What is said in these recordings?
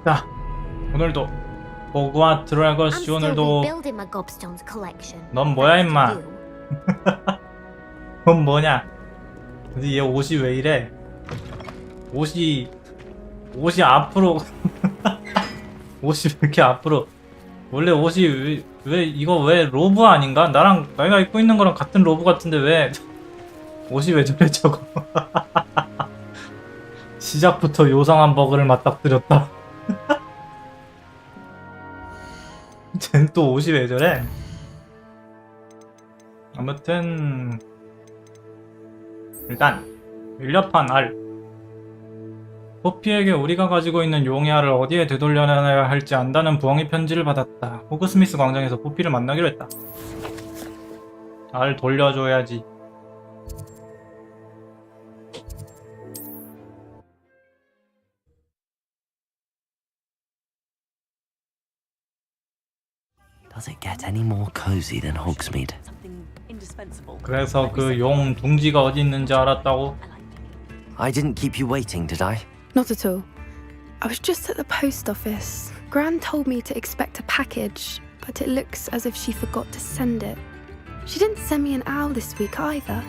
자, 오늘도 호그와트 레거시 오늘도 넌 뭐야 임마. 넌 뭐냐. 근데 얘 옷이 왜 이래. 옷이 앞으로 옷이 왜 이렇게 앞으로. 원래 옷이 왜 이거 왜 로브 아닌가? 나랑 내가 입고 있는 거랑 같은 로브 같은데 왜 옷이 왜 저래 저거. 시작부터 요상한 버그를 맞닥뜨렸다. 쟨 또 옷이 왜 저래? 아무튼 일단 밀렵한 알. 포피에게 우리가 가지고 있는 용의 알을 어디에 되돌려놔야 할지 안다는 부엉이 편지를 받았다. 호그스미스 광장에서 포피를 만나기로 했다. 알 돌려줘야지. Does it get any more cozy than Hogsmeade? 그래서 그 용 둥지가 어디 있는지 알았다고? I didn't keep you waiting, did I? Not at all. I was just at the post office. Gran told me to expect a package, but it looks as if she forgot to send it. She didn't send me an owl this week either.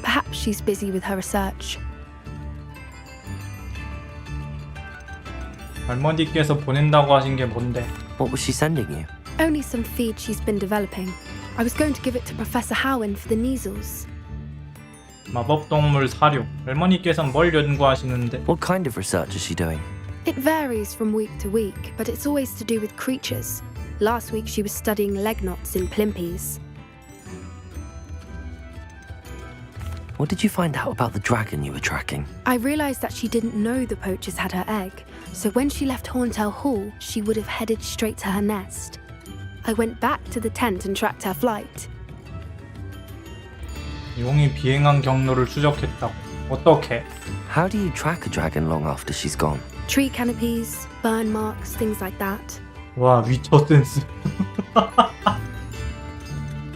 Perhaps she's busy with her research. 할머니께서 보낸다고 하신 게 뭔데? What was she sending you? Only some feed she's been developing. I was going to give it to Professor Howen for the measles. 마법동물 사료. 할머니께서는 뭘 연구하시는데? What kind of research is she doing? It varies from week to week, but it's always to do with creatures. Last week she was studying leg knots in plimpies. What did you find out about the dragon you were tracking? I realised that she didn't know the poachers had her egg, so when she left Horntail Hall, she would have headed straight to her nest. I went back to the tent and tracked her flight. 용이 비행한 경로를 추적했다고. 어떻게? How do you track a dragon long after she's gone? Tree canopies, burn marks, things like that. 와, 위쳐 센스.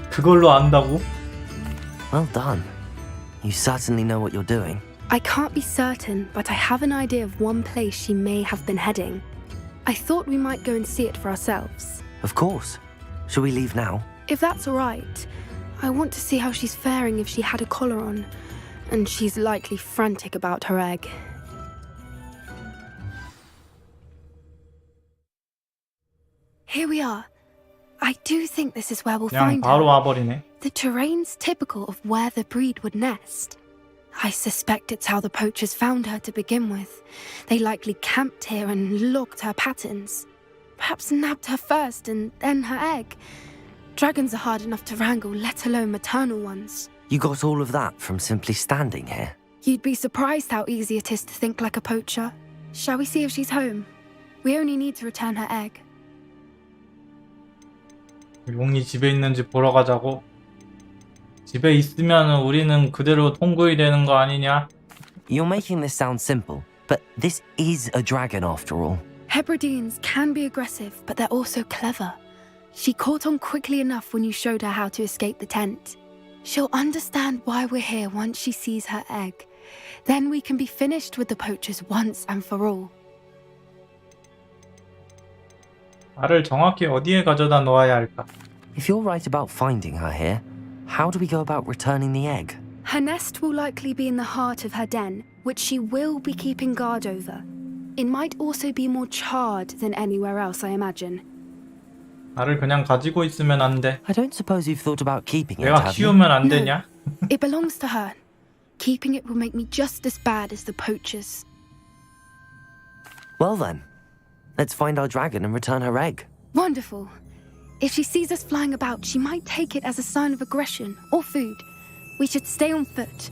그걸로 안다고? Well done. You certainly know what you're doing. I can't be certain, but I have an idea of one place she may have been heading. I thought we might go and see it for ourselves. Of course. Shall we leave now? If that's all right. I want to see how she's faring if she had a collar on. And she's likely frantic about her egg. Here we are. I do think this is where we'll 그냥 find 바로 her. 와버리네. The terrain's typical of where the breed would nest. I suspect it's how the poachers found her to begin with. They likely camped here and logged her patterns. Perhaps nabbed her first and then her egg. Dragons are hard enough to wrangle, let alone maternal ones. You got all of that from simply standing here? You'd be surprised how easy it is to think like a poacher. Shall we see if she's home? We only need to return her egg. 용이 집에 있는지 보러 가자고? 집에 있으면 우리는 그대로 통구이 되는 거 아니냐? You're making this sound simple, but this is a dragon after all. Hebrideans can be aggressive, but they're also clever. She caught on quickly enough when you showed her how to escape the tent. She'll understand why we're here once she sees her egg. Then we can be finished with the poachers once and for all. 알을 정확히 어디에 가져다 놓아야 할까? If you're right about finding her here, how do we go about returning the egg? Her nest will likely be in the heart of her den, which she will be keeping guard over. It might also be more charred than anywhere else, I imagine. 알을 그냥 가지고 있으면 안 돼. I don't suppose you've thought about keeping it, 내가 have you? 키우면 안 되냐? It belongs to her. Keeping it will make me just as bad as the poachers. Well then, let's find our dragon and return her egg. Wonderful. If she sees us flying about, she might take it as a sign of aggression or food. We should stay on foot.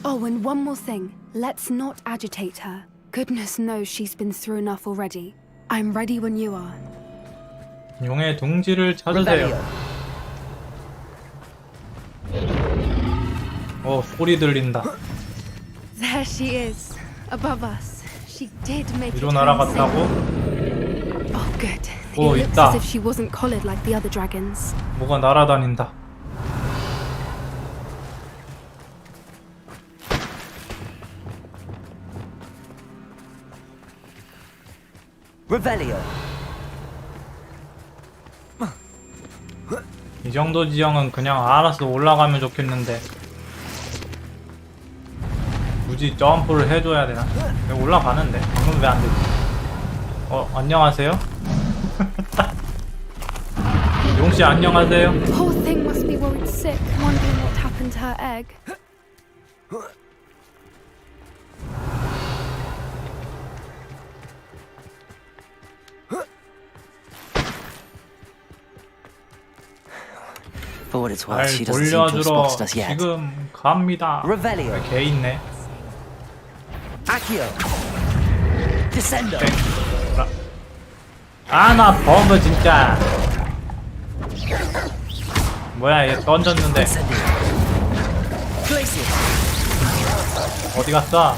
Oh, and one more thing. Let's not agitate her. Goodness knows she's been through enough already. I'm ready when you are. 용의 둥지를 찾으세요. 소리 들린다. There she is, above us. She did make 위로 it home 날아갔다고? safe. Oh, good. It 오, looks 있다. as if she wasn't collared like the other dragons. 뭐가 날아다닌다. Revelio. 이 정도 지형은 그냥 알아서 올라가면 좋겠는데 굳이 점프를 해줘야 되나? 내가 올라가는데 방금 왜 안 되지? 안녕하세요? 용씨 안녕하세요? Poor thing must be worried sick, wondering what happened to her egg. For what it's worth, 날 she doesn't seem to have 돌려주러 spotted us yet. 지금 갑니다. Revelio. 개 있네. Accio. Descendo. 나 버그 진짜. 뭐야 얘 던졌는데 Incendio. Glacius. 어디 갔어?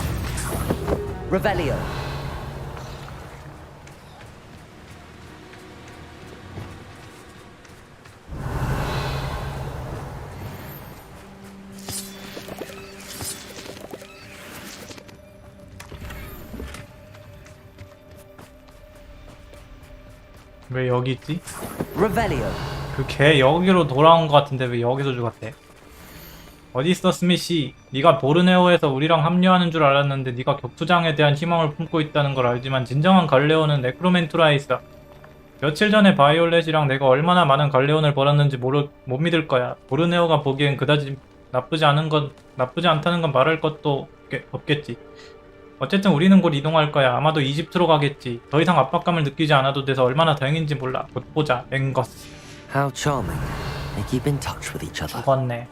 Revelio. 왜 여기 있지? Revelio. 그 개 여기로 돌아온 것 같은데 왜 여기서 죽었대? 어디 있어 스미시? 네가 보르네오에서 우리랑 합류하는 줄 알았는데 네가 격투장에 대한 희망을 품고 있다는 걸 알지만 진정한 갈레온은 네크로멘투라에 있어. 며칠 전에 바이올렛이랑 내가 얼마나 많은 갈레온을 벌었는지 못 믿을 거야. 보르네오가 보기엔 그다지 나쁘지 않다는 건 말할 것도 없겠지. 어쨌든 우리는 곧 이동할 거야. 아마도 이집트로 가겠지. 더 이상 압박감을 느끼지 않아도 돼서 얼마나 다행인지 몰라. 곧 보자. 앵거스. How charming. They keep in touch with each other. 죽었네.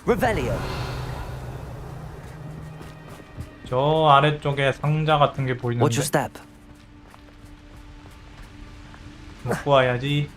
Revelio. 저 아래쪽에 상자 같은 게 보이는데 Watch your step. 먹고 와야지.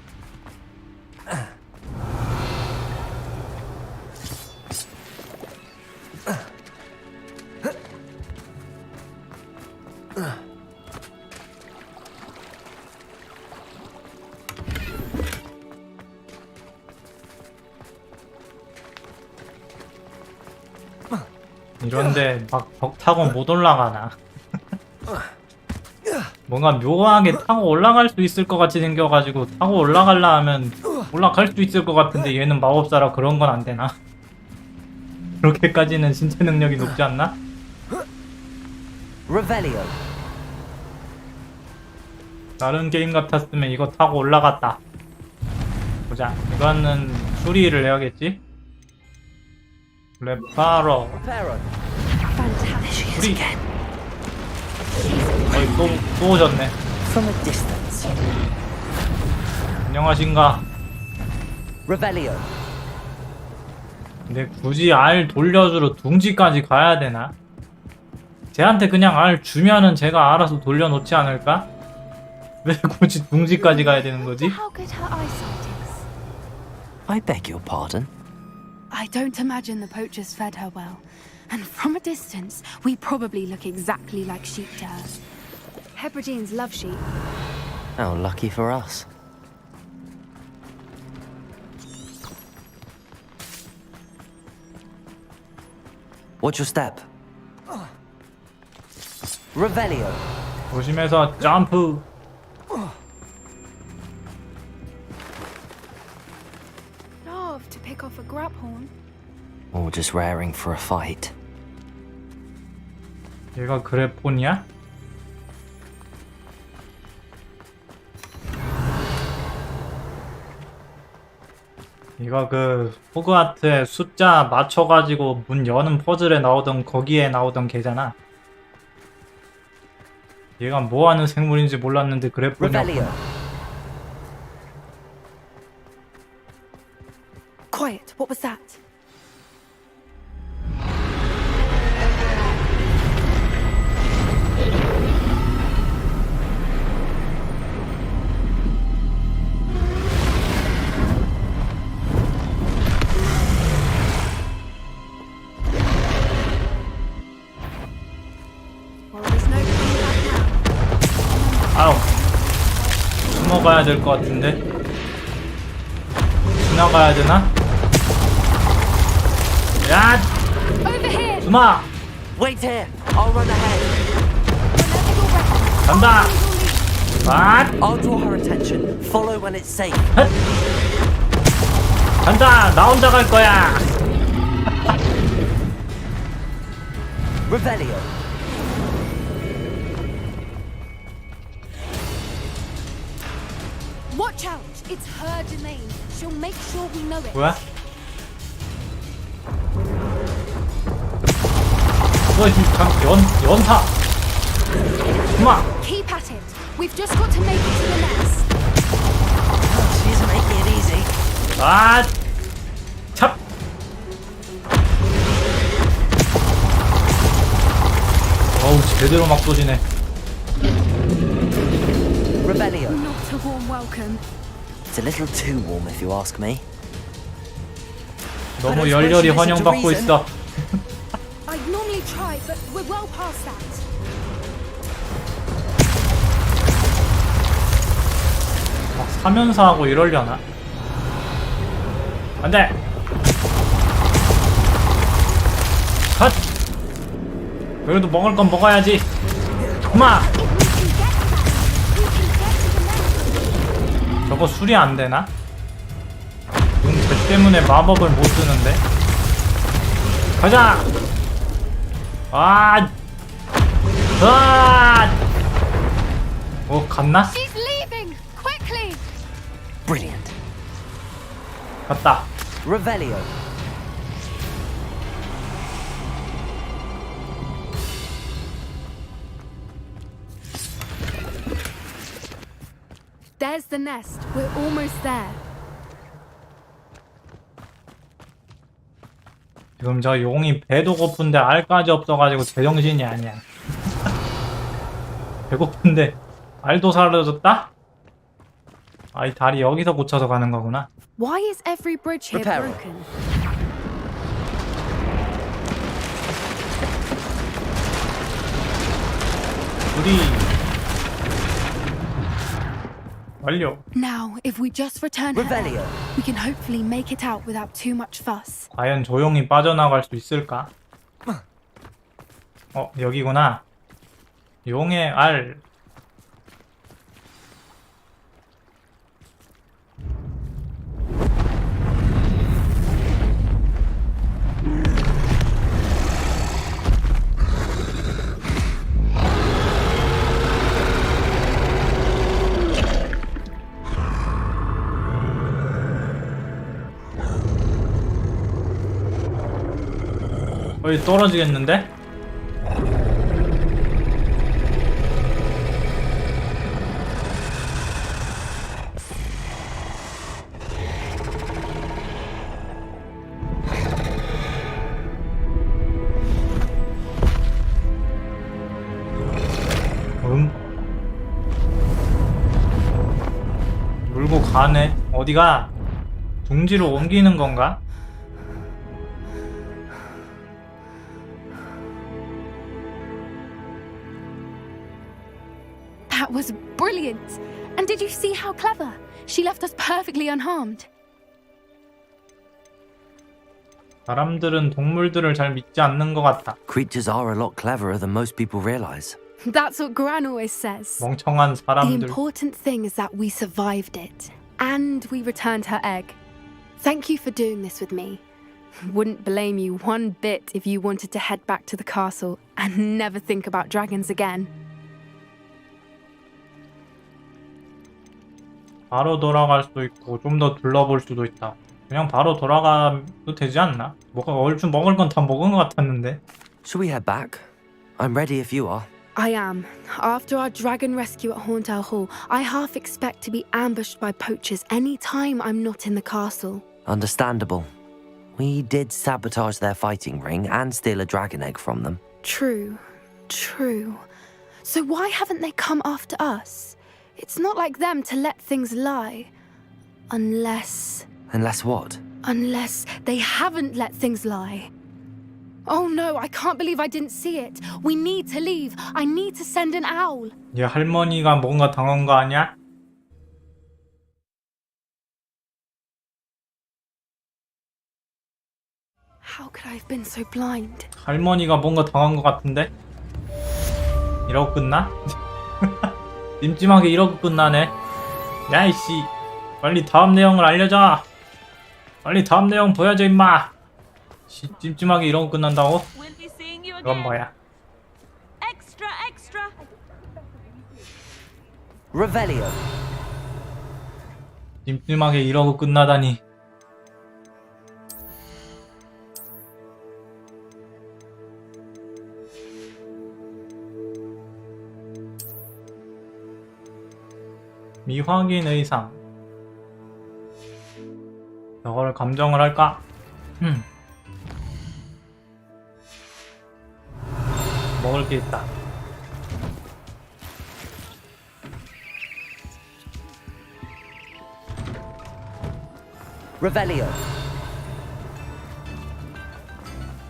이런데 막 벽 타고 못 올라가나? 뭔가 묘하게 타고 올라갈 수 있을 것 같이 생겨가지고 타고 올라갈라 하면 올라갈 수 있을 것 같은데 얘는 마법사라 그런 건 안 되나? 그렇게까지는 신체 능력이 높지 않나? Revelio. 다른 게임 같았으면 이거 타고 올라갔다. 보자. 이거는 수리를 해야겠지? 레파러. Reparo. Fantastic. 수리. 또 오셨네. From a distance. 안녕하신가? Revelio. 근데 굳이 알 돌려주러 둥지까지 가야 되나? 쟤한테 그냥 알 주면은 제가 알아서 돌려놓지 않을까? 왜 굳이 둥지까지 가야 되는 거지? How good her eyesight is. I beg your pardon. I don't imagine the poachers fed her well. And from a distance, we probably look exactly like sheep to her. Hebrideans love sheep. How lucky for us. Watch your step. Revelio. 조심해서 점프. Love to pick off a grabhorn. Or just raring for a fight. 얘가 그래폰이야? 이거 그 호그와트에 숫자 맞춰가지고 문 여는 퍼즐에 나오던 거기에 나오던 걔잖아. 얘가 뭐하는 생물인지 몰랐는데 그래폰이야. Revelio. Quiet, what was that? Well, there's no coming back now. 아우, 숨어가야 될 것 같은데. 지나가야 되나? 야, Over here! 숨어. Wait here. I'll run ahead. 간다. 아, I'll draw her attention. Follow when it's safe. 간다. 나 혼자 갈 거야. Revelio. Watch out! It's her domain. She'll make sure we know it. 뭐야? 너 지금 연타. 그만. Keep at it. We've just got to make it to the nest. She isn't making it easy. 아, 찹. 어우, 제대로 막 쏘지네. Revelio. Not a warm welcome. It's a little too warm if you ask me. 너무 열렬히 환영받고 있어. I'd normally try, but we're well past that. 막 사면서 하고 이러려나? 안 돼! 컷! 그래도 먹을 건 먹어야지. 그만! If we can get to that, we can get to the nest. 저거 수리 안 되나? 쟤 때문에 마법을 못 쓰는데? 가자! 아! 아! 갔나? She's leaving! Quickly! Brilliant. 갔다. Revelio. There's the nest. We're almost there. 지금 저 용이 배도 고픈데 알까지 없어가지고 제정신이 아니야. 배고픈데 알도 사라졌다? 아, 이 다리 여기서 고쳐서 가는 거구나. Why is every bridge here Repair it. broken? 우리 완료. Now, if we just return her, Revelio. we can hopefully make it out without too much fuss. 과연 조용히 빠져나갈 수 있을까? 여기구나. 용의 알. 거의 떨어지겠는데? 물고 가네. 어디가? 둥지로 옮기는 건가? That was brilliant! And did you see how clever? She left us perfectly unharmed. 사람들은 동물들을 잘 믿지 않는 것 같다. Creatures are a lot cleverer than most people realize. That's what Gran always says. 멍청한 The 사람들. important thing is that we survived it. And we returned her egg. Thank you for doing this with me. Wouldn't blame you one bit if you wanted to head back to the castle and never think about dragons again. 바로 돌아갈 수도 있고 좀 더 둘러볼 수도 있다. 그냥 바로 돌아가도 되지 않나? 뭐가 얼추 먹을 건 다 먹은 것 같았는데. Shall we head back? I'm ready if you are. I am. After our dragon rescue at Horntail Hall, I half expect to be ambushed by poachers any time I'm not in the castle. Understandable. We did sabotage their fighting ring and steal a dragon egg from them. True. So why haven't they come after us? It's not like them to let things lie. Unless what? Unless they haven't let things lie. Oh no, I can't believe I didn't see it. We need to leave. I need to send an owl. 얘 할머니가 뭔가 당한 거 아니야? How could I have been so blind? 할머니가 뭔가 당한 것 같은데? 이러고 끝나? 찜찜하게 이러고 끝나네. 야이씨, 빨리 다음 내용을 알려줘. 빨리 다음 내용 보여줘 임마. 찜찜하게 이러고 끝난다고? We'll be seeing you 이건 again. 뭐야? Extra, extra. Revelio. 찜찜하게 이러고 끝나다니. 미확인 의상. 저거를 감정을 할까? 먹을 게 있다. Revelio.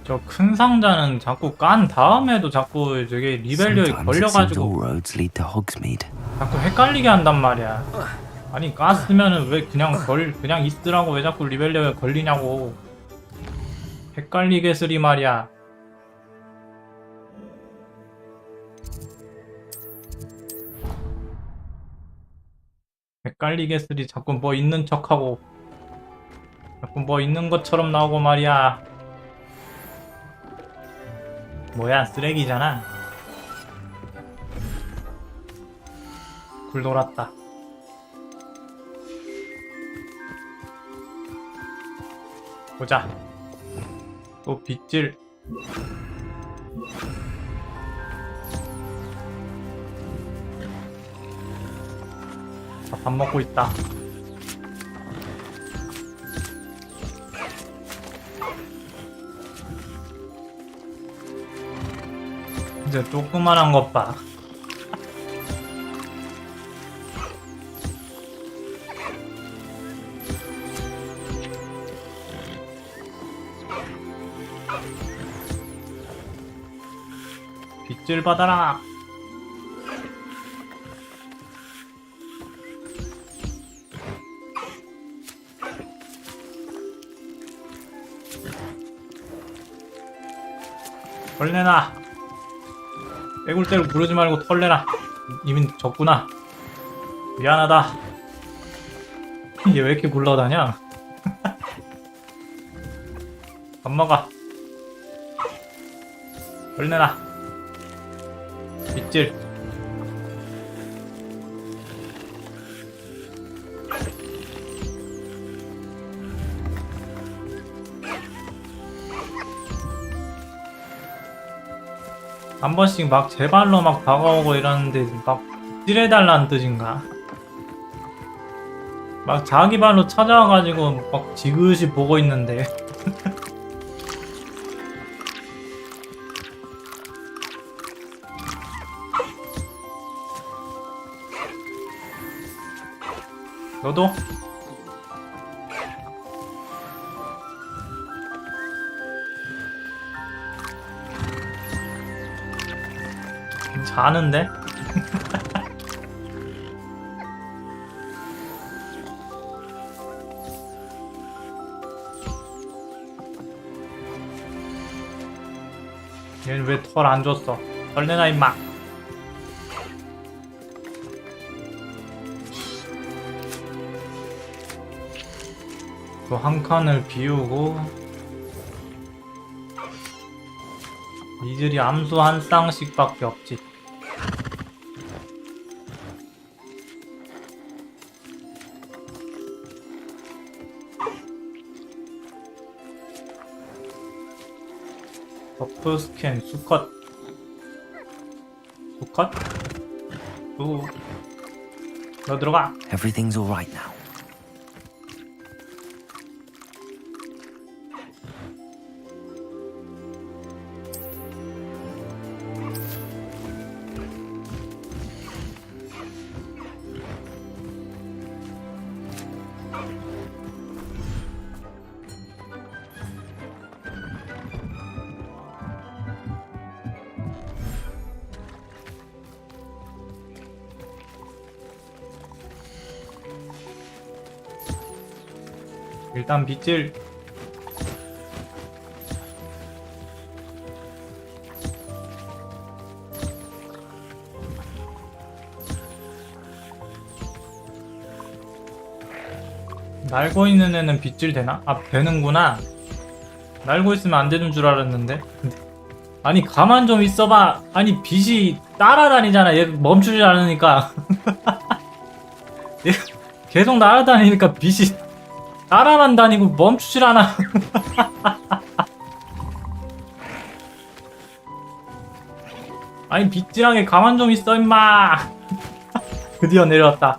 저 큰 상자는 자꾸 깐 다음에도 자꾸 저게 리벨리오에 Sometimes it seems 걸려가지고 all roads lead to Hogsmeade. 자꾸 헷갈리게 한단 말이야. 아니 깠으면은 왜 그냥 있으라고 왜 자꾸 리벨리오에 걸리냐고. 헷갈리게 쓰리 말이야. 헷갈리게 쓰리. 자꾸 뭐 있는 척하고 자꾸 뭐 있는 것처럼 나오고 말이야. 뭐야, 쓰레기잖아. 굴 돌았다. 보자. 또 빗질. 밥 먹고 있다. 이제 조그만한 것 봐. 빗질 받아라. 벌레나. 빼굴대로 부르지 말고 털내라. 이미 졌구나. 미안하다. 얘 왜 이렇게 굴러다녀? 밥 먹어. 벌내라. 빗질. 한 번씩 막 제 발로 막 다가오고 이러는데 막 찔해달라는 뜻인가? 막 자기 발로 찾아와가지고 막 지그시 보고 있는데 너도? 자는데? 얘는 왜 털 안 줬어? 털 내놔 임마. 또 한 칸을 비우고 이들이 암수 한 쌍씩밖에 없지. 버프 스캔 수컷. 수컷? 너 들어가. Everything's all right now. 일단 빗질. 날고 있는 애는 빗질 되나? 아, 되는구나. 날고 있으면 안 되는 줄 알았는데. 아니, 가만 좀 있어봐. 아니, 빛이 따라다니잖아. 얘 멈추지 않으니까. 얘 계속 날아다니니까 빛이 따라만 다니고 멈추질 않아. 아니, 빗질하게 가만 좀 있어, 임마. 드디어 내려왔다.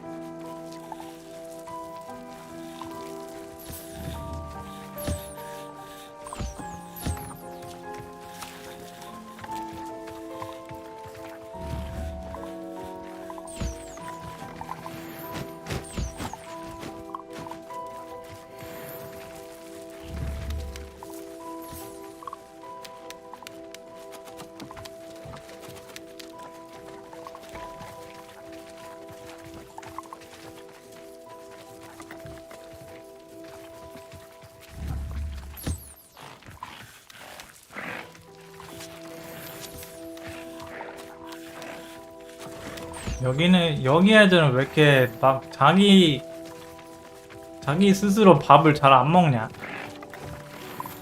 여기 애들은 왜 이렇게 막 자기 스스로 밥을 잘 안 먹냐?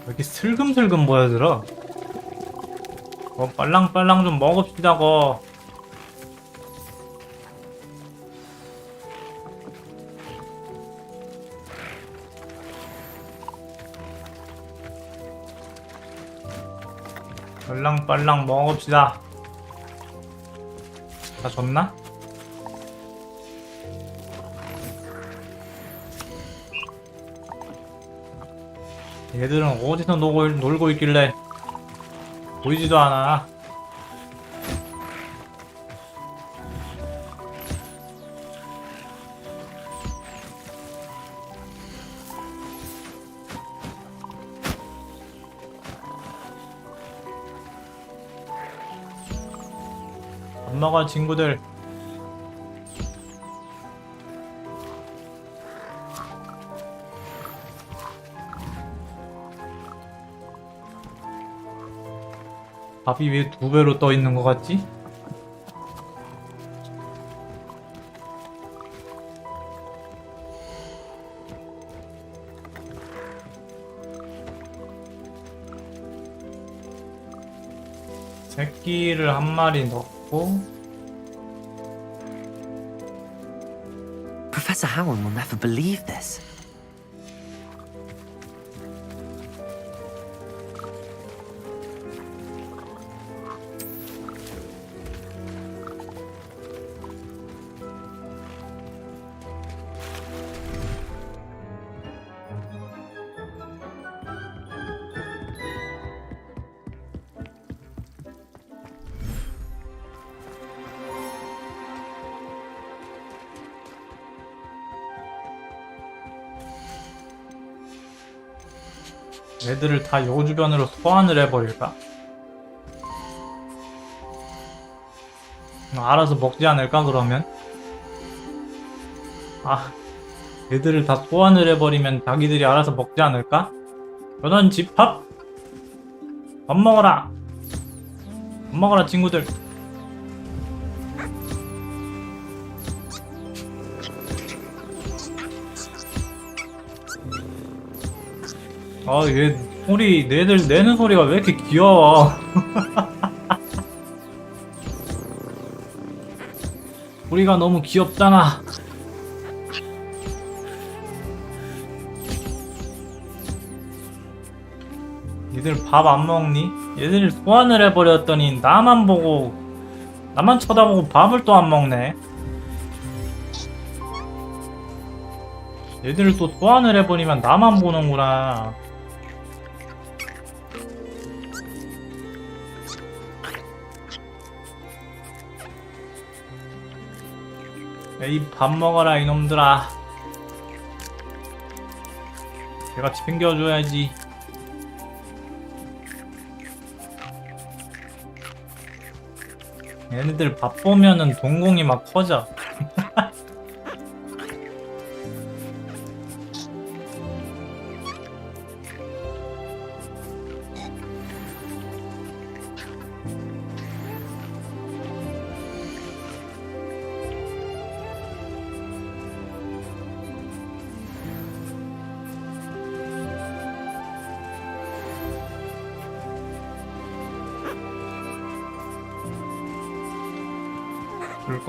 왜 이렇게 슬금슬금 보여들어? 빨랑빨랑 좀 먹읍시다고. 빨랑빨랑 먹읍시다. 다 줬나? 얘들은 어디서 놀고 있길래 보이지도 않아. 엄마가 친구들. 밥이 왜 2배로 떠 있는 것 같지? 새끼를 한 마리 넣고. Professor Howard will never believe this. 애들을 다 요 주변으로 소환을 해버릴까? 알아서 먹지 않을까 그러면? 아, 애들을 다 소환을 해버리면 자기들이 알아서 먹지 않을까? 저는 집합! 밥 먹어라! 밥 먹어라 친구들! 아, 얘 소리, 얘들 내는 소리가 왜 이렇게 귀여워? 소리가 너무 귀엽잖아. 얘들 밥 안 먹니? 얘들 소환을 해버렸더니 나만 쳐다보고 밥을 또 안 먹네. 얘들을 또 소환을 해버리면 나만 보는구나. 에이, 밥 먹어라 이놈들아. 걔같이 챙겨줘야지. 얘네들 밥 보면은 동공이 막 커져.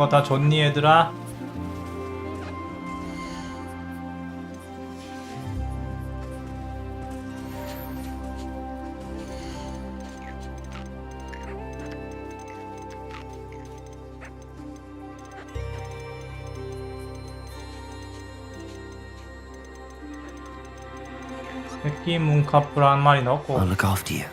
거 다 줬니 얘들아? 새끼 문카프를 한 마리 넣고 I'll look after you.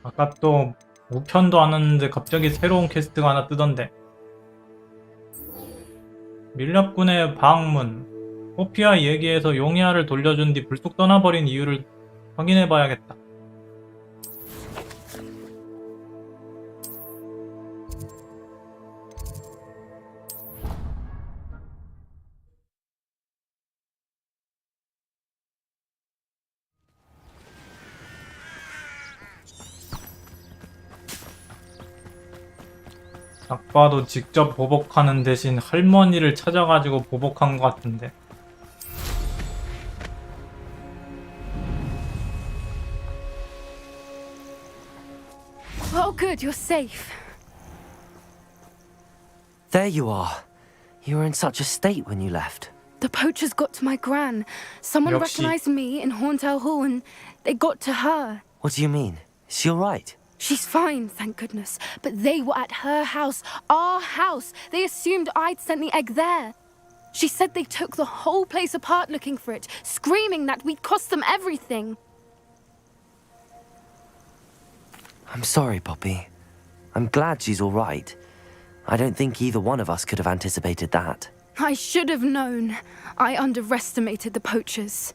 아까 또 우편도 안 왔는데 갑자기 새로운 퀘스트가 하나 뜨던데. 밀렵군의 방문. 호피아 얘기에서 용이아를 돌려준 뒤 불쑥 떠나버린 이유를 확인해봐야겠다. 딱 봐도 직접 보복하는 대신 할머니를 찾아가지고 보복한 것 같은데. Oh, good, you're safe. There you are. You were in such a state when you left. The poachers got to my gran. Someone 역시. recognized me in Horntail Hall and they got to her. What do you mean? Is she alright? She's fine, thank goodness. But they were at her house, our house. They assumed I'd sent the egg there. She said they took the whole place apart looking for it, screaming that we'd cost them everything. I'm sorry, Poppy. I'm glad she's alright. I don't think either one of us could have anticipated that. I should have known. I underestimated the poachers.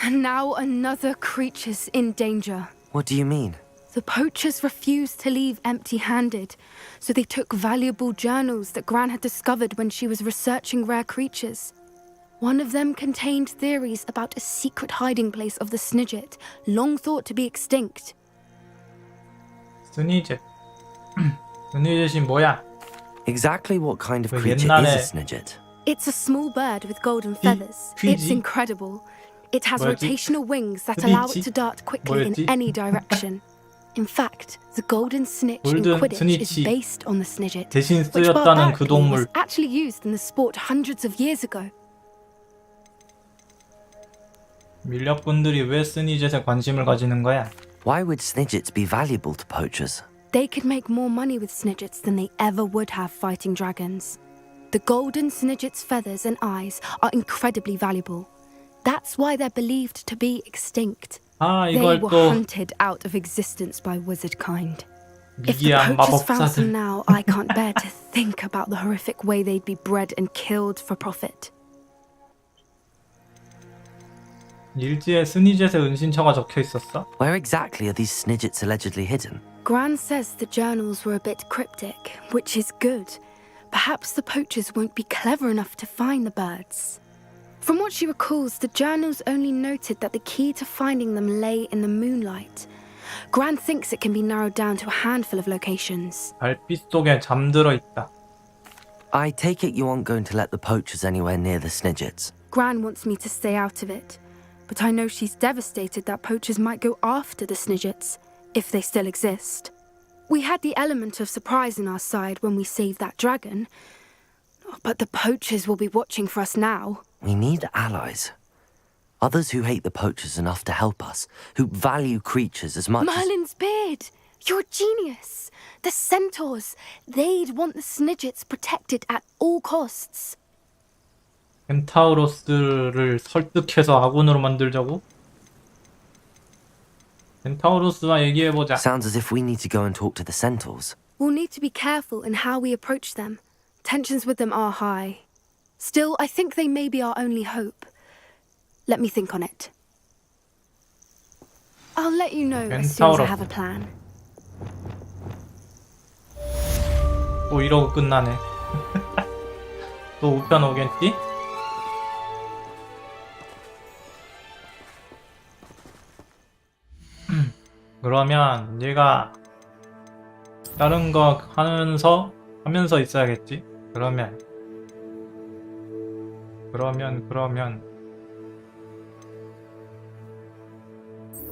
And now another creature's in danger. What do you mean? The poachers refused to leave empty-handed, so they took valuable journals that Gran had discovered when she was researching rare creatures. One of them contained theories about a secret hiding place of the Snidget, long thought to be extinct. 스니젯. 스니젯이 뭐야? Exactly what kind of 그 creature 옛날에- is a Snidget? It's a small bird with golden feathers. It's Fiji? incredible. It has 뭐였지? rotational wings that Fiji? allow it to dart quickly in 뭐였지? any direction. In fact, the golden snitch in 골든 Quidditch is 스니치. based on the Snidget, 대신 which 쓰였다는 그 barbarically was 동물. actually used in the sport hundreds of years ago. 밀렵꾼들이 왜 스니젯에 관심을 가지는 거야? Why would Snidgets be valuable to poachers? They could make more money with Snidgets than they ever would have fighting dragons. The golden Snidget's feathers and eyes are incredibly valuable. That's why they're believed to be extinct. 아, They 이걸 were 또 hunted out of existence by wizard kind. If the 미개한 poachers found 마법사들. them now, I can't bear to think about the horrific way they'd be bred and killed for profit. 일지에 스니젯의 은신처가 적혀 있었어? Where exactly are these Snidgets allegedly hidden? Gran says the journals were a bit cryptic, which is good. Perhaps the poachers won't be clever enough to find the birds. From what she recalls, the journals only noted that the key to finding them lay in the moonlight. Gran thinks it can be narrowed down to a handful of locations. 달빛 속에 잠들어 있다. I take it you aren't going to let the poachers anywhere near the Snidgets. Gran wants me to stay out of it, but I know she's devastated that poachers might go after the Snidgets, if they still exist. We had the element of surprise on our side when we saved that dragon, but the poachers will be watching for us now. We need allies. Others who hate the poachers enough to help us, who value creatures as much as... Merlin's beard! You're a genius. The centaurs, they'd want the Snidgets protected at all costs. 켄타우로스를 설득해서 아군으로 만들자고? 켄타우로스와 얘기해보자. Sounds as if we need to go and talk to the centaurs. We'll need to be careful in how we approach them. Tensions with them are high. Still, I think they may be our only hope. Let me think on it. I'll let you know as soon as I have a plan. 또 이러고 끝나네. 또 우편 오겠지? 그러면 얘가 다른 거 하면서 있어야겠지? 그러면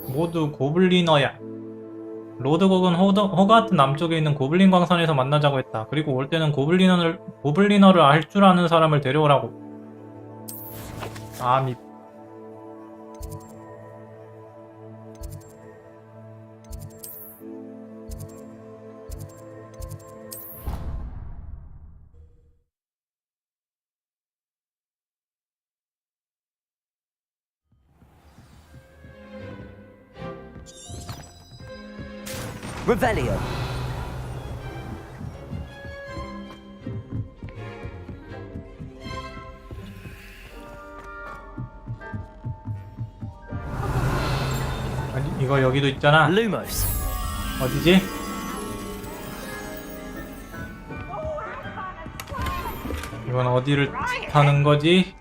모두 고블리너야. 로드곡은 호그와트 남쪽에 있는 고블린 광산에서 만나자고 했다. 그리고 올 때는 고블리너를 알 줄 아는 사람을 데려오라고. 아미. Revelio. 아니, 이거 여기도 있잖아. Lumos. 어디지? 이건 어디를 타는 거지?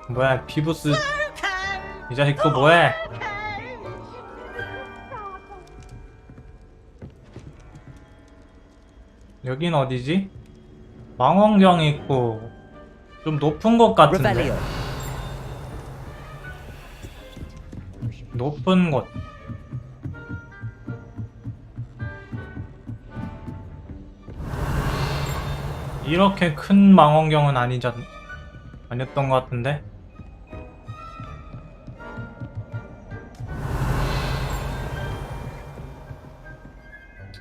뭐야, 피부스. 이 자식 또 뭐해? 여긴 어디지? 망원경이 있고 좀 높은 것 같은데. Revelio. 높은 곳. 이렇게 큰 망원경은 아니었던 것 같은데.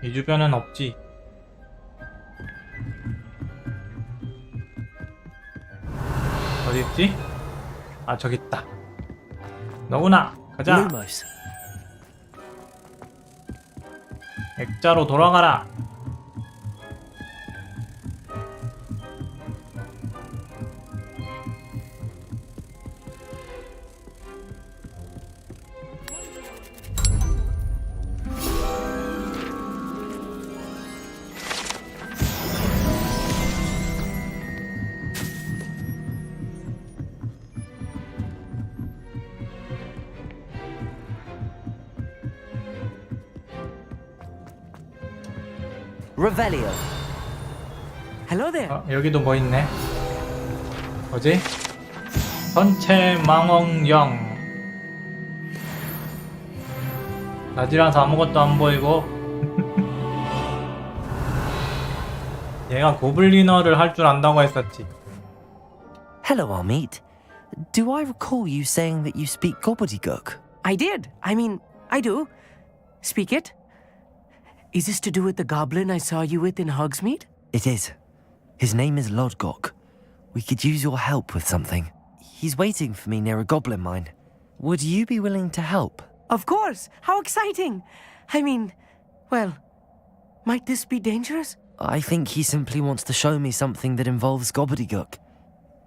이 주변엔 없지. 어디 있지? 아, 저기 있다. 너구나. 가자. Lumos. 액자로 돌아가라. Revelio. Hello there. 여기도 뭐 있네. 뭐지? 전체 망원경. 낮이라서 아무것도 안 보이고. 얘가 고블리너를 할 줄 안다고 했었지. Hello, Armit. Do I recall you saying that you speak gobbledygook? I did. I mean, I do. Speak it. Is this to do with the goblin I saw you with in Hogsmeade? It is. His name is Lodgok. We could use your help with something. He's waiting for me near a goblin mine. Would you be willing to help? Of course. How exciting. I mean, well, might this be dangerous? I think he simply wants to show me something that involves gobbledygook.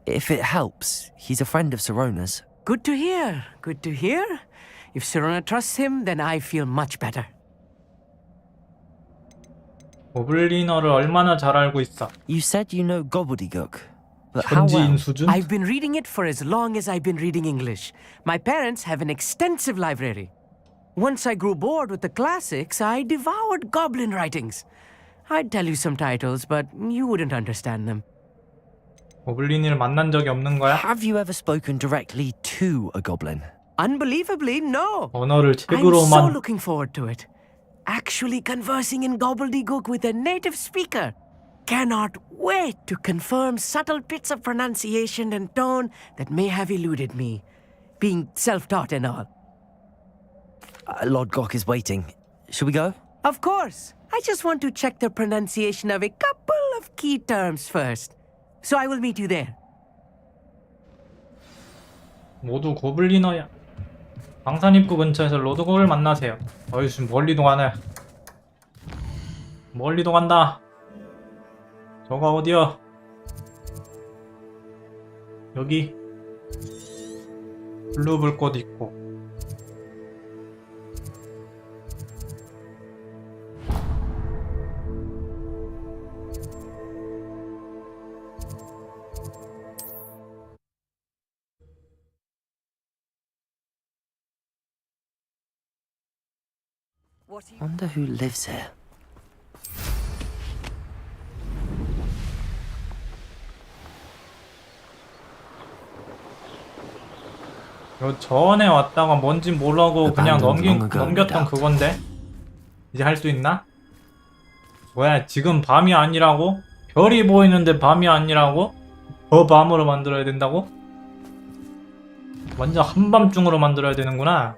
If it helps, he's a friend of Sirona's. Good to hear. Good to hear. If Sirona trusts him, then I feel much better. 고블리너를 얼마나 잘 알고 있어. You said you know gobbledygook, but how 현지인 well? 수준? I've been reading it for as long as I've been reading English. My parents have an extensive library. Once I grew bored with the classics, I devoured goblin writings. I'd tell you some titles, but you wouldn't understand them. 고블린을 만난 적이 없는 거야? Have you ever spoken directly to a goblin? Unbelievably, no. 언어를 I'm so 책으로만. looking forward to it. Actually conversing in gobbledygook with a native speaker. Cannot wait to confirm subtle bits of pronunciation and tone that may have eluded me, being self-taught and all. Lord Gok is waiting. Shall we go? Of course. I just want to check the pronunciation of a couple of key terms first. So I will meet you there. 모두 고블리너야. 방산 입구 근처에서 로드곡을 만나세요. 어이씨, 멀리도 가네. 멀리도 간다. 저가 어디야? 여기 블루 불꽃 있고. Wonder who lives here. 요 전에 왔다가 뭔진 모르고 그냥 넘겼던 그건데 이제 할 수 있나? 뭐야, 지금 밤이 아니라고? 별이 보이는데 밤이 아니라고? 더 밤으로 만들어야 된다고? 완전 한밤중으로 만들어야 되는구나.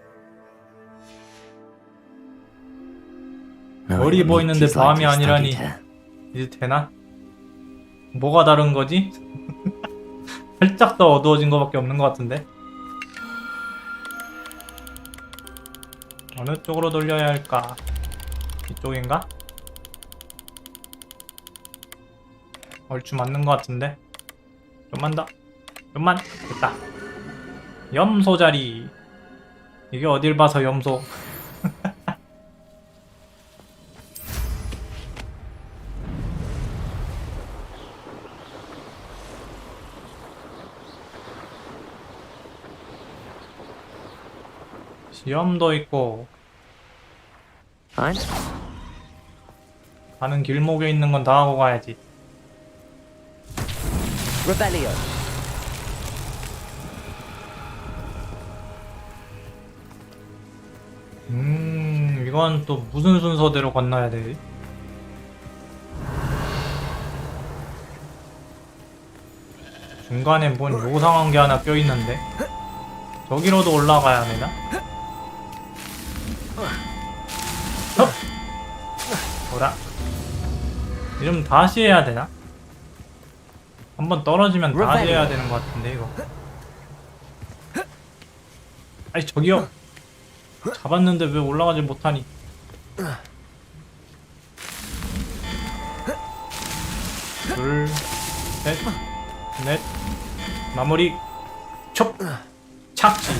No, 별이 it 보이는데 is like 밤이 you 아니라니. studied here. 이제 되나? 뭐가 다른 거지? 살짝 더 어두워진 거밖에 없는 것 같은데. 어느 쪽으로 돌려야 할까? 이쪽인가? 얼추 맞는 것 같은데. 좀만 더. 좀만. 됐다. 염소 자리. 이게 어딜 봐서 염소. 시험도 있고. Fine. 가는 길목에 있는 건 다 하고 가야지. Rebellio. 이건 또 무슨 순서대로 건너야 돼? 중간에 뭔 요상한 게 하나 껴있는데? 저기로도 올라가야 되나? 헙! 뭐라? 이러면 다시 해야 되나? 한번 떨어지면 다시 해야 되는 것 같은데 이거. 아니 저기요! 잡았는데 왜 올라가지 못하니? 둘, 셋, 넷, 마무리. 촉! 착지.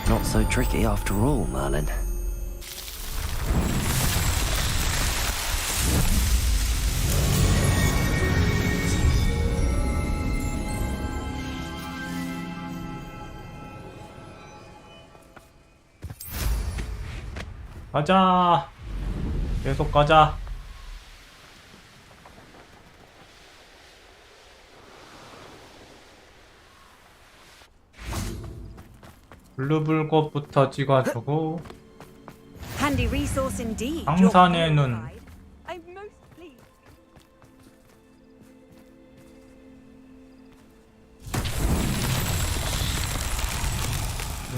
Not so tricky after all, Merlin. 가자. 계속 가자. 블루불꽃부터 찍어주고. Handy resource indeed. 방산의 눈. I'm most pleased.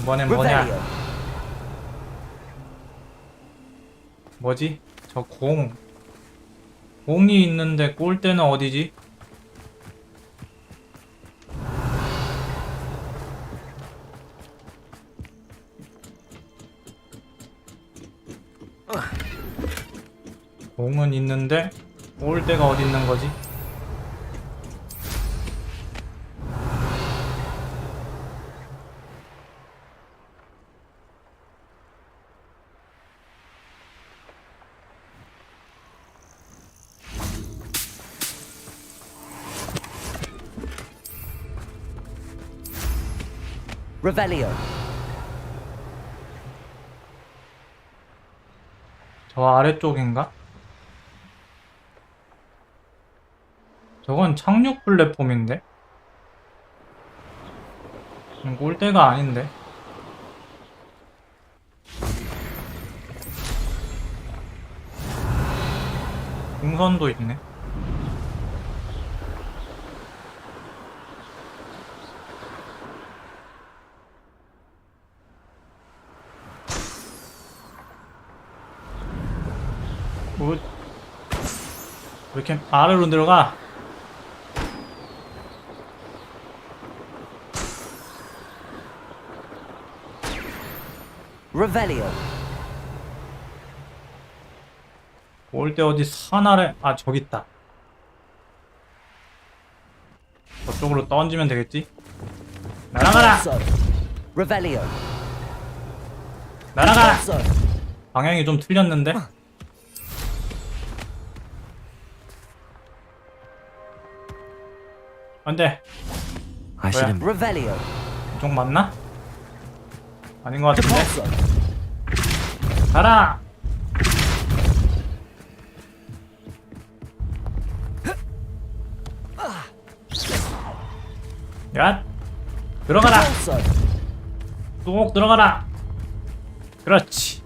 이번엔 뭐냐? 뭐지? 저 공. 공이 있는데 꼴대는 어디지? 공은 있는데 꼴대가 어디 있는 거지? Revelio. 저 아래쪽인가? 저건 착륙 플랫폼인데? 꼴대가 아닌데? 풍선도 있네. 왜 이렇게 아래로 들어가? Revelio. 올 때 어디 산 아래, 아, 저기 있다. 저쪽으로 던지면 되겠지? 날아가라! Revelio. 날아가라! 방향이 좀 틀렸는데? 안 돼. I should have. Revelio. 이쪽 맞나? 아닌 것 같은데? 가라! 야! 들어가라! 쏙 들어가라! 그렇지.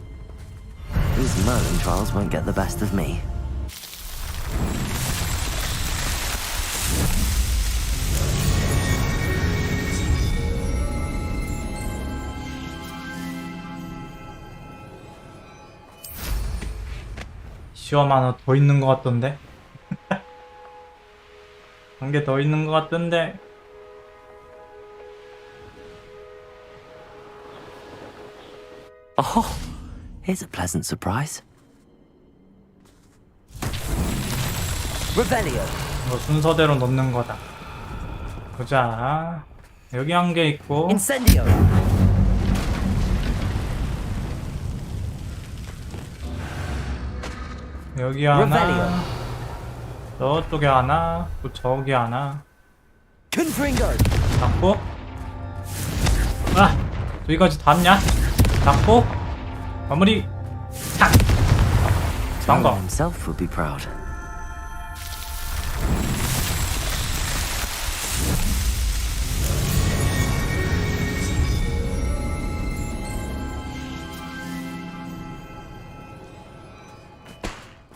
These Merlin trials won't get the best of me. 시험 하나 더 있는 것 같던데? 한 개 더 있는 것 같던데? Oh, here's a pleasant surprise. Revelio. 이거 순서대로 넣는 거다. 보자. 여기 한 개 있고, Incendio. 여기 하나, Revelio. 저쪽에 하나, 또 저기 하나. Confringo. 잡고, 아! 저기까지 닿냐? 잡고, 마무리! 탁! Merlin 성공! himself would be proud.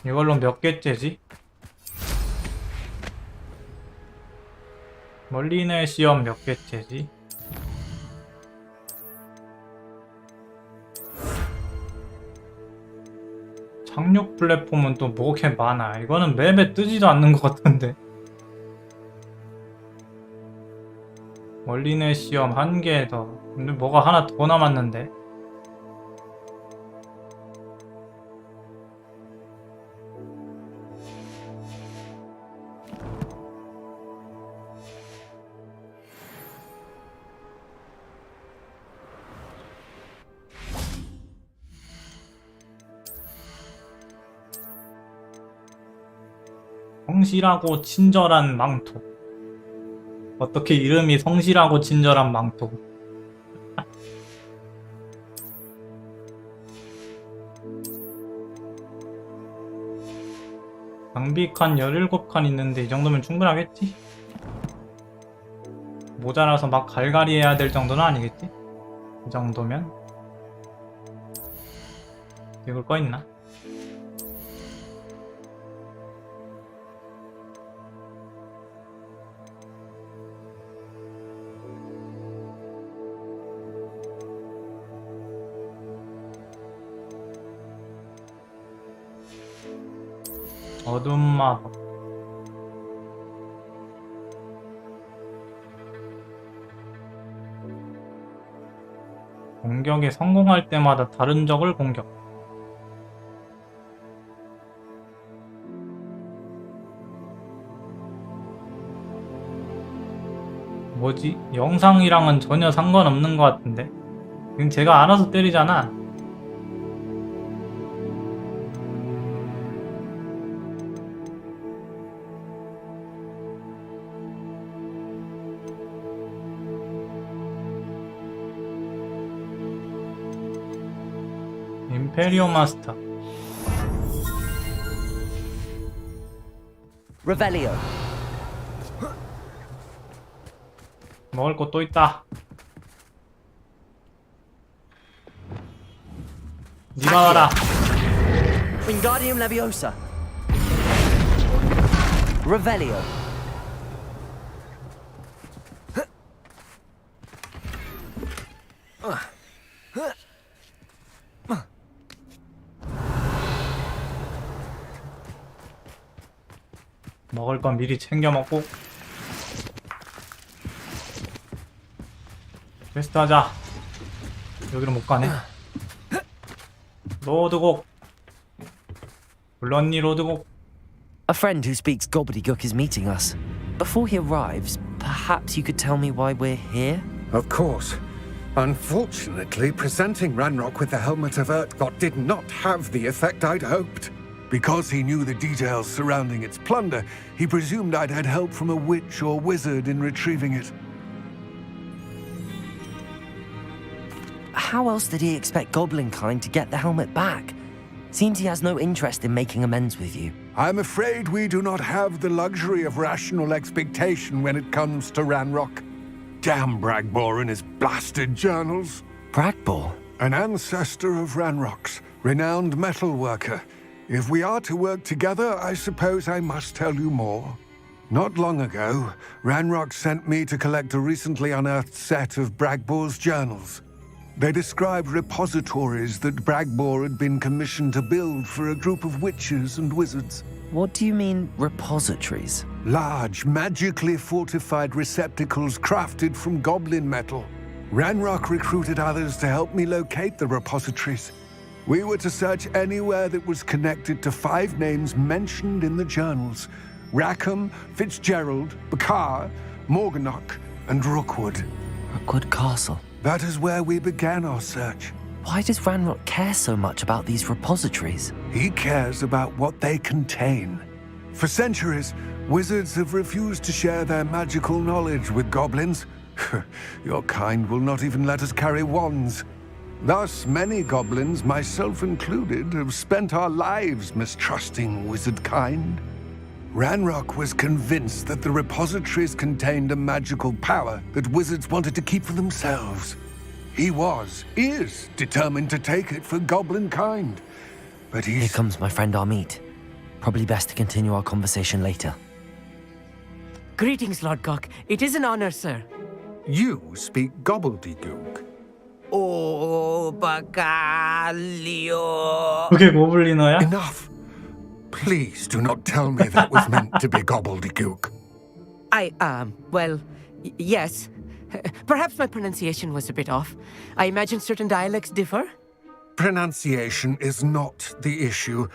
이걸로 몇 개째지? 멀리내 시험 몇 개째지? 착륙 플랫폼은 또 뭐게 많아. 이거는 맵에 뜨지도 않는 것 같은데. 멀리내 시험 한 개 더. 근데 뭐가 하나 더 남았는데. 성실하고 친절한 망토. 어떻게 이름이 성실하고 친절한 망토. 장비칸 17칸 있는데 이 정도면 충분하겠지? 모자라서 막 갈갈이 해야 될 정도는 아니겠지? 이 정도면? 이걸 꺼 있나? 어둠 마법. 공격에 성공할 때마다 다른 적을 공격. 뭐지? 영상이랑은 전혀 상관없는 것 같은데? 지금 제가 알아서 때리잖아. 임페리오 마스터. Revelio. 먹을 거 또 있다. 니가 와라. Wingardium Leviosa. Revelio. 먹을 건 미리 챙겨 먹고. 퀘스트 하자. 여기로 못 가네. 로드곡. 블런니 로드곡. A friend who speaks gobbledygook is meeting us. Before he arrives, perhaps you could tell me why we're here? Of course. Unfortunately, presenting Ranrock with the helmet of Urtkot did not have the effect I'd hoped. Because he knew the details surrounding its plunder, he presumed I'd had help from a witch or wizard in retrieving it. How else did he expect Goblinkind to get the helmet back? Seems he has no interest in making amends with you. I'm afraid we do not have the luxury of rational expectation when it comes to Ranrock. Damn Bragbor and his blasted journals. Bragbor? An ancestor of Ranrock's, renowned metal worker. If we are to work together, I suppose I must tell you more. Not long ago, Ranrock sent me to collect a recently unearthed set of Bragbor's journals. They described repositories that Bragbor had been commissioned to build for a group of witches and wizards. What do you mean, repositories? Large, magically fortified receptacles crafted from goblin metal. Ranrock recruited others to help me locate the repositories. We were to search anywhere that was connected to 5 names mentioned in the journals: Rackham, Fitzgerald, Bakar, Morganach, and Rookwood. Rookwood Castle. That is where we began our search. Why does Ranrock care so much about these repositories? He cares about what they contain. For centuries, wizards have refused to share their magical knowledge with goblins. Your kind will not even let us carry wands. Thus, many goblins, myself included, have spent our lives mistrusting wizard kind. Ranrock was convinced that the repositories contained a magical power that wizards wanted to keep for themselves. He is determined to take it for goblin kind. But Here comes my friend Amit. Probably best to continue our conversation later. Greetings, Lord Cock. It is an honor, sir. You speak gobbledygook. Oh, Bacalio. 그게 고블리너야? Enough. Please do not tell me that was meant to be gobbledygook. Yes. Perhaps my pronunciation was a bit off. I imagine certain dialects differ. Pronunciation is not the issue.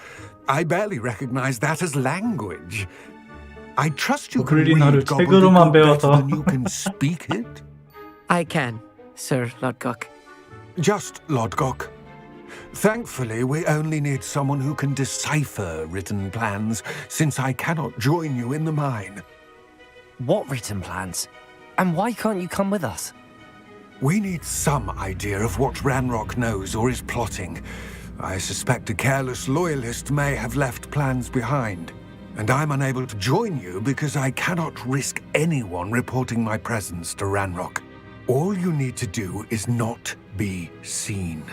I barely recognize that as language. I trust you can read 고블리너를 책으로만 gobbledygook better 배워서. than you can speak it. I can, Sir Lord Cock. Just Lodgok. Thankfully, we only need someone who can decipher written plans, since I cannot join you in the mine. What written plans? And why can't you come with us? We need some idea of what Ranrock knows or is plotting. I suspect a careless loyalist may have left plans behind. And I'm unable to join you because I cannot risk anyone reporting my presence to Ranrock. All you need to do is not be seen,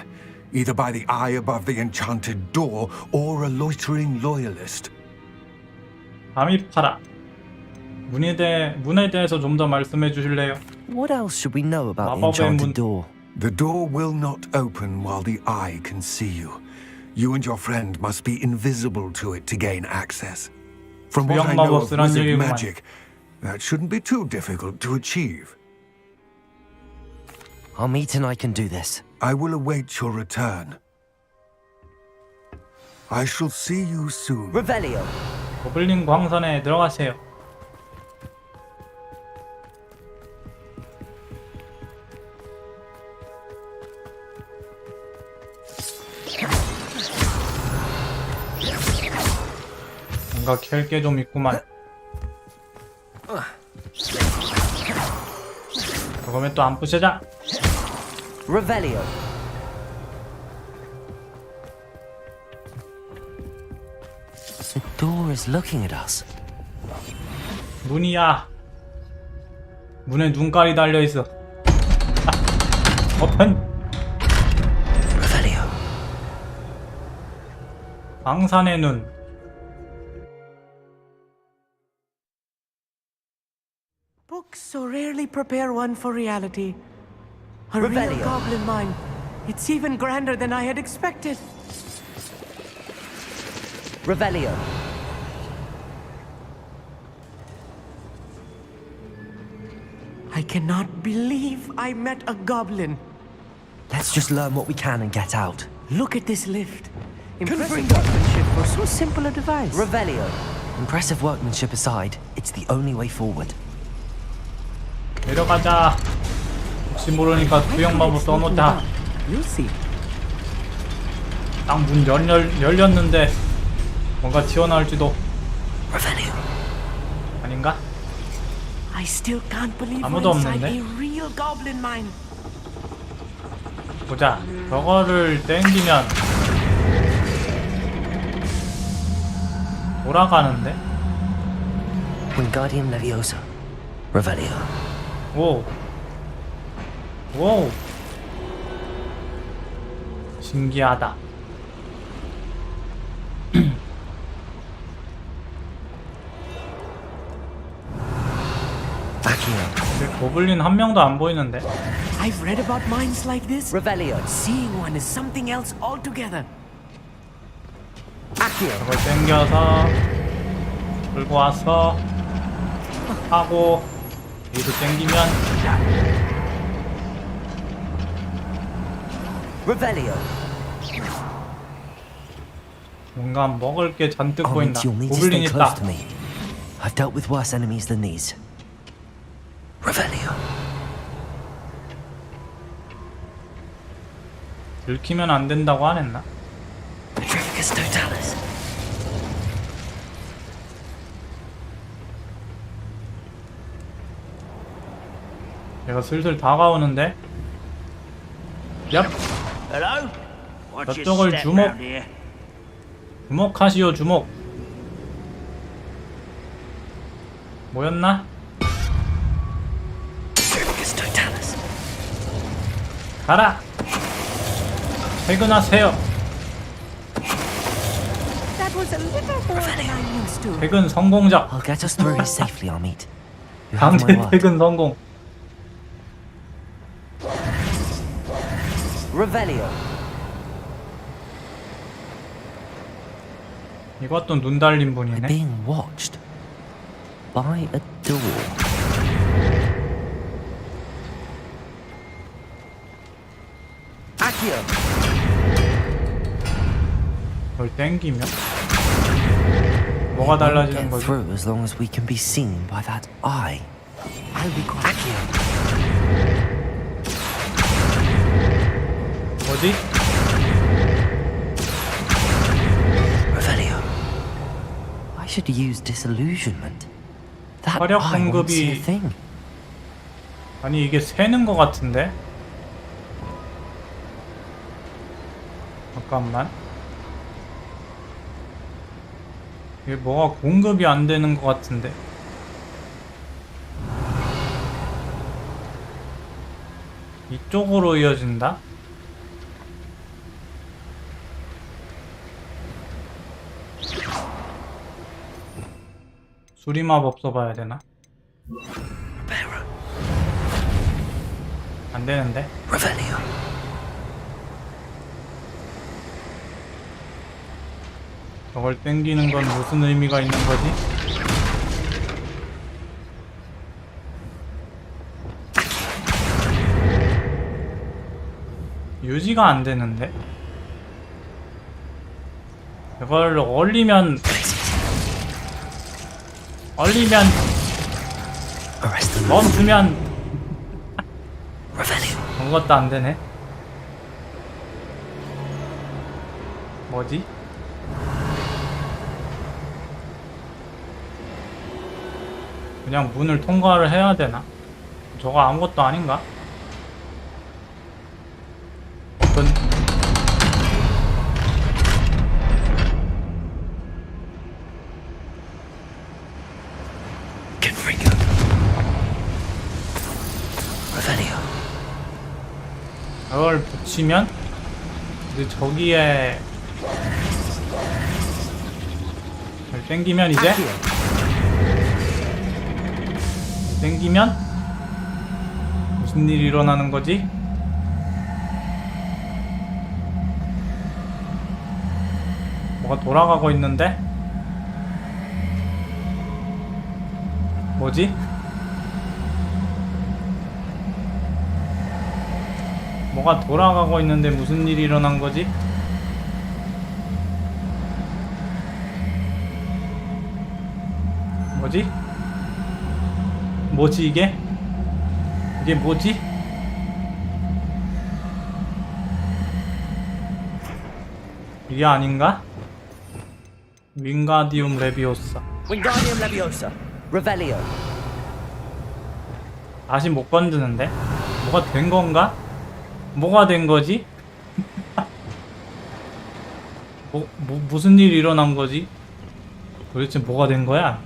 either by the eye above the enchanted door or a loitering loyalist. 아미파라. 문에 대해서 좀 더 말씀해 주실래요? What else should we know about the 마법의 enchanted 문. door? The door will not open while the eye can see you. You and your friend must be invisible to it to gain access. From what I know of 마법 쓰란 wizard 얘기구만. magic, that shouldn't be too difficult to achieve. Amit and I can do this. I will await your return. I shall see you soon. Revelio. 고블린 광산에 들어가세요. 뭔가 캘 게 좀 있구만. 그러면 또 안 부셔자. Revelio. The door is looking at us. 문이야. 문에 눈깔이 달려 있어. 오픈. Revelio. 광산의 눈. Books so rarely prepare one for reality. A real Revelio. goblin mine. It's even grander than I had expected. Revelio. I cannot believe I met a goblin. Let's just learn what we can and get out. Look at this lift. Impressive workmanship for so simple a device. Revelio. Impressive workmanship aside, it's the only way forward. 내려가자. 혹시 모르니까 구형마법 써놓자. You'll see. 딱 문 열렸는데 뭔가 튀어나올지도. Revelio. 아닌가? I still can't believe 아무도 we're inside 없는데? a real goblin mine. 보자. 저거를 땡기면 돌아가는데? Wingardium Leviosa. Revelio. 오. 오. 신기하다. Accio. 근데 고블린 한 명도 안 보이는데? I've read about mines like this. Revelio. Seeing one is something else altogether. Accio. 저걸 땡겨서 끌고 와서 하고 여기도 땡기면 Revelio. 뭔가 먹을 게 잔뜩 I'll 보인다. need you'll need to 고블린 stay 있다. close to me. I've dealt with worse enemies than these. Revelio. 들키면 안 된다고 안 했나? Petrificus Totalis. 내가 슬슬 다가오는데? 얍! Hello? Watch your 저쪽을 step 주목. round here. 주목하시오 주목. 뭐였나? Petrificus Totalis. 가라! 퇴근하세요. That was a little more than I'm used to. 퇴근 성공작. I'll get us through here safely, I'll meet. You have my 강제 word. 퇴근 성공. Revelio. 이것도 눈 달린 We're 분이네. being watched by a door. Accio. 그걸 땡기면 뭐가 Won't 달라지는 get 거지? through as long as we can be seen by that eye. I'll be quiet. Accio. 뭐지? Revelio. I should use disillusionment. That 화력 eye won't see a 공급이- thing. 아니 이게 새는 거 같은데? 잠깐만. 이게 뭐가 공급이 안 되는 거 같은데? 이쪽으로 이어진다? 수리마법 써봐야 되나? Reparo. 안 되는데? Revelio. 저걸 땡기는 건 무슨 의미가 있는 거지? 유지가 안 되는데? 이걸 얼리면 Arrest them. 멈추면 Revelio. 아무것도 안 되네. 뭐지? 그냥 문을 통과를 해야 되나? 저거 아무것도 아닌가? 어떤 Confringo. Revelio. 저걸 붙이면 이제 저기에 걸 땡기면 이제 Accio. 땡기면 무슨 일이 일어나는 거지? 뭐가 돌아가고 있는데? 뭐지? 뭐가 돌아가고 있는데 무슨 일이 일어난 거지? 뭐지? 뭐지 이게? 이게 뭐지? 이게 아닌가? 윙가디움 레비오사. Wingardium Leviosa. Revelio. 다시 못 건드는데? 뭐가 된 건가? 뭐가 된 거지? 무슨 일이 일어난 거지? 도대체 뭐가 된 거야?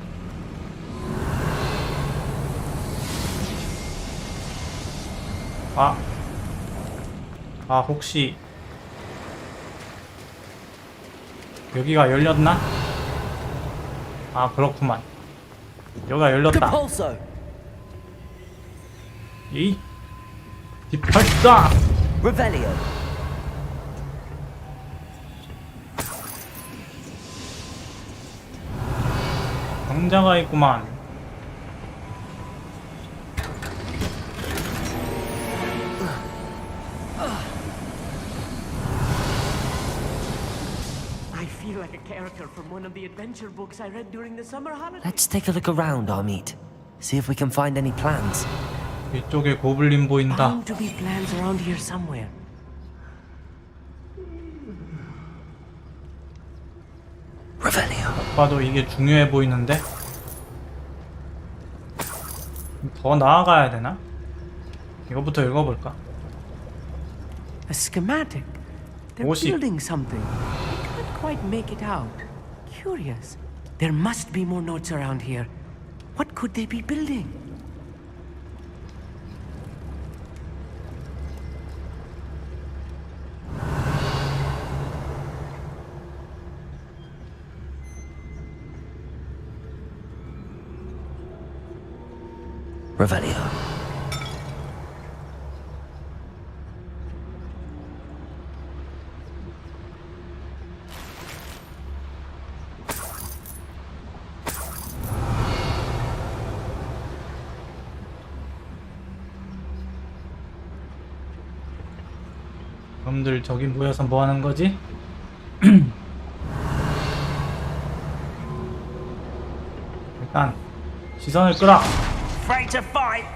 혹시 여기가 열렸나? 아, 그렇구만. 여기가 열렸다. Compulso. 이 디팔사. Revelio. 강자가 있구만. I feel like a character from one of the adventure books I read during the summer holidays. Let's take a look around, Armit. See if we can find any plans. 이쪽에 고블린 보인다. Bound to be plans around here somewhere. Revelio. 봐도 이게 중요해 보이는데? 더 나아가야 되나? 이거부터 읽어볼까? A schematic. They're 50. building something. I can't quite make it out. Curious. There must be more notes around here. What could they be building? Revelio. 놈들 저기 모여서 뭐 하는 거지? 일단 시선을 끌어. Afraid to fight?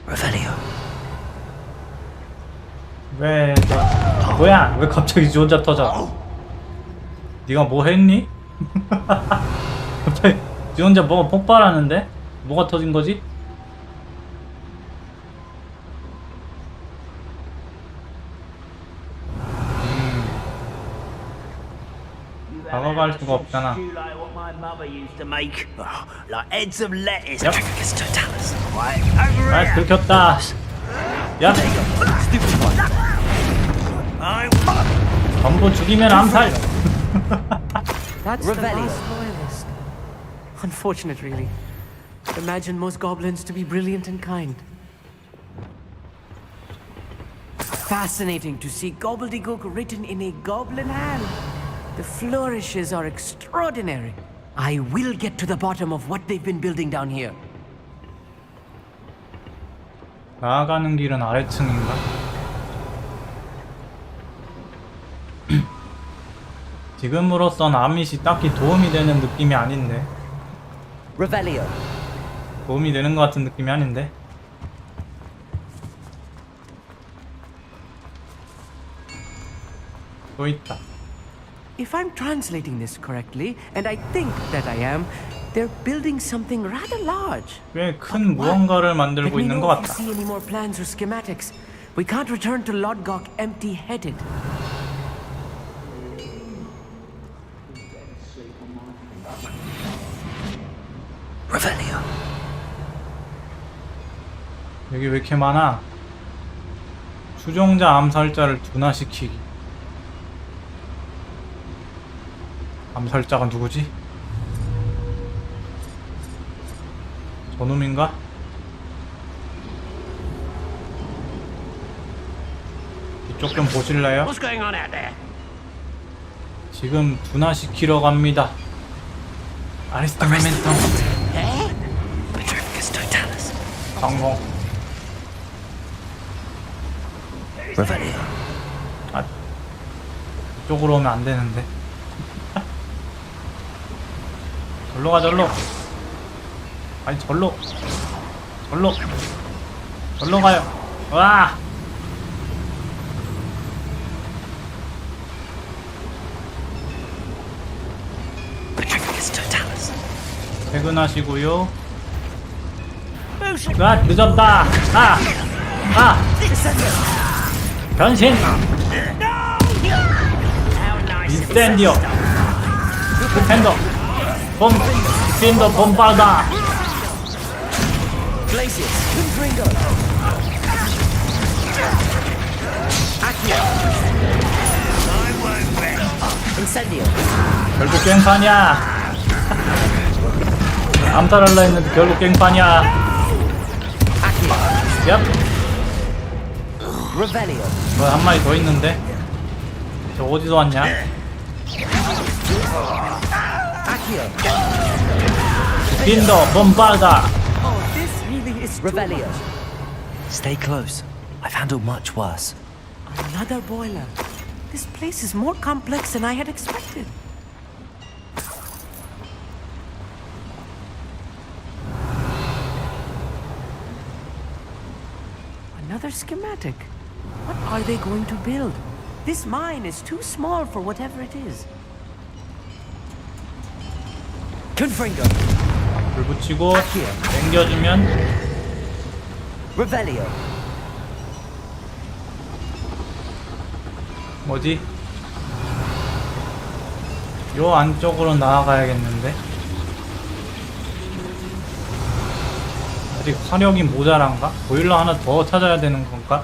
Revelio. 왜 뭐야? 왜 갑자기 지 혼자 터져? 네가 뭐 했니? 갑자기 지 혼자 뭐가 폭발하는데? 뭐가 터진 거지? 다가갈 수가 없잖아. Stew like what my mother used to make. Oh, like heads of lettuce. Yep. It's totalis. Right, over 아, here. 들켰다. 야, I 전부 죽이면 암살. That's the Revelio. last loyalist. Unfortunate, really. Imagine most goblins to be brilliant and kind. Fascinating to see gobbledygook written in a goblin hand. The flourishes are extraordinary. I will get to the bottom of what they've been building down here. 나아가는 길은 아래층인가? 지금으로선 아밋이 딱히 도움이 되는 느낌이 아닌데. Revelio. 도움이 되는 것 같은 느낌이 아닌데. 또 있다. If I'm translating this correctly, and I think that I am, they're building something rather large. 꽤 큰 무언가를 Let 만들고 me 있는 know 것 if you 같다. see any more plans or schematics. We can't return to Lodgok empty-headed. Revelio. 여기 왜 이렇게 많아? 추종자 암살자를 둔화시키기. 암살자가 누구지? 저놈인가? 이쪽 좀 보실래요? What's going on out there? 지금 둔화시키러 갑니다. 아리스토메멘텀. Petrificus totalis. 성공. Revelio. 아, 이쪽으로 오면 안 되는데. 절로 가, 절로. 아니, 절로. 절로 가요. 와! Petrificus totalis. 퇴근하시고요. 아, 늦었다. 변신. 인센디오. 디펜더. 디펜더 봄바다. Glacius, Confringo. Accio. Incendio. 결국 깽판이야. 암살할라 했는데 결국 깽판이야. Accio. 얍. Revelio. 한 마리 더 있는데. 저 어디서 왔냐? Accio. 빈더 봄바다. Oh, this really is Revelio. Stay close. I've handled much worse. Another boiler. This place is more complex than I had expected. Another schematic. What are they going to build? This mine is too small for whatever it is. Confringo. 불 붙이고 당겨주면 Revelio. 뭐지? 요 안쪽으로 나아가야겠는데. 아직 화력이 모자란가? 보일러 하나 더 찾아야 되는 건가?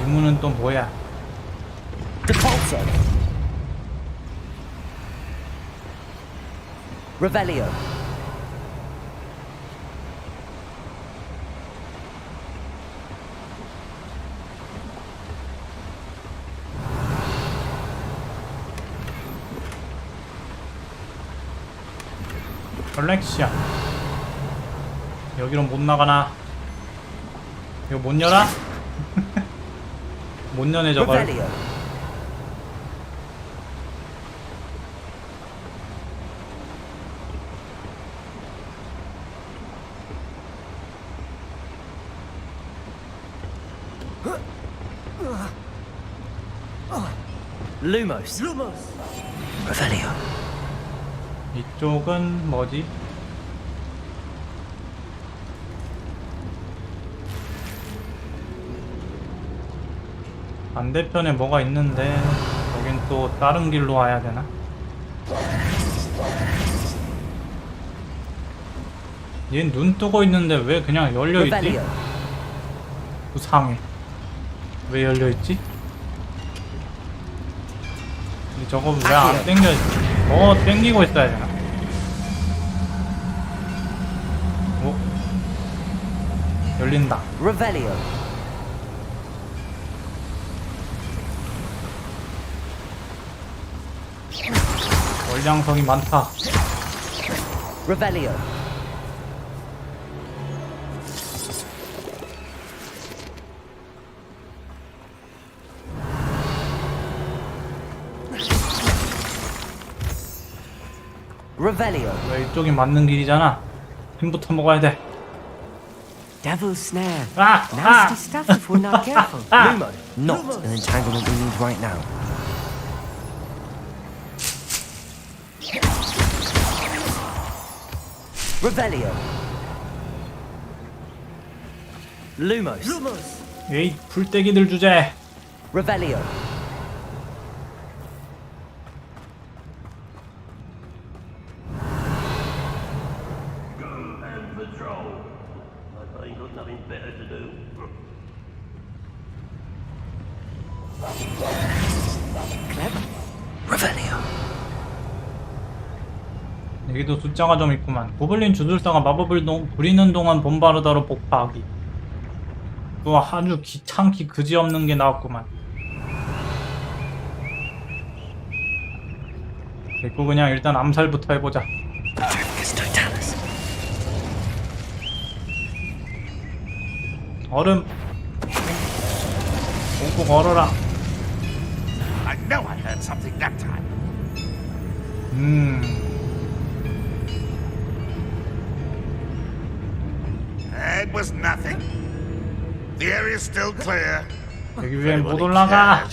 이 문은 또 뭐야? Defaulto. Revelio. 컬렉션. 여기로 못 나가나? 이거 못 열어? 못 여네 저걸. Revelio. Lumos. Revelio. 이쪽은 뭐지? 반대편에 뭐가 있는데 여긴 또 다른 길로 와야 되나? 얘 눈 뜨고 있는데 왜 그냥 열려있지? Revelio. 부상해. 왜 열려있지? 저거 왜 안 땡겨? 땡기고 있어야 되나? 오? 열린다. Revelio. 월량석이 많다. Revelio. Revelio. 왜 이쪽이 맞는 길이잖아. 힘부터 먹어야 돼. Devil snare. 아! Nasty stuff if we're not careful. Lumo. Not an entanglement we need right now. Revelio. Lumos. 에이, 풀떼기들 주제. Revelio. And patrol. I ain't got nothing better to do. Clever. Revelio. 여기도 숫자가 좀 있구만. 고블린 주술사가 마법을 부리는 동안 봄바르다로 폭파하기. 또 아주 귀찮기 그지없는 게 나왔구만. 됐고 그냥 일단 암살부터 해보자. 얼음 꽁꽁 얼어라. I know I heard something that time. It was nothing. The area's still clear. 여기 위에 못 올라가.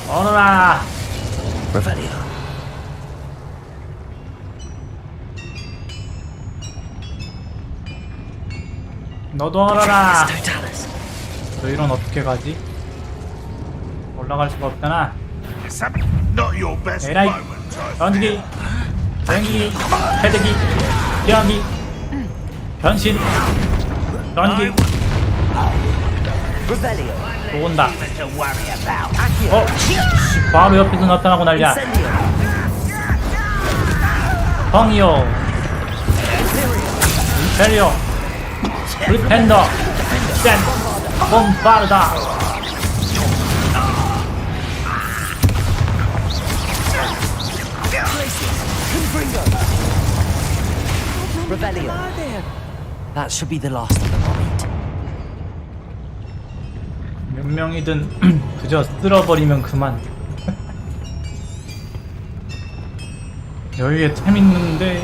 얼어라. Revelio. 너도 얼어라. Totalis. 너희는 어떻게 가지? 올라갈 수가 없잖아. Not your best 에라이. moment, I 던지기, 땡기기, 패대기, 뛰어기, 변신, 던지기. Revelio. 또 온다. To worry about. 어? 씨, 바로 옆에서 나타나고 난리야. Incendio. 펑이요. 임페리오. 프리펜더. 센. bombarda. Revelio. That should be the last of them, Amit. 몇 명이든 그저 쓸어버리면 그만. 여기에 템 있는데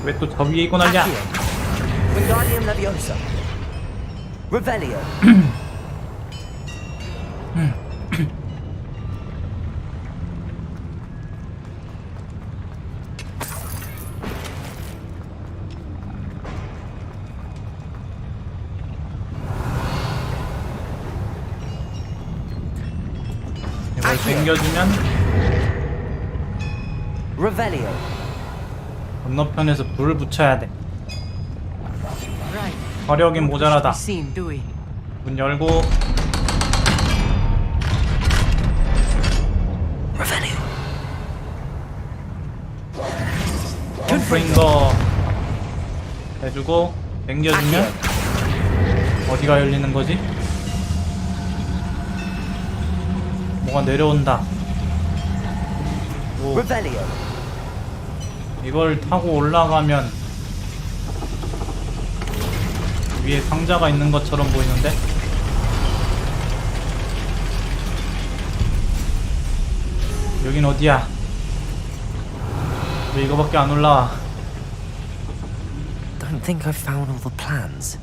왜 또 저 위에 있고 난리야? Wingardium Leviosa. Revelio. 이걸 당겨주면 Revelio. 건너편에서 불을 붙여야 돼. Right. 화력이 Don't wish to 모자라다. be seen, do we? 문 열고 Revelio. 컴프링거 해주고 당겨주면 어디가 열리는 거지? 뭐가 내려온다. 오, Revelio. 이걸 타고 올라가면 위에 상자가 있는 것처럼 보이는데? 여긴 어디야? 왜 이거밖에 안 올라와? Don't think I've found all the plans.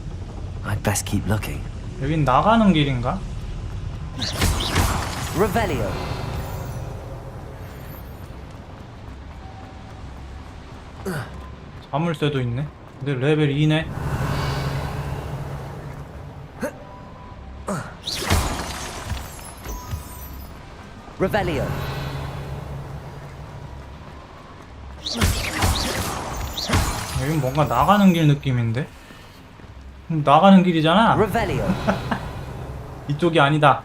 I'd best keep looking. 여긴 나가는 길인가? Revelio. 자물쇠도 있네. 근데 레벨 2네. Revelio. 여긴 뭔가 나가는 길 느낌인데? 나가는 길이잖아. Revelio. 이쪽이 아니다.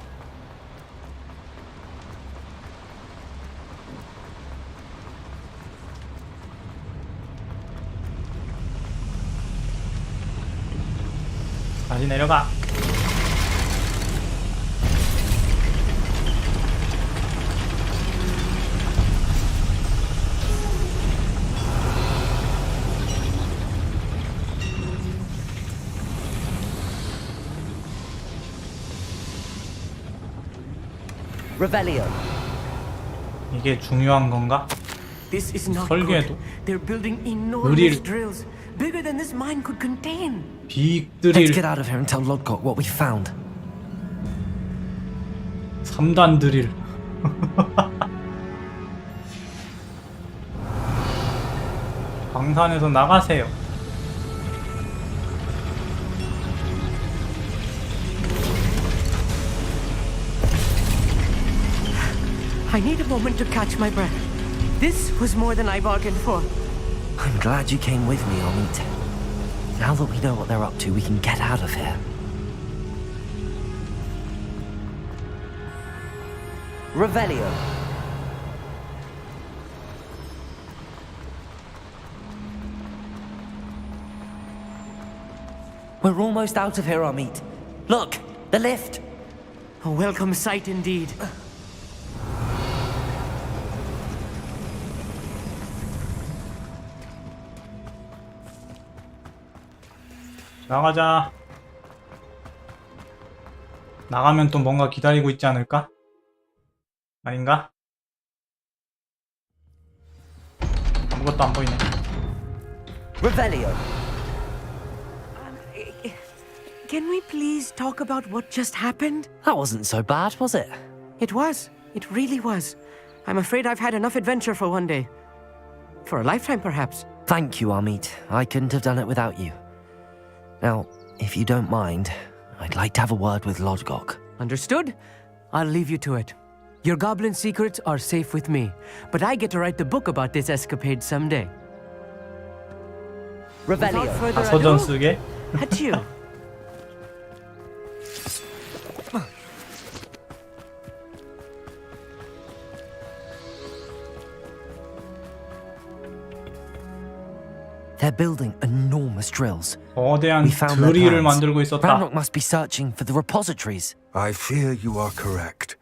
다시 내려가. Revelio. 이게 중요한 건가? This is not 설계도. good. They're building enormous 느릴. drills, bigger than this mine could contain. 빅 Let's 드릴, get out of here and tell Lodgok what we found. 3단 드릴. 방산에서 나가세요. I need a moment to catch my breath. This was more than I bargained for. I'm glad you came with me, Amit. Now that we know what they're up to, we can get out of here. Revelio. We're almost out of here, Amit. Look, the lift. A welcome sight indeed. 나가자. 나가면 또 뭔가 기다리고 있지 않을까? 아닌가? 아무것도 안 보이네. Revelio. Can we please talk about what just happened? That wasn't so bad, was it? It was. It really was. I'm afraid I've had enough adventure for one day. For a lifetime, perhaps. Thank you, Amit. I couldn't have done it without you. Now, if you don't mind, I'd like to have a word with Lodgok. Understood? I'll leave you to it. Your goblin secrets are safe with me, but I get to write the book about this escapade someday. Without Revelio. further 서전 ado, 쓰게? adieu. They're building enormous drills. 거대한 We found their 드릴을 plans. 만들고 있었다. Ranrock must be searching for the repositories. I fear you are correct.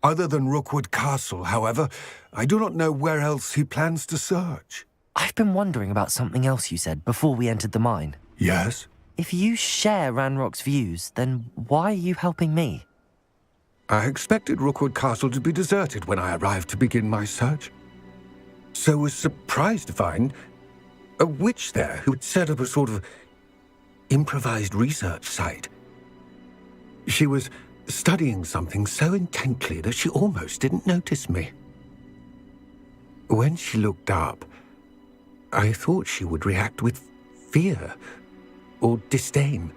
Other than Rookwood Castle, however, I do not know where else he plans to search. I've been wondering about something else you said before we entered the mine. Yes? If you share Ranrock's views, then why are you helping me? I expected Rookwood Castle to be deserted when I arrived to begin my search. So was surprised to find a witch there who had set up a sort of improvised research site. She was studying something so intently that she almost didn't notice me. When she looked up, I thought she would react with fear or disdain.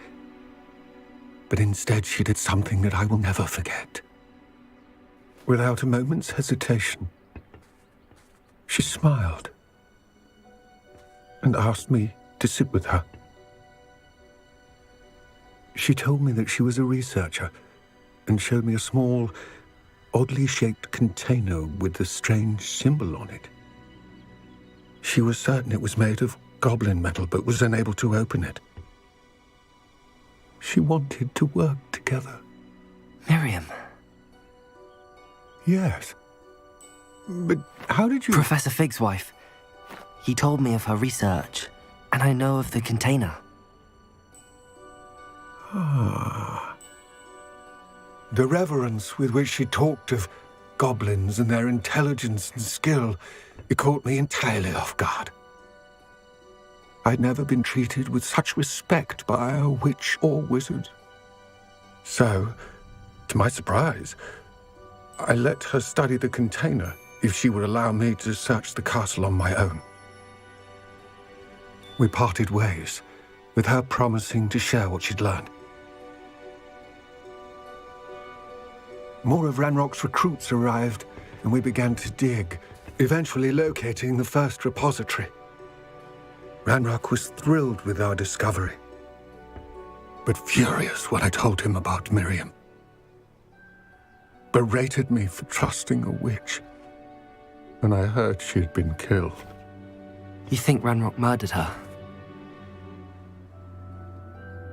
But instead she did something that I will never forget. Without a moment's hesitation, she smiled and asked me to sit with her. She told me that she was a researcher and showed me a small, oddly shaped container with a strange symbol on it. She was certain it was made of goblin metal, but was unable to open it. She wanted to work together. Miriam. Yes. But how did you... Professor Fig's wife. He told me of her research, and I know of the container. Ah. The reverence with which she talked of goblins and their intelligence and skill, it caught me entirely off guard. I'd never been treated with such respect by a witch or wizard. So, to my surprise, I let her study the container if she would allow me to search the castle on my own. We parted ways, with her promising to share what she'd learned. More of Ranrock's recruits arrived, and we began to dig, eventually locating the first repository. Ranrock was thrilled with our discovery, but furious when I told him about Miriam. Berated me for trusting a witch when I heard she had been killed. You think Ranrock murdered her?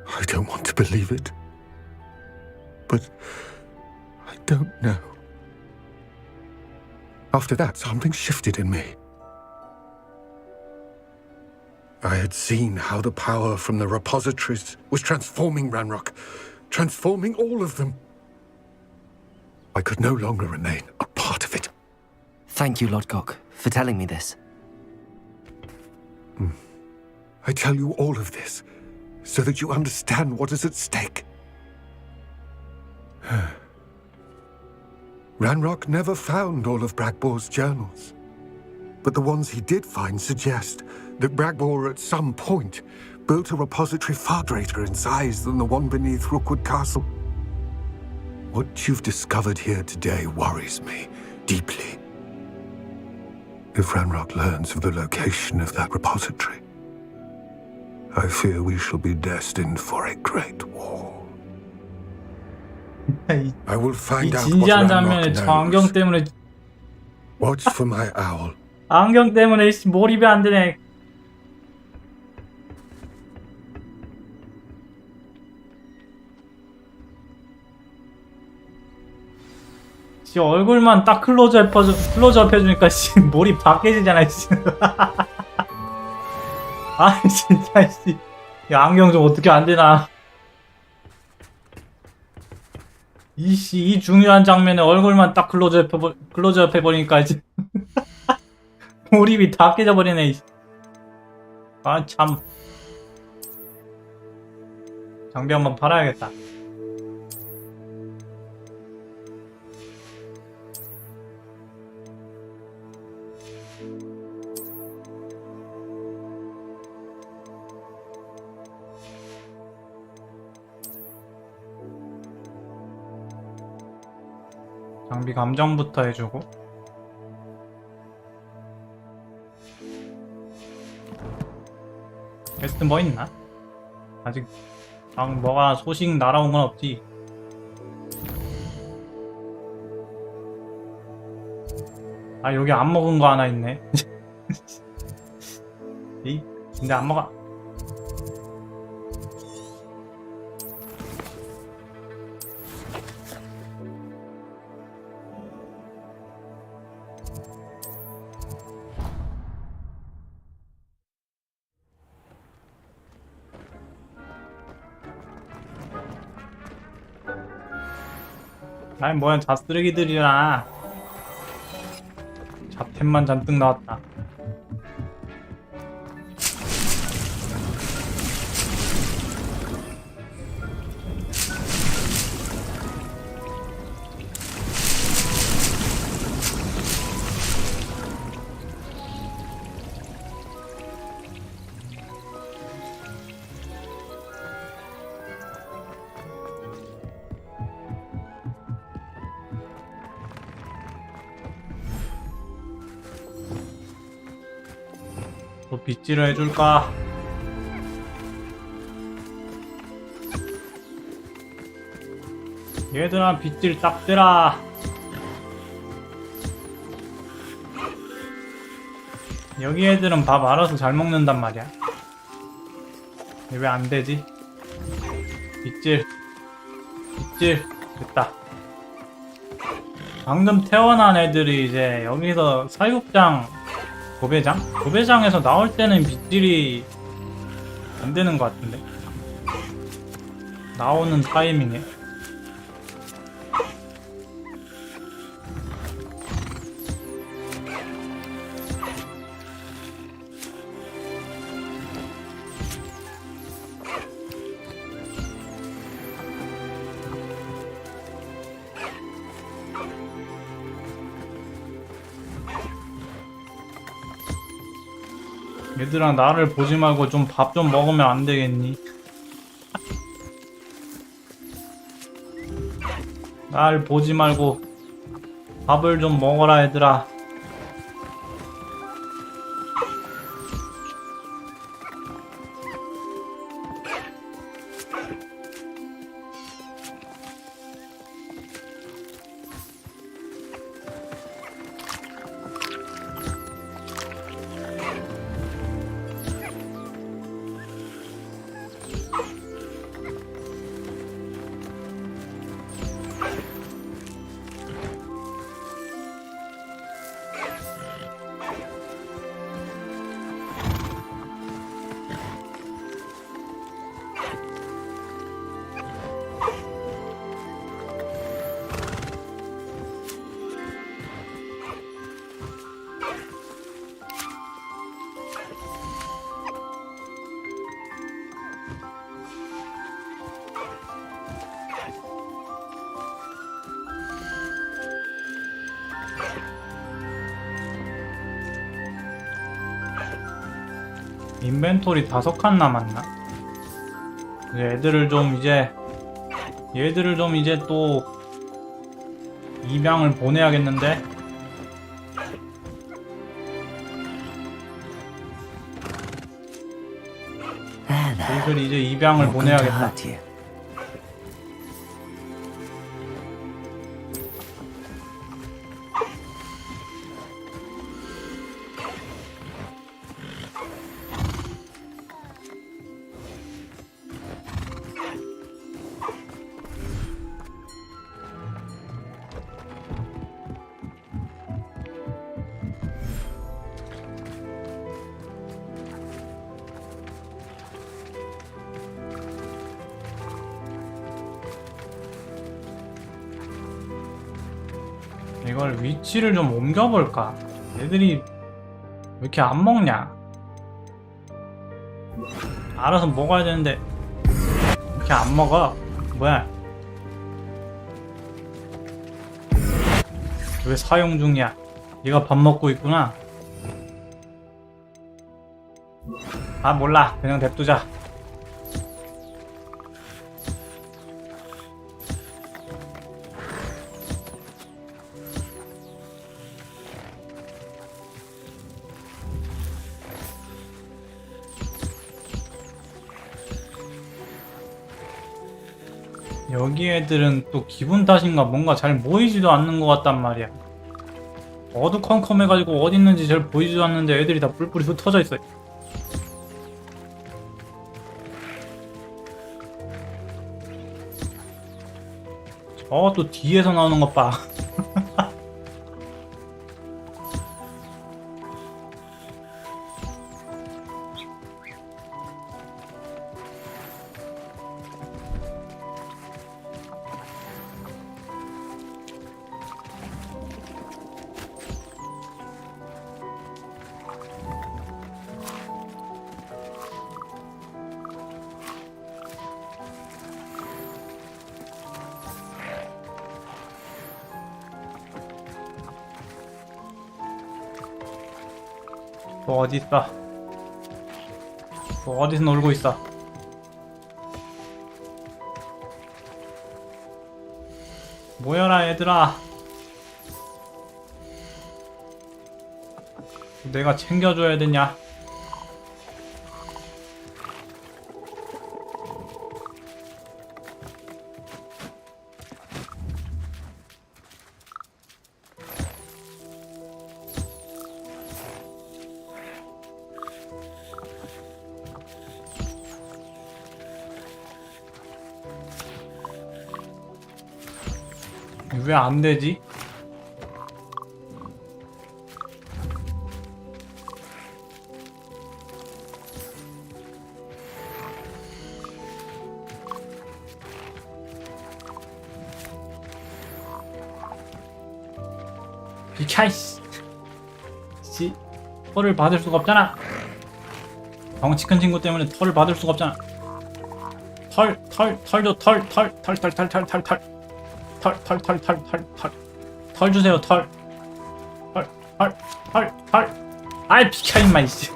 I don't want to believe it, but I don't know. After that, something shifted in me. I had seen how the power from the repositories was transforming Ranrock, transforming all of them. I could no longer remain a part of it. Thank you, Lodgok, for telling me this. I tell you all of this so that you understand what is at stake. Ranrock never found all of Bragbor's journals, but the ones he did find suggest that Bragbor at some point built a repository far greater in size than the one beneath Rookwood Castle. What you've discovered here today worries me deeply. If Ranrock learns of the location of that repository, I fear we shall be destined for a great war. 이, I will 이 find out what 진지한 Ranrock 장면에 저 안경 knows. 때문에 Watch for my owl. 안경 때문에 씨, 몰입이 안 되네. 씨 얼굴만 딱 클로즈업 해주니까 씨 몰입 다 깨지잖아 씨. 아 진짜 씨 야, 안경 좀 어떻게 안 되나? 이씨, 이 중요한 장면에 얼굴만 딱 클로즈업 해버리니까 이제 몰입이 다 깨져버리네. 아, 참. 장비 한번 팔아야겠다. 장비 감정부터 해주고. 퀘스트 뭐 있나? 아직 뭐가 소식 날아온 건 없지. 아, 여기 안 먹은 거 하나 있네. 에이, 근데 안 먹어. 아니, 뭐야, 자쓰레기들이라. 잡템만 잔뜩 나왔다. 또 빗질을 해줄까? 얘들아, 빗질 딱 대라. 여기 애들은 밥 알아서 잘 먹는단 말이야. 왜 안 되지? 빗질 됐다. 방금 태어난 애들이 이제 여기서 사육장 도배장에서 나올 때는 빗질이 안 되는 것 같은데. 나오는 타이밍에. 얘들아, 나를 보지 말고 좀 밥 좀 먹으면 안 되겠니? 날 보지 말고 밥을 좀 먹어라, 얘들아. 인벤토리 5칸 남았나? 얘들을 좀 이제 또 입양을 보내야겠는데? 얘들 이제 입양을 보내야겠다. 이걸 위치를 좀 옮겨볼까? 애들이 왜 이렇게 안 먹냐? 알아서 먹어야 되는데 이렇게 안 먹어. 뭐야? 왜 사용 중이야? 얘가 밥 먹고 있구나. 아 몰라, 그냥 냅두자. 여기 애들은 또 기분 탓인가 뭔가 잘 보이지도 않는 것 같단 말이야. 어두컴컴해가지고 어디 있는지 잘 보이지도 않는데 애들이 다 뿔뿔이 흩어져 있어. 또 뒤에서 나오는 것 봐. 또 어디 있어? 또 어디서 놀고 있어? 모여라 얘들아. 내가 챙겨줘야 되냐? 왜 안 되지? 비켜 이씨. 털을 받을 수가 없잖아. 덩치 큰 친구 때문에 털을 받을 수가 없잖아. 털 주세요. 털 아이 비켜 임마 이씨.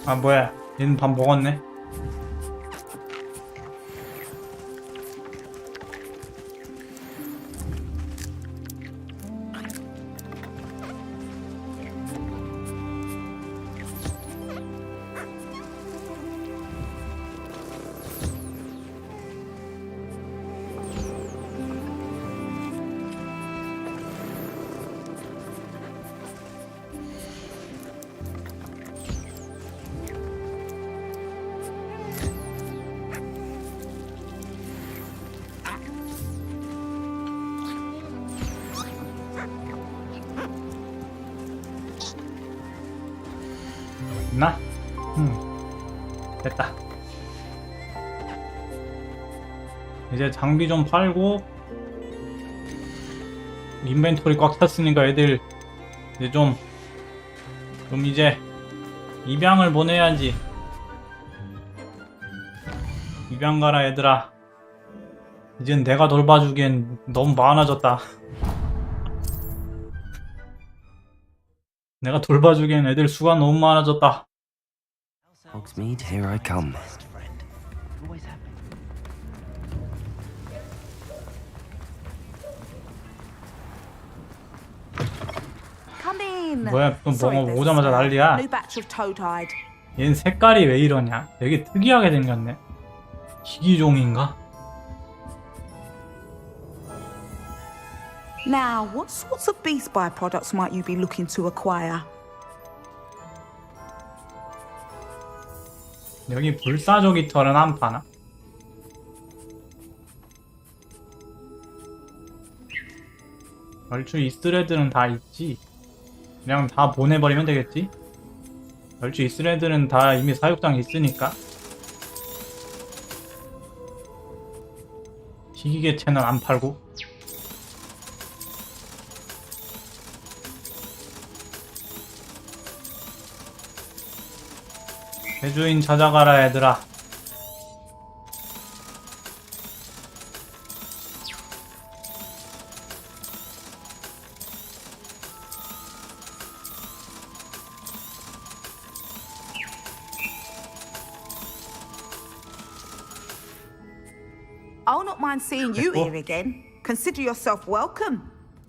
아 뭐야, 얘는 밥 먹었네. 있나? 됐다. 이제 장비 좀 팔고 인벤토리 꽉 찼으니까 애들 이제 좀 이제 입양을 보내야지. 입양 가라 얘들아. 이젠 내가 돌봐주기엔 너무 많아졌다. 내가 돌봐주기엔 애들 수가 너무 많아졌다. Hogsmeade, here I come. Come in. 뭐야, 또 Sorry, 뭐 there's 오자마자 난리야. New batch of toad-hide. 얘는 색깔이 왜 이러냐? 되게 특이하게 생겼네. 기기종인가? Now, what sorts of beast byproducts might you be looking to acquire? 여기 불사조기 털은 안 파나? 얼추 이슬 애들은 다 있지. 그냥 다 보내버리면 되겠지? 얼추 이슬 애들은 다 이미 사육장에 있으니까. 희귀개체는 안 팔고. 배주인 찾아가라 얘들아. I'll not mind seeing you here again. Consider yourself welcome.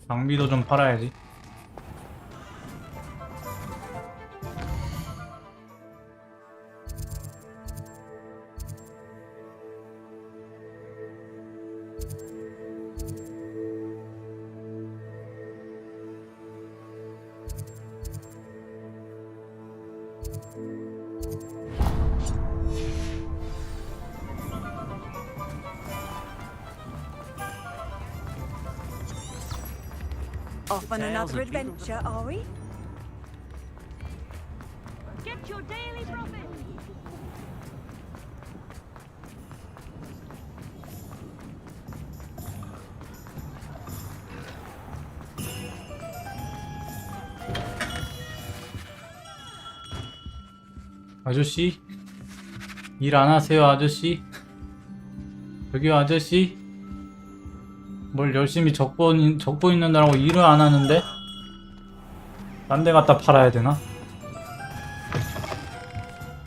장비도 좀 팔아야지. Off on another adventure, are we? Get your daily profit. 아저씨? 일 안 하세요 아저씨? 저기요 아저씨? 뭘 열심히 적고 있는다라고 일을 안 하는데? 딴 데 갖다 팔아야 되나?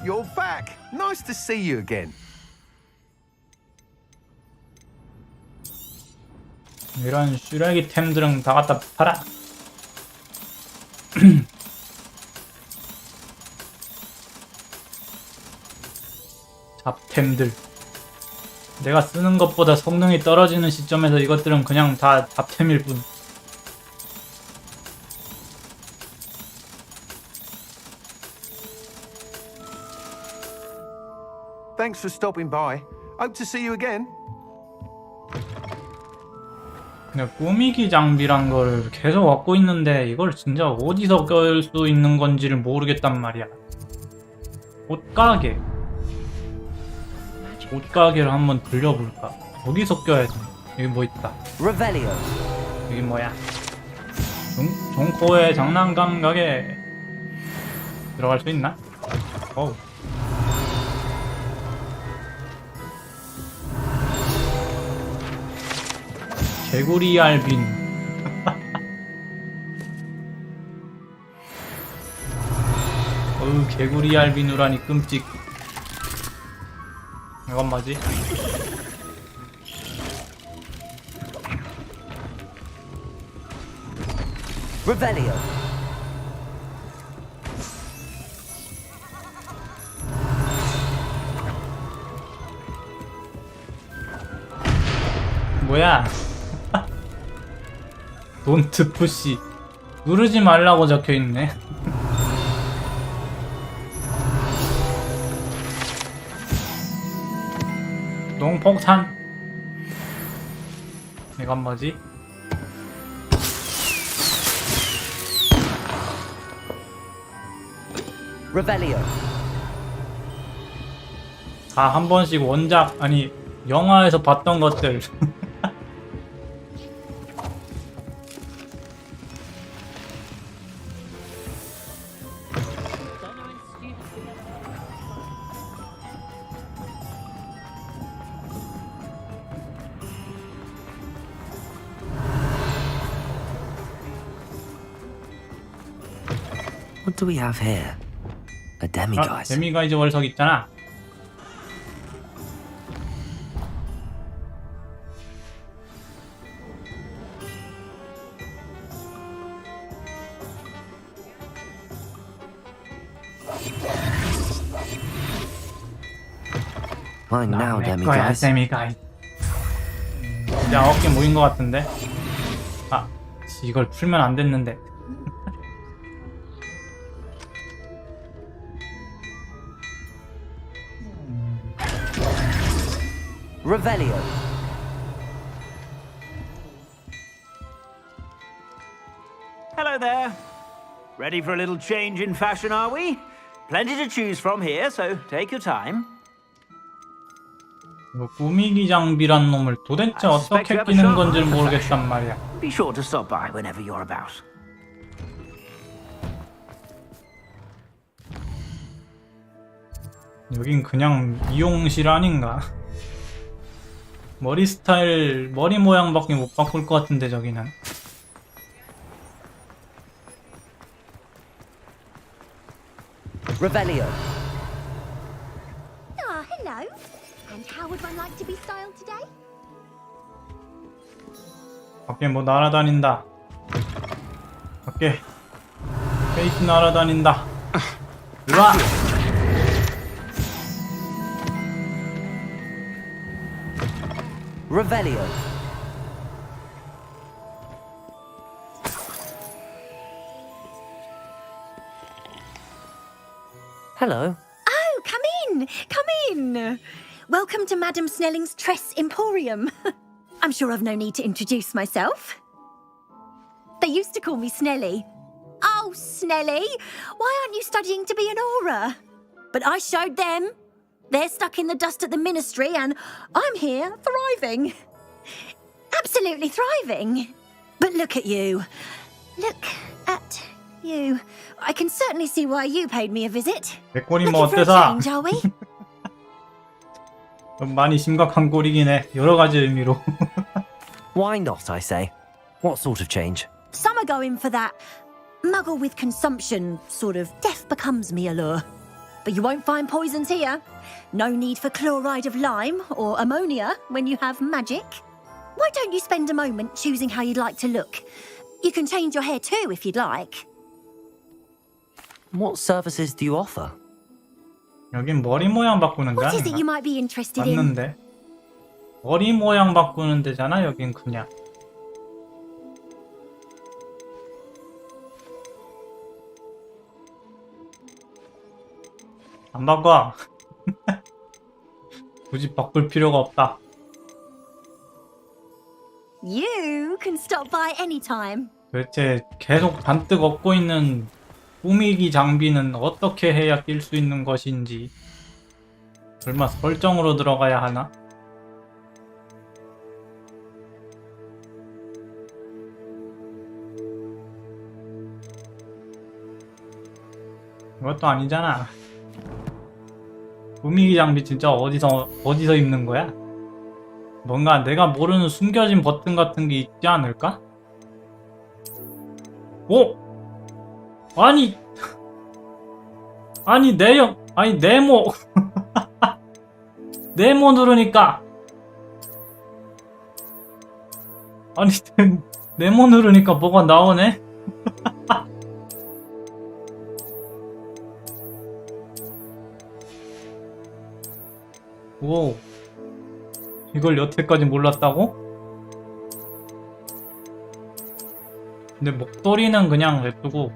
You're back. Nice to see you again. 이런 쓰레기템들은 다 갖다 팔아. 잡템들. 내가 쓰는 것보다 성능이 떨어지는 시점에서 이것들은 그냥 다 잡템일 뿐. Thanks for stopping by. Hope to see you again. 그냥 꾸미기 장비란 거를 계속 갖고 있는데 이걸 진짜 어디서 껴올 수 있는 건지를 모르겠단 말이야. 옷가게. 옷가게를 한번 들려볼까? 여기서 껴야지. 여기 뭐 있다. Revelio. 여기 뭐야? 종코의 장난감 가게. 들어갈 수 있나? 어우. 개구리 알빈. 어우, 개구리 알빈우라니 끔찍. 이건 뭐지? Revelio. 뭐야? 돈트 푸시. 누르지 말라고 적혀있네. 농폭탄. 이건 뭐지? Revelio. 다 한 번씩 원작, 아니 영화에서 봤던 것들. What do we have here? A 아, demiguise. 데미가이즈 월석 있잖아. Mine now, 내 거야, demiguise. 데미가이즈. 이제 9개 모인 것 같은데. 아, 이걸 풀면 안 됐는데. Revelio. Hello there. Ready for a little change in fashion, are we? Plenty to choose from here, so take your time. 이거 꾸미기 장비란 놈을 도대체 어떻게 끼는 건지 모르겠단 말이야. Be sure to stop by whenever you're about. 여긴 그냥 미용실 아닌가? 머리 스타일, 머리 모양밖에 못 바꿀 것 같은데 저기는. Revelio. Ah, hello. And how would one like to be styled today? 밖에 뭐 날아다닌다. 밖에 페이스 날아다닌다. 일로와! Revelio. Hello. Oh, come in. Come in. Welcome to Madame Snelling's Tress Emporium. I'm sure I've no need to introduce myself. They used to call me Snelly. Oh, Snelly, why aren't you studying to be an aura? But I showed them. They're stuck in the dust at the ministry, and I'm here thriving. Absolutely thriving. But look at you. Look at you. I can certainly see why you paid me a visit. 백골이 뭐 Looking for a 어때서? change, are we? 좀 많이 심각한 꼴이긴 해. 여러 가지 의미로. Why not, I say? What sort of change? Some are going for that muggle with consumption, sort of death becomes me allure. But you won't find poisons here. No need for chloride of lime or ammonia when you have magic. Why don't you spend a moment choosing how you'd like to look? You can change your hair too if you'd like. What services do you offer? 여긴 머리 모양 바꾸는 데 What is it you 아닌가? might be interested in? 맞는데? 머리 모양 바꾸는 데잖아 여긴 그냥. 안 바꿔. 굳이 바꿀 필요가 없다. You can stop by anytime. 도대체 계속 잔뜩 얻고 있는 꾸미기 장비는 어떻게 해야 낄 수 있는 것인지. 설마 설정으로 들어가야 하나? 이것도 아니잖아. 꾸미기 장비 진짜 어디서 입는 거야? 뭔가 내가 모르는 숨겨진 버튼 같은 게 있지 않을까? 오! 아니 네모 네모 누르니까 아니 네모 누르니까 뭐가 나오네? 오, 이걸 여태까지 몰랐다고? 근데 목도리는 그냥 냅두고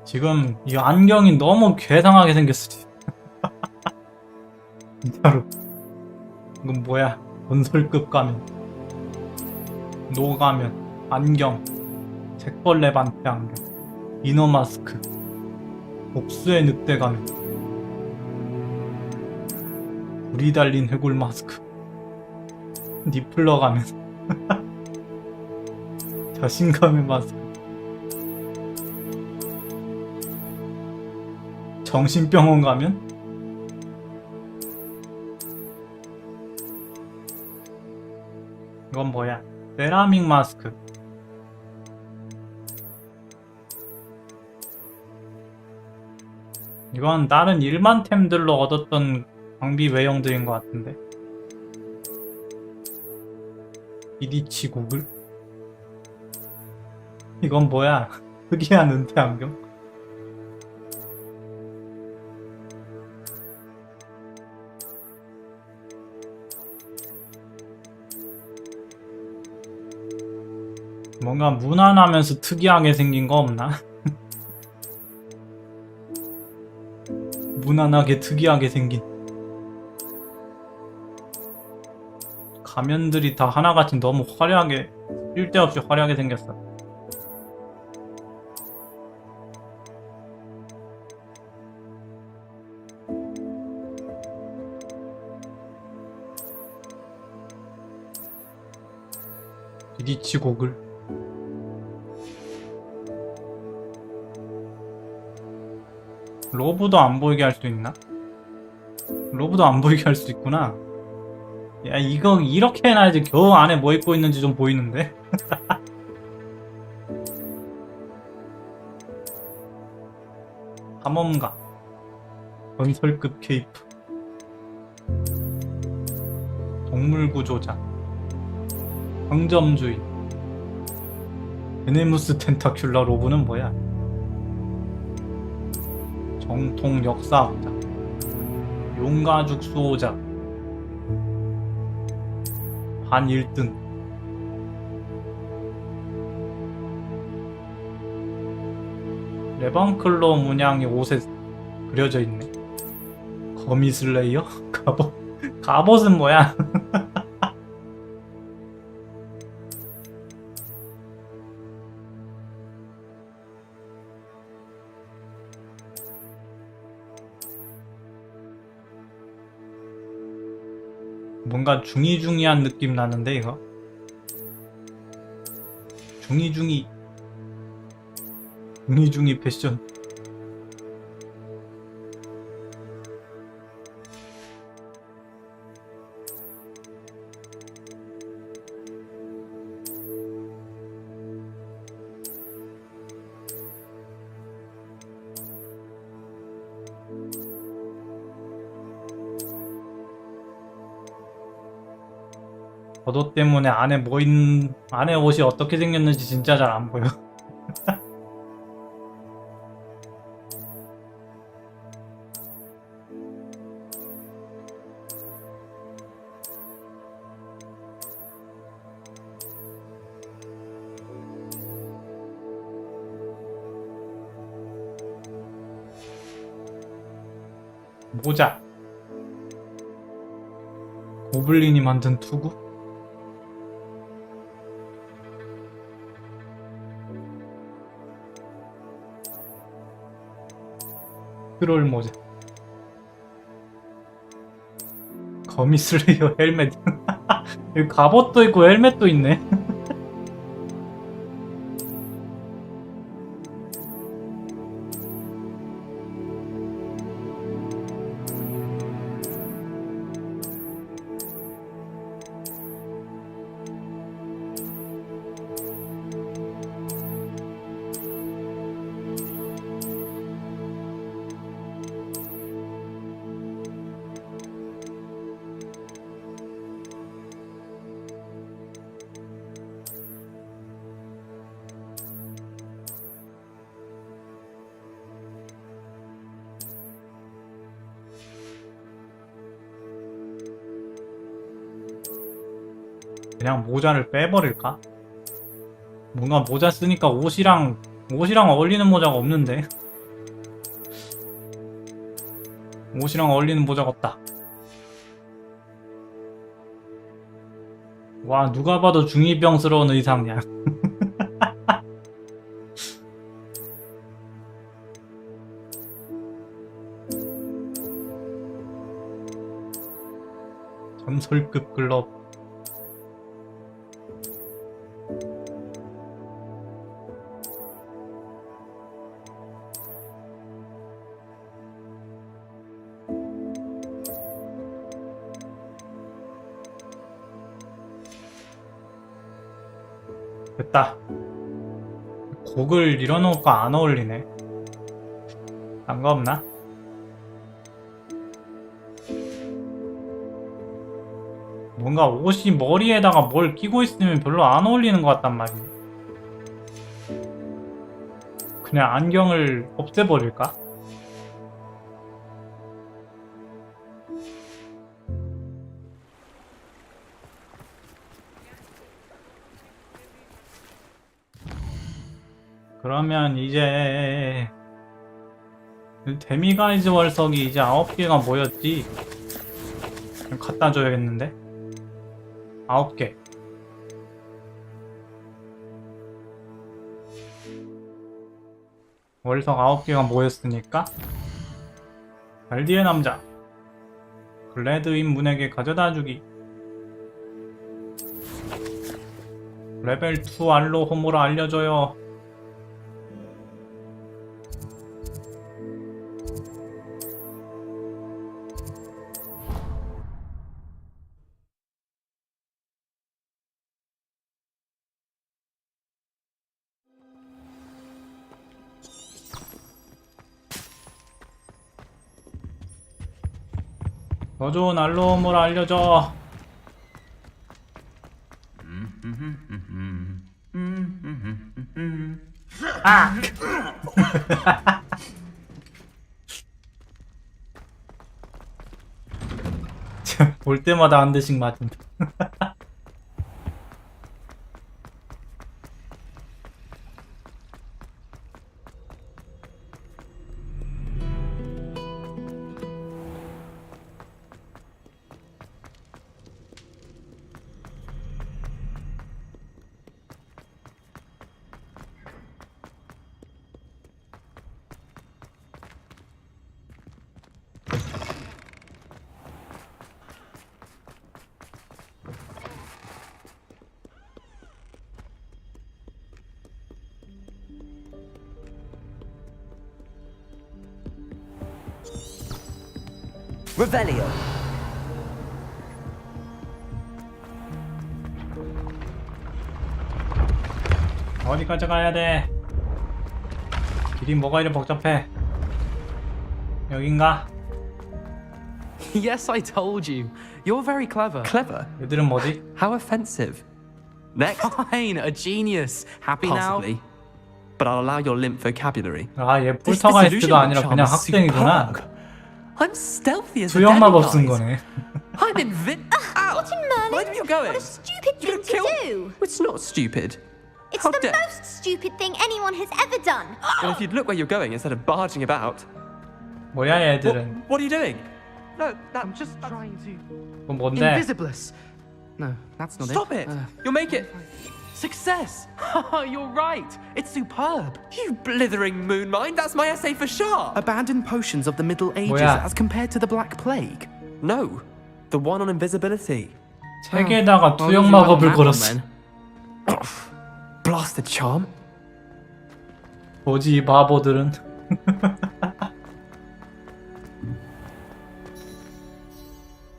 지금 이 안경이 너무 괴상하게 생겼어. 진짜로. 이건 뭐야? 건설급 가면, 노가면, 안경, 책벌레 반태 안경, 이너 마스크, 복수의 늑대 가면, 불이 달린 해골 마스크, 니플러 가면, 자신감의 마스크, 정신병원 가면, 이건 뭐야? 세라믹 마스크, 이건 다른 일반 템들로 얻었던 장비 외형들인 것 같은데. 비디치 고글? 이건 뭐야? 특이한 은퇴 안경? 뭔가 무난하면서 특이하게 생긴 거 없나? 무난하게 특이하게 생긴 가면들이 다 하나같이 너무 화려하게, 쓸데없이 화려하게 생겼어. 비디치 고글. 로브도 안 보이게 할 수 있나? 로브도 안 보이게 할 수 있구나. 야, 이거 이렇게 해놔야지 겨우 안에 뭐 입고 있는지 좀 보이는데? 탐험가 건설급 케이프 동물구조자 상점주의 베네무스 텐타큘라 로브는 뭐야? 정통 역사학자 용가죽 수호자 반 1등 레방클로 문양이 옷에 그려져 있네. 거미 슬레이어? 갑옷은 뭐야? 뭔가 중이중이한 느낌 나는데 이거? 중이중이 패션. 겉옷 때문에 안에 안에 옷이 어떻게 생겼는지 진짜 잘 안 보여. 모자. 고블린이 만든 투구? 트롤 모자. 거미 슬레이어 헬멧. 여기 갑옷도 있고 헬멧도 있네. 그냥 모자를 빼버릴까? 뭔가 모자 쓰니까 옷이랑 어울리는 모자가 없는데. 옷이랑 어울리는 모자가 없다. 와, 누가 봐도 중2병스러운 의상이야. 전설급 글러브. 됐다. 곡을 이런 옷과 안 어울리네. 딴 거 없나? 뭔가 옷이 머리에다가 뭘 끼고 있으면 별로 안 어울리는 것 같단 말이야. 그냥 안경을 없애버릴까? 그러면 이제 데미가이즈 월석이 이제 9개가 뭐였지? 좀 갖다 줘야겠는데? 9개. 월석 9개가 뭐였으니까? 발디의 남자 글래드인 문에게 가져다주기. 레벨 2 알로 호모를 알려줘요. 더 좋은 알로 호모를 알려줘. 아! 볼 때마다 한 대씩 맞은다. Revelio. 어디까지 가야 돼? 길이 뭐가 이리 복잡해? 여긴가? Yes, I told you. You're very clever. Clever? 얘들은 뭐지? How offensive. Next. Fine, a genius. Happy Possibly. now? But I'll allow your limp vocabulary. 아, 얘 폴터가이스트가 아니라 그냥 학생이구나. I'm stealthy as a 수영 마법 쓴 demiguise. 거네. I'm Ow! What in Merlin? Where are you going? What a stupid thing to do! It's not stupid. It's How the dare- most stupid thing anyone has ever done. Well, if you'd look where you're going instead of barging about. 뭐야 얘들은? What are you doing? No, I'm just trying to. 그건 뭔데? Invisibless. No, that's not Stop it! You'll make it. Success! You're right. It's superb. You blithering moon mind. That's my essay for sharp. Abandoned potions of the Middle Ages 뭐야? as compared to the Black Plague. No, the one on invisibility. 책에다가 투영 마법을 걸었어. Blasted charm. 뭐지 이 바보들은?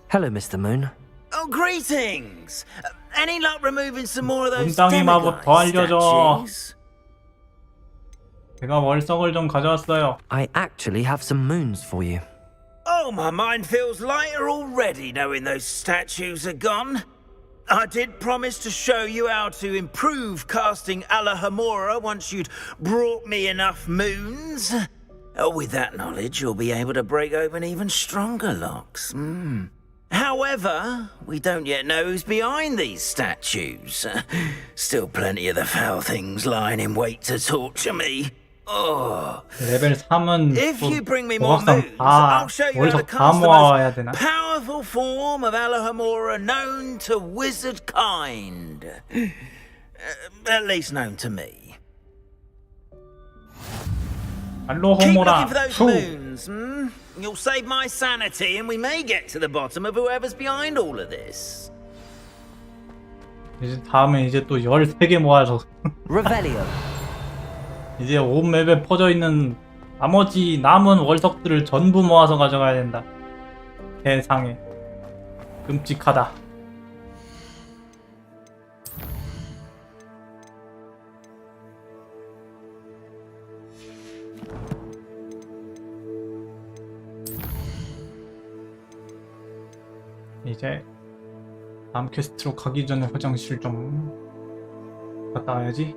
Hello, Mr. Moon. Oh, greetings! Any luck removing some more of those 문땅이 마법 더 demiguise 알려줘. statues? 제가 월석을 좀 가져왔어요. I actually have some moons for you. Oh, my mind feels lighter already knowing those statues are gone. I did promise to show you how to improve casting Alahamora once you'd brought me enough moons. With that knowledge, you'll be able to break open even stronger locks. However, we don't yet know who's behind these statues. Still plenty of the foul things lying in wait to torture me. Oh. 레벨 3은 If 또 you bring me more 조각상 moves, 다 I'll show you how to 월석 다 cast the 모아야 most 되나? powerful form of Alahamora known to wizard kind. At least known to me. Keep looking 알로호모라 for those 2. moons, hmm? You'll save my sanity and we may get to the bottom of whoever's behind all of this. 이제 다음에 이제 또 13개 모아서 Revelio. 이제 온 맵에 퍼져 있는 나머지 남은 월석들을 전부 모아서 가져가야 된다. 세상에 끔찍하다. 이제 다음 퀘스트로 가기 전에 화장실 좀 갔다 와야지.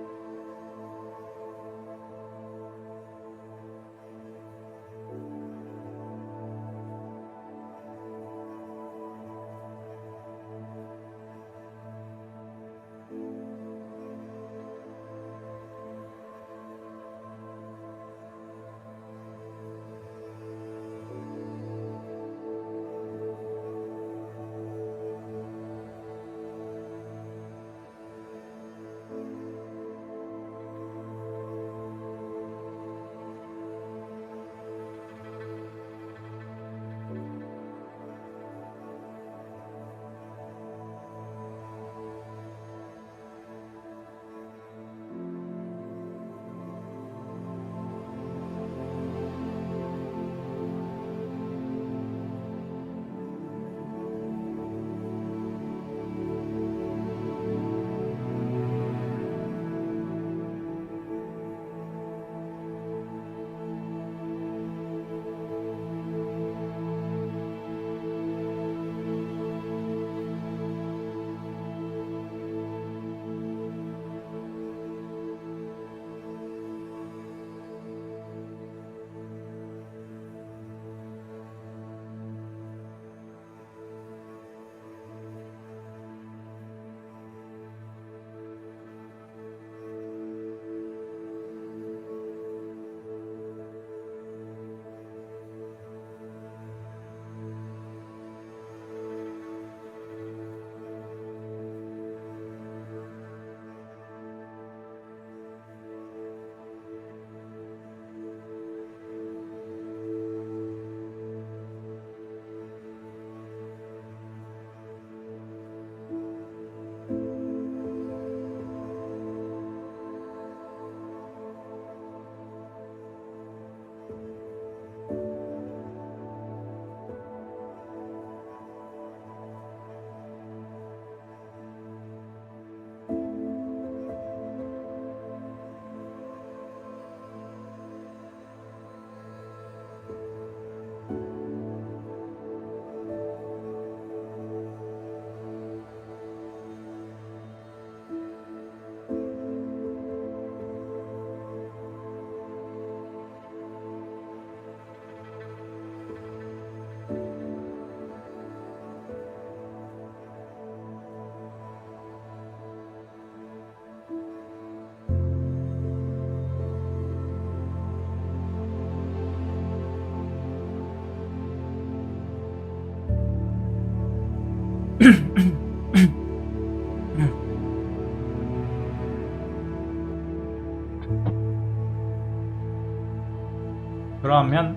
그러면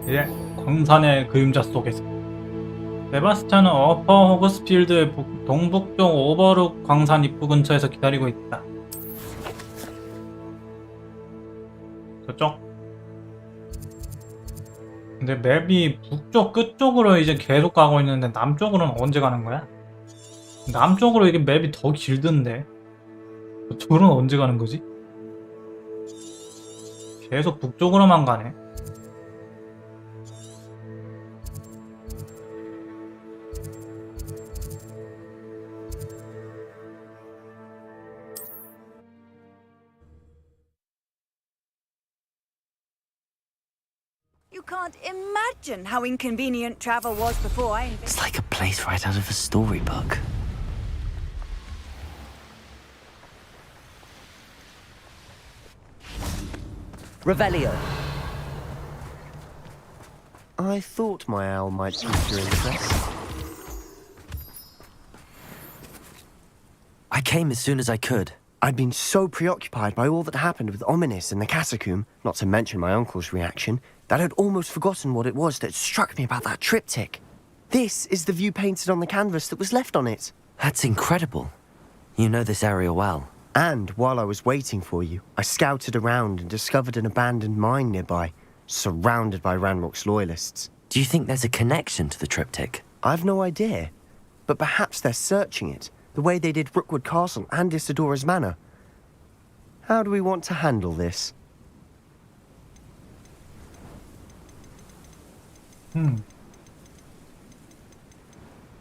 이제 광산의 그림자 속에서 세바스찬은 어퍼 호그스필드의 동북쪽 오버룩 광산 입구 근처에서 기다리고 있다. 저쪽. 근데 맵이 북쪽 끝쪽으로 이제 계속 가고 있는데 남쪽으로는 언제 가는 거야? 남쪽으로 이게 맵이 더 길던데 저쪽으로는 언제 가는 거지? 계속 북쪽으로만 가네. You can't imagine how inconvenient travel was before I It's like a place right out of a storybook. Revelio. I thought my owl might pique your interest. I came as soon as I could. I'd been so preoccupied by all that happened with Ominis and the catacomb, not to mention my uncle's reaction, that I'd almost forgotten what it was that struck me about that triptych. This is the view painted on the canvas that was left on it. That's incredible. You know this area well. And while I was waiting for you, I scouted around and discovered an abandoned mine nearby, surrounded by Ranrock's loyalists. Do you think there's a connection to the triptych? I've no idea, but perhaps they're searching it, the way they did Rookwood Castle and Isidora's Manor. How do we want to handle this?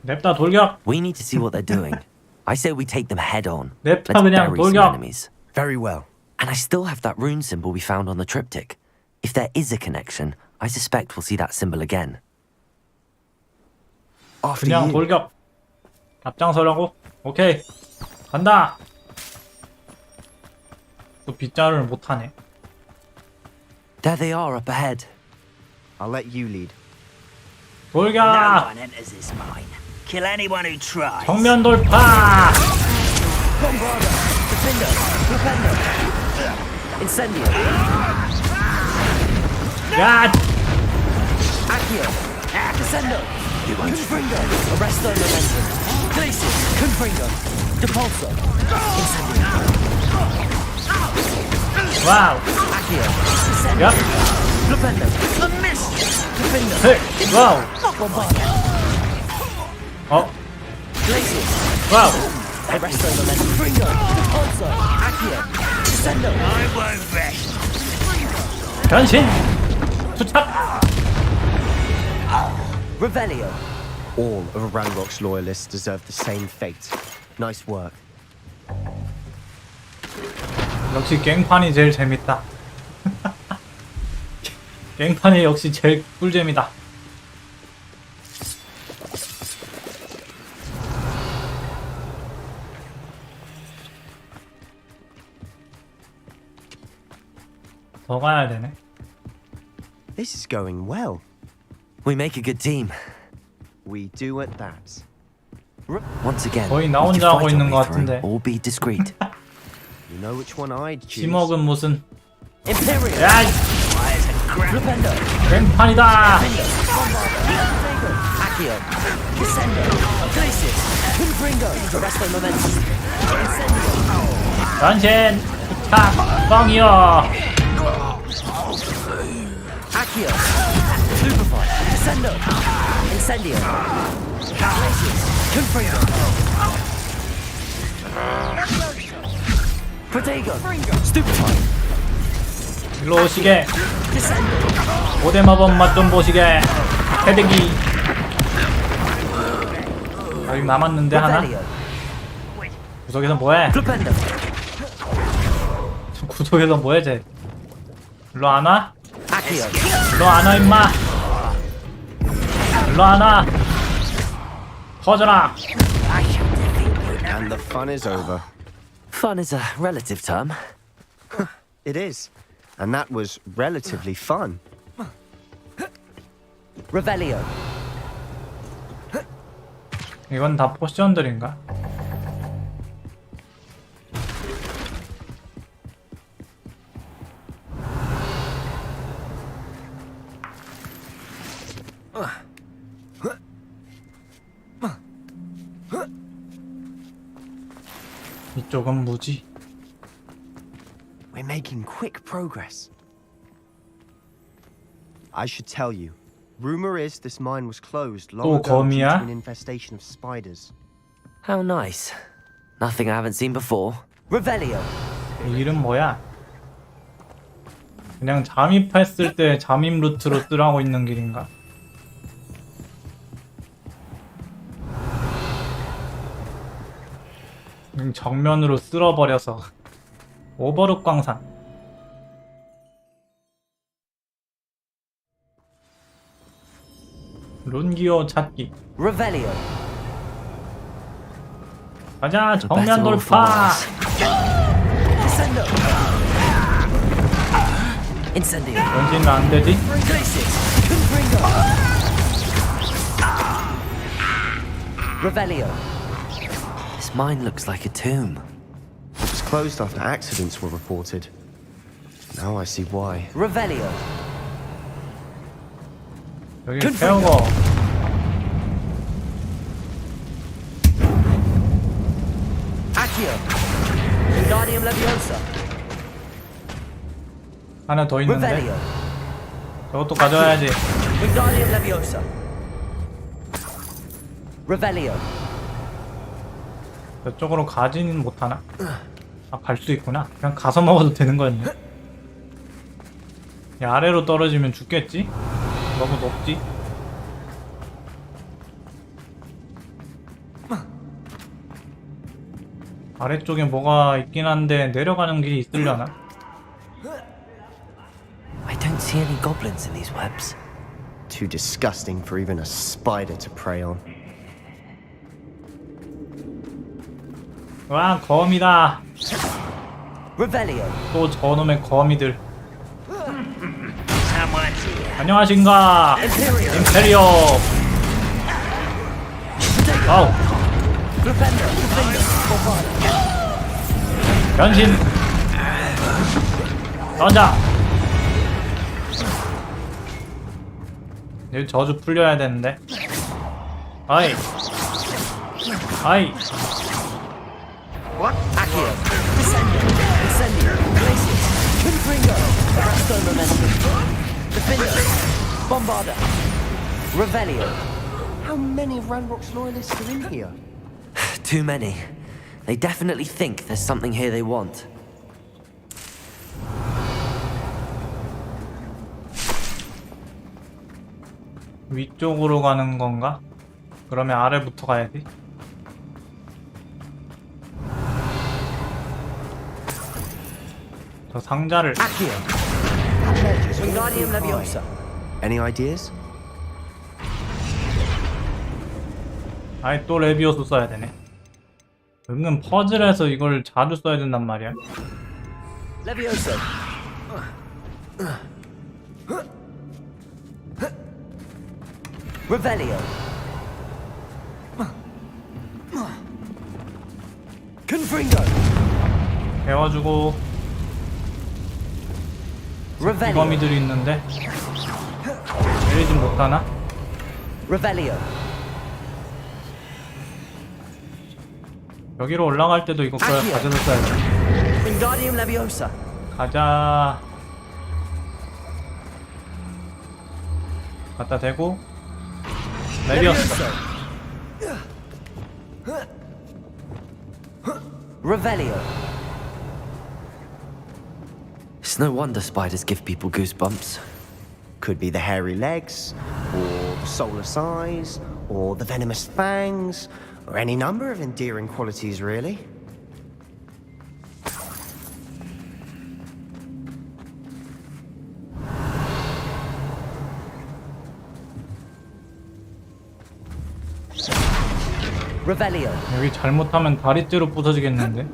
냅다 돌격. We need to see what they're doing. I say we take them head on. 냅다 Let's 그냥 bury some 돌격. enemies. Very well. And I still have that rune symbol we found on the triptych. If there is a connection, I suspect we'll see that symbol again. After 그냥 you. 돌격. 앞장서라고? 오케이. 간다. 또 빗자루를 못하네. There they are up ahead. I'll let you lead. 돌격. No one enters this mine. Kill anyone who tries. 정면 돌파. Incendio. 야. Accio. Descendo. Confringo. Arresto momentum. Glacius. Confringo. Depulso. Incendio. 와우. Accio. Descendo. 야. Flipendo. Defendo. 헤이. 와우. Bombarda. 어. Glacius. 와우. Arresto momentum. Confringo. Depulso. Accio. Descendo. I won't rest. 변신. 투착. Revelio. All of Ranrock's loyalists deserve the same fate. Nice work. 역시 갱판이 제일 재밌다. 갱판이 역시 제일 꿀잼이다. 더 가야 되네. This is going well. We make a good team. We do at that. Once again, 거의 나 we 혼자 can 하고 fight 있는 our 것 way through 같은데. or be discreet. You know which one I'd choose. 지먹은 무슨. Imperial. 야, Flipendo. 갱판이다. Accio. Descendo. Glacius. Confringo. Arresto momentum. Incendio. 변신. 투착. 뻥이요. Accio. Stupefy. Descendo. Incendio. Glacius. Confringo. Protego. Stupefy. 일로 오시게. Descendo. 고대 마법 맛 좀 보시게. 패대기. 아직 남았는데 하나? Revelio. 구석에서 뭐해? Flipendo. 구석에서 뭐해 쟤? 일로 안 와? Accio. 일로 안 와 임마. 일로 안 와. 퍼져라. And the fun is over. Fun is a relative term. It is. And that was relatively fun. Revelio. 이건 다 포션들인가? 이쪽은 무지. We're making quick progress. I should tell you. Rumor is this mine was closed long 또 ago due to 거미야? an infestation of spiders. How nice. Nothing I haven't seen before. Revelio. 이 이름 뭐야? 그냥 잠입했을 때 잠입 루트로 쓰라고 있는 길인가? 정면으로 쓸어버려서 오버룩 광산. 룬기어 찾기. Revelio. 가자, The 정면 better all for 돌파. us. Descendo. Incendio. 변신 안 되지? Glacius. Confringo. Revelio. This mine looks like a tomb. It was closed after accidents were reported. Now I see why. Revelio. 여기 세우고. Accio. Wingardium Leviosa. 하나 더 있는데. Revelio. 저것도 가져와야지. Wingardium Leviosa. Revelio. 저쪽으로 가지는 못하나? 아, 갈 수 있구나. 그냥 가서 먹어도 되는 거였네. 야, 아래로 떨어지면 죽겠지? 너무 높지? 아래쪽에 뭐가 있긴 한데 내려가는 길이 있으려나? I don't see any goblins in these webs. Too disgusting for even a spider to prey on. 와, 거미다. Revelio. 또 저놈의 거미들. 안녕하신가? 임페리오. 아우. 변신. 던져. 여기 저주 풀려야 되는데. 아이. 아이. What? Accio. Descending. Incendio. Glacius. Confringo. Arresto Momentum. Defender. Bombarda. Revelio. How many of Ranrock's loyalists are in here? Too many. They definitely think there's something here they want. 위쪽으로 가는 건가? 그러면 아래부터 가야지. 저 상자를. Wingardium Leviosa. Any ideas? 아이, 또 레비오스 써야 되네. 은근 퍼즐에서 이걸 자주 써야 된단 말이야. Leviosa. Revelio. Confringo. 배워주고. Revelio. 거미들이 있는데 때리진 못하나? Revelio. 여기로 올라갈 때도 이거 가져다 써야지. Wingardium Leviosa. 가자. 갖다 대고. 레비오스. Revelio. It's no wonder spiders give people goosebumps. Could be the hairy legs, or the soulless eyes, or the venomous fangs, or any number of endearing qualities, really. Revelio. 여기 잘못하면 다리째로 부서지겠는데?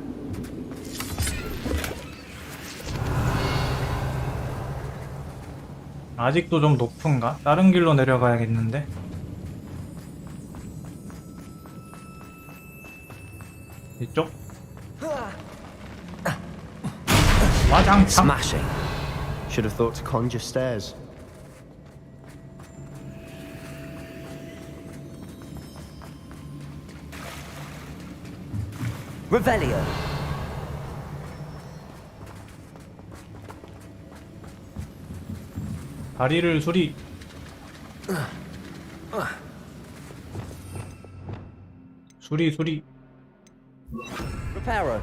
아직도 좀 높은가? 다른 길로 내려가야겠는데? 이쪽? 와장창! Smashing. Should have thought to conjure stairs. Revelio. 다리를 수리. 수리. Reparo.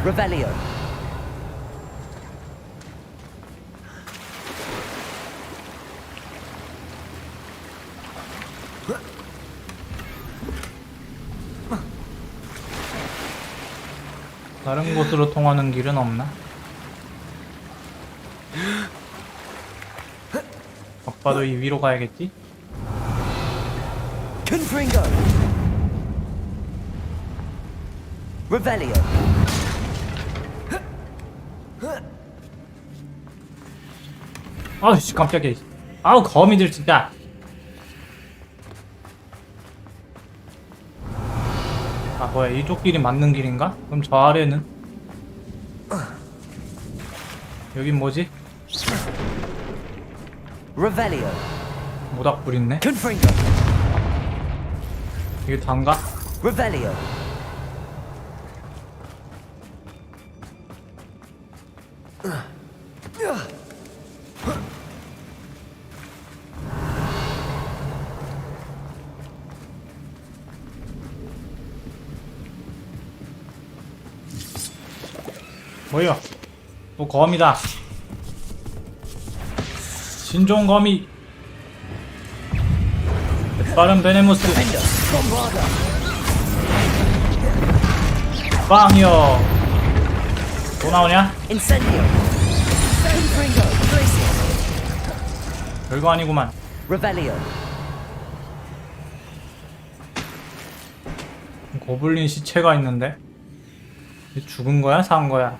Revelio. 다른 곳으로 통하는 길은 없나? 아빠도 이 위로 가야겠지? Confringo. Revelio. 아우씨, 깜짝이야. 아우, 거미들 진짜. 아, 뭐야, 이쪽 길이 맞는 길인가? 그럼 저 아래는? 여긴 뭐지? Revelio. 모닥불 있네? Confringo. 이게 단가? Revelio. 뭐야? 또 거미다. 신종 거미. 빠른 베네무스. 빵이요. 또 나오냐? 별거 아니구만. 고블린 시체가 있는데 죽은 거야? 산 거야?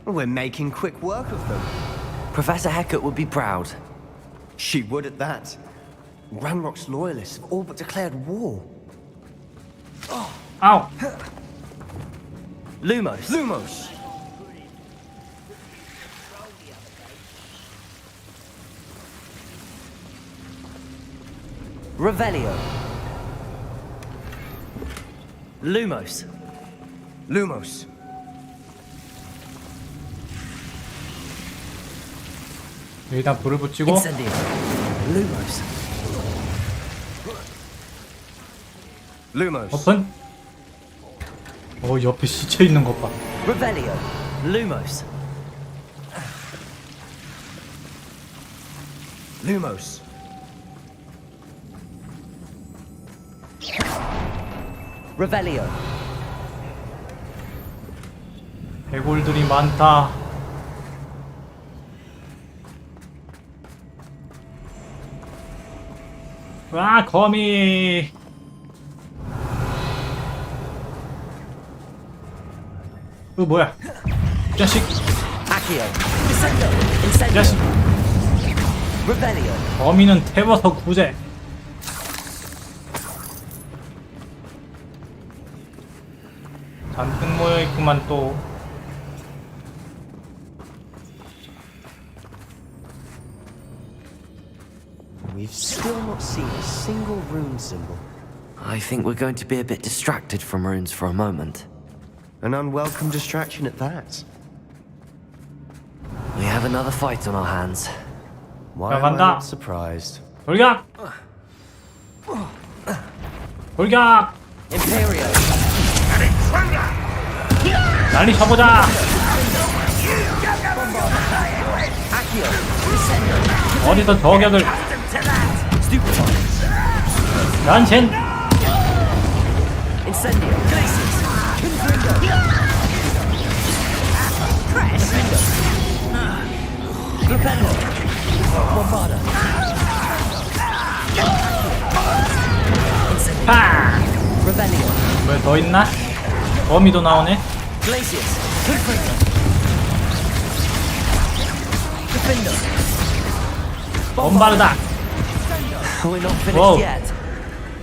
We're making quick work of them. Professor Hecat would be proud. She would at that. Ranrock's loyalists have all but declared war. Ow! Lumos. Lumos! Revelio. Lumos. Lumos. 여기다 불을 붙이고. Lumos. Lumos. 오픈. 옆에 시체 있는 것 봐. Revelio. Lumos. Lumos. Revelio. 해골들이 많다. 와, 거미. 뭐야? 이 자식. 이 자식. 거미는 태워서 구제. 잔뜩 모여 있구만 또. We've still not seen a single rune symbol. I think we're going to be a bit distracted from runes for a moment. An unwelcome distraction at that. We have another fight on our hands. Why am I not surprised? 돌격! 돌격! Imperio. 난리 쳐보자! 어디서 저격을 변신! 파! 왜 더 있나? 거미도 나오네? bombarda. 와우.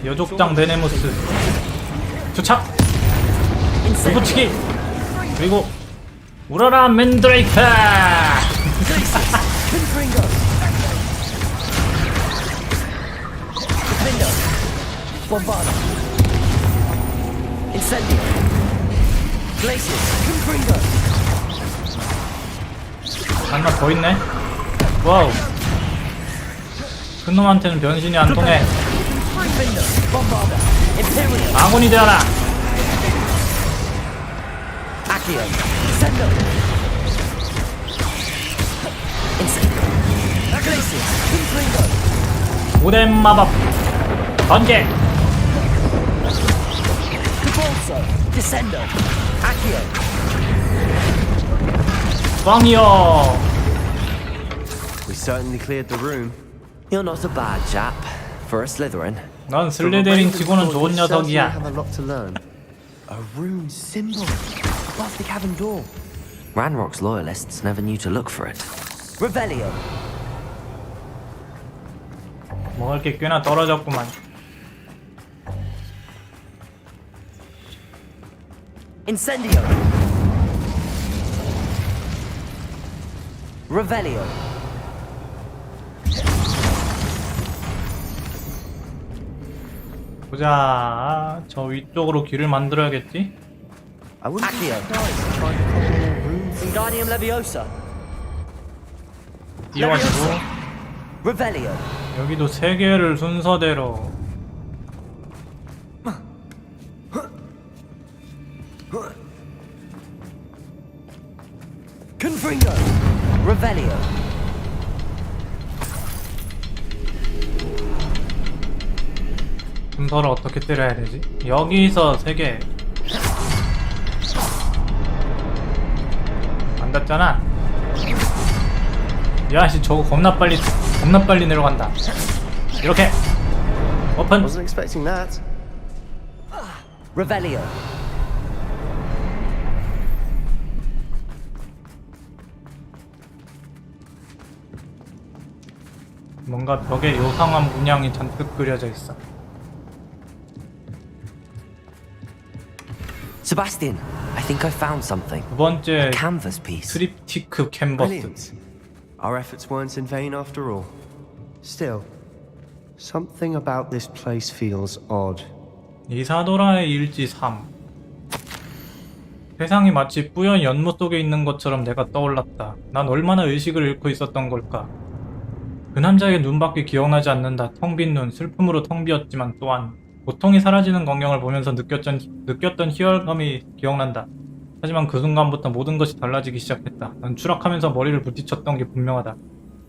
여족장 베네무스. 투착. 붙이기. 그리고 울어라 맨드레이크. 하나 더 있네. 와우. 큰 놈한테는 변신이 안 통해. 아군이 되어라. 고된 마법 번개. 꽝이요. We certainly cleared the room. You're not a bad chap for a Slytherin. 넌 슬리데린 치고는 좋은 녀석이야. Have a lot to learn. A rune symbol above the cabin door. Ranrock's loyalists never knew to look for it. Revelio. 먹을 게 꽤나 떨어졌구만. Incendio. Revelio. 보자. 저 위쪽으로 길을 만들어야겠지? Accio. Wingardium Leviosa. 띄워주고. Revelio. 여기도 세 개를 순서대로. 함서를 어떻게 때려야 되지? 여기서 3개 안 닿잖아. 야씨 저거 겁나 빨리 내려간다. 이렇게 오픈. Wasn't expecting that. Revelio. 뭔가 벽에 요상한 문양이 잔뜩 그려져 있어. Sebastian, I think I found something. 두 번째 A canvas piece. 트립티크 캔버스. Brilliant. Our efforts weren't in vain after all. Still, something about this place feels odd. 이사도라의 일지 3. 세상이 마치 뿌연 연못 속에 있는 것처럼 내가 떠올랐다. 난 얼마나 의식을 잃고 있었던 걸까. 그 남자의 눈밖에 기억나지 않는다. 텅 빈 눈, 슬픔으로 텅 비었지만 또한 고통이 사라지는 광경을 보면서 느꼈던 희열감이 기억난다. 하지만 그 순간부터 모든 것이 달라지기 시작했다. 난 추락하면서 머리를 부딪혔던 게 분명하다.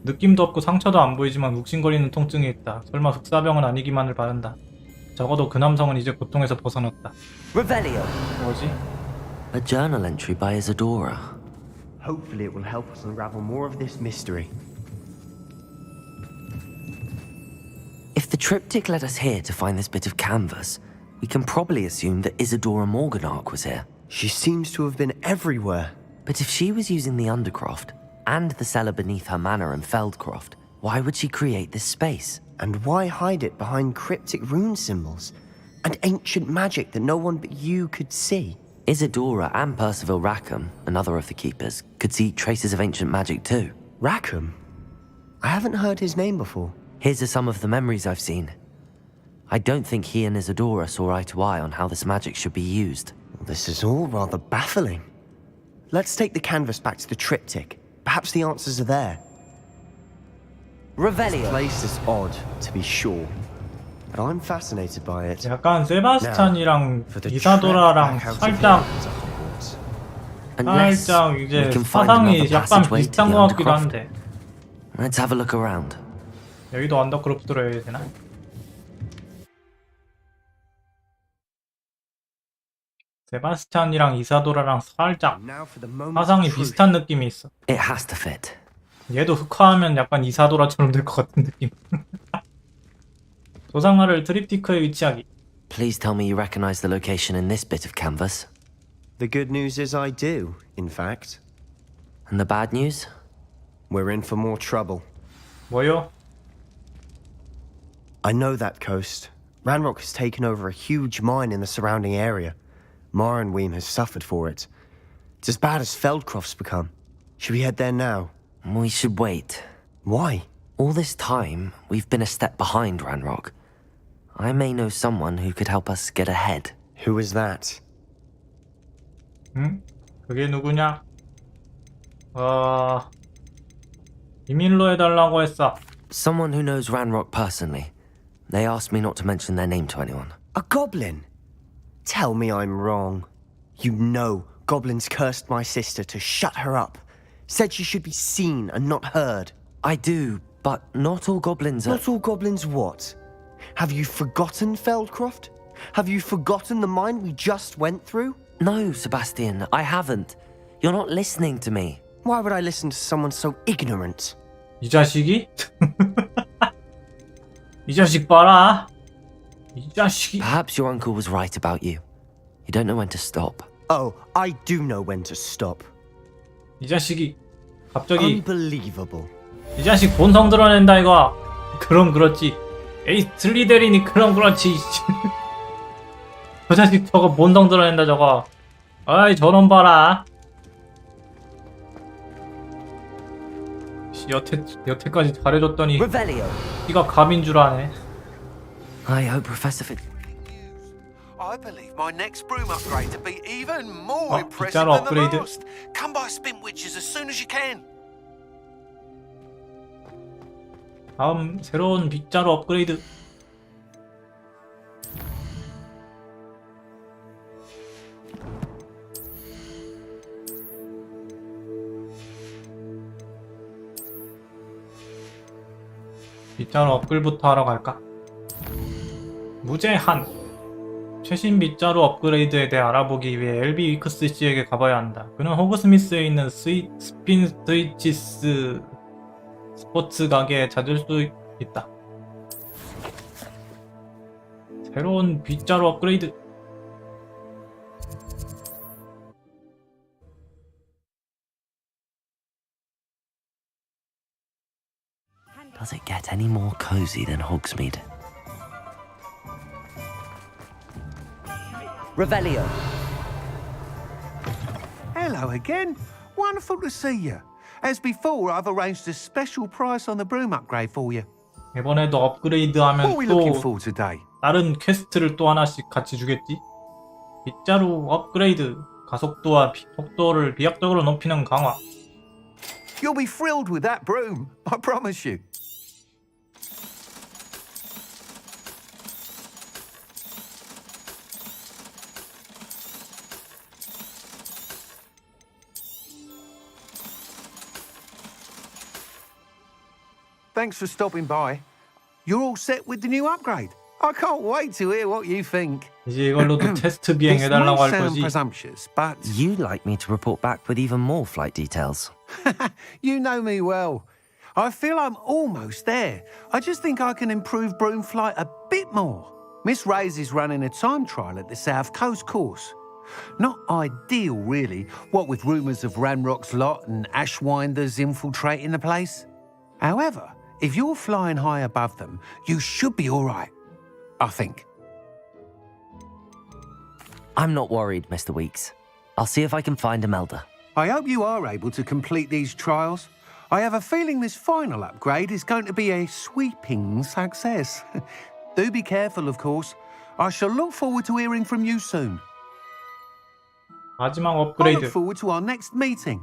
느낌도 없고 상처도 안 보이지만 욱신거리는 통증이 있다. 설마 흑사병은 아니기만을 바란다. 적어도 그 남성은 이제 고통에서 벗어났다. Revelio. 뭐지? A journal entry by Isadora. Hopefully it will help us unravel more of this mystery. If the triptych led us here to find this bit of canvas, we can probably assume that Isadora Morganark was here. She seems to have been everywhere. But if she was using the Undercroft and the cellar beneath her manor in Feldcroft, why would she create this space? And why hide it behind cryptic rune symbols and ancient magic that no one but you could see? Isadora and Percival Rackham, another of the keepers, could see traces of ancient magic too. Rackham? I haven't heard his name before. Here's are some of the memories I've seen. I don't think he and Isadora saw eye to eye on how this magic should be used. This is all rather baffling. Let's take the canvas back to the triptych. Perhaps the answers are there. Revelio. This place is odd, to be sure, but I'm fascinated by it. 약간 세바스찬이랑 이사도라랑 살짝 이제 사상이 약간 비슷한 것 같기도 한데. Let's have a look around. 여기도 언더크로프트로 해야 되나? 세바스찬이랑 이사도라랑 살짝 사상이 비슷한 느낌이 있어. It has to fit. 얘도 흑화하면 약간 이사도라처럼 될 것 같은 느낌. 조상화를 트립티크에 위치하기. Please tell me you recognize the location in this bit of canvas. The good news is I do, in fact. And the bad news? We're in for more trouble. 뭐요? I know that coast. Ranrock has taken over a huge mine in the surrounding area. Morinweem has suffered for it. It's as bad as Feldcroft's become. Should we head there now? We should wait. Why? All this time, we've been a step behind Ranrock. I may know someone who could help us get ahead. Who is that? 응? 그게 누구냐? 비밀로 해달라고 했어. Someone who knows Ranrock personally. They asked me not to mention their name to anyone. A goblin? Tell me I'm wrong. You know goblins cursed my sister to shut her up. Said she should be seen and not heard. I do, but not all goblins are... Not all goblins what? Have you forgotten Feldcroft? Have you forgotten the mine we just went through? No, Sebastian, I haven't. You're not listening to me. Why would I listen to someone so ignorant? 이 자식이? 이 자식 봐라. 이 자식이. Perhaps your uncle was right about you. You don't know when to stop. Oh, I do know when to stop. 이 자식이 갑자기 Unbelievable. 이 자식 본성 드러낸다 이거. 그럼 그렇지. 에이 슬리데린이 그럼 그렇지. 저 자식 저거 본성 드러낸다 저거. 아이 저놈 봐라. 여태까지 잘해줬더니 네가 감인 줄 아네. I hope Professor Fit. I believe my next broom upgrade to be even more impressive 빗자루 than the 업그레이드. last. Come by Spintwitches as soon as you can. 다음 새로운 빗자루 업그레이드. 빗자루 업글부터 하러 갈까? 무제한. 최신 빗자루 업그레이드에 대해 알아보기 위해 LB 위크스 씨에게 가봐야 한다. 그는 호그스미스에 있는 스핀 스위치스 스포츠 가게에 찾을 수 있다. 새로운 빗자루 업그레이드. Does it get any more cozy than Hogsmeade? Revelio. Hello again. Wonderful to see you. As before, I've arranged a special price on the broom upgrade for you. 이번에도 업그레이드하면 What are we looking 또 for today? 다른 퀘스트를 또 하나씩 같이 주겠지? 빗자루 업그레이드. 가속도와 속도를 비약적으로 높이는 강화. You'll be thrilled with that broom, I promise you. Thanks for stopping by. You're all set with the new upgrade. I can't wait to hear what you think. 이제 이걸로도 테스트 비행해달라고 할 거지. Presumptuous, but You'd like me to report back with even more flight details. you know me well. I feel I'm almost there. I just think I can improve broom flight a bit more. Miss Ray's is running a time trial at the South Coast course. Not ideal, really, what with rumours of Ranrock's lot and Ashwinders infiltrating the place. However, if you're flying high above them, you should be all right, I think. I'm not worried, Mr. Weeks. I'll see if I can find Imelda. I hope you are able to complete these trials. I have a feeling this final upgrade is going to be a sweeping success. Do be careful, of course. I shall look forward to hearing from you soon. 마지막 I look 업그레이드. forward to our next meeting.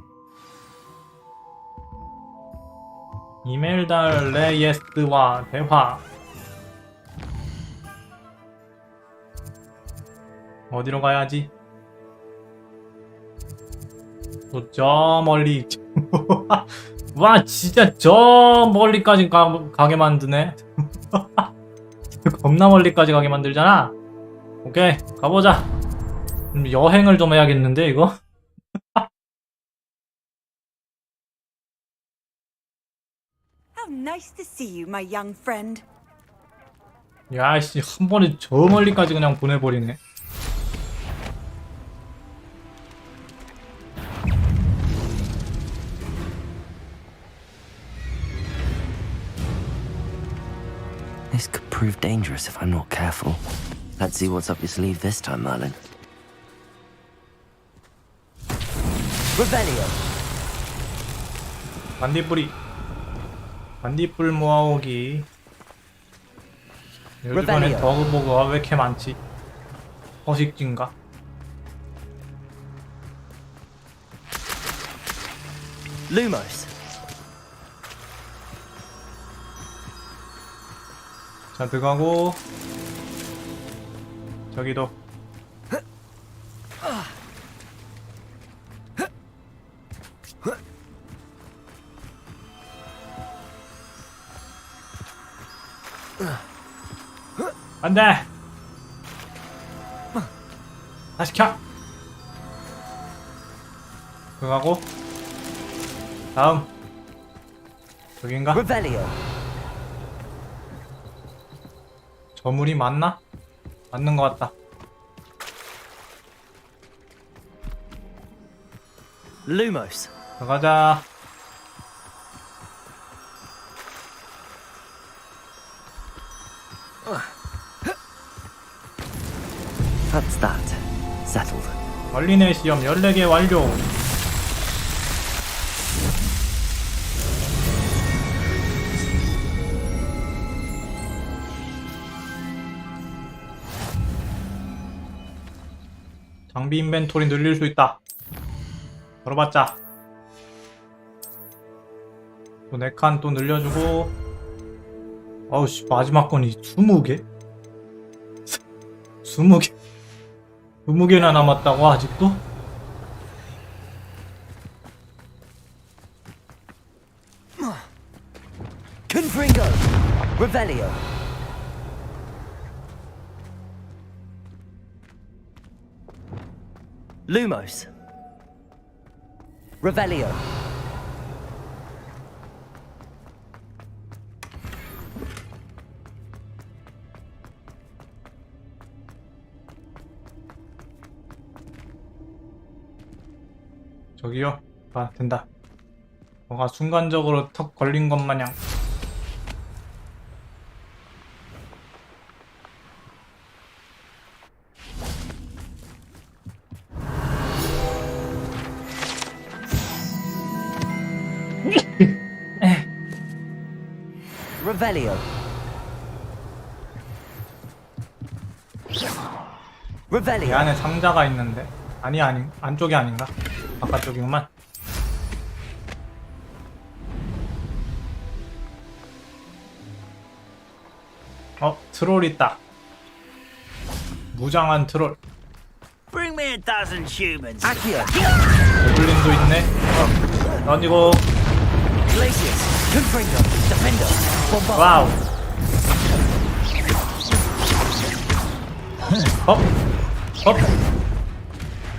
이멜다 레예스와 대화. 어디로 가야지? 또 저 멀리. 와 진짜 저 멀리까지 가게 만드네. 겁나 멀리까지 가게 만들잖아. 오케이 가보자. 여행을 좀 해야겠는데 이거? How nice to see you, my young friend. 야씨 한 번에 저 멀리까지 그냥 보내버리네. This could prove dangerous if I'm not careful. Let's see what's up your sleeve this time, Merlin. Revelio. 반딧불이. 반딧불 모아오기. 요즘에 더그보그가 왜 이렇게 많지? 허식진가? Lumos. 자 들어가고 저기도 안돼 다시 켜 들어가고 다음 저긴가? Revelio. 저물이 맞나? 맞는 것 같다. Lumos. 들어가자. That's that. Settled. 멀리내 시험 14개 완료. 장비 인벤토리 늘릴 수 있다. 걸어봤자. 또 4칸 또 늘려주고. 아우씨 마지막 건이 20개? 20개? 20개나 남았다고 아직도? Confringo. Revelio. Lumos. Revelio. 저기요. 아, 된다. 뭐가 순간적으로 턱 걸린 것 마냥. Revelio. 이 Revelio. 안에 상자가 있는데. 아니, 안쪽이 아닌가? 바깥쪽이구만. 트롤 있다. 무장한 트롤. Bring me a dozen humans. Accio. 고블린도 있네. 던지고. Glacius. Confringo. Defender. Bombard. 와우. 업. 업.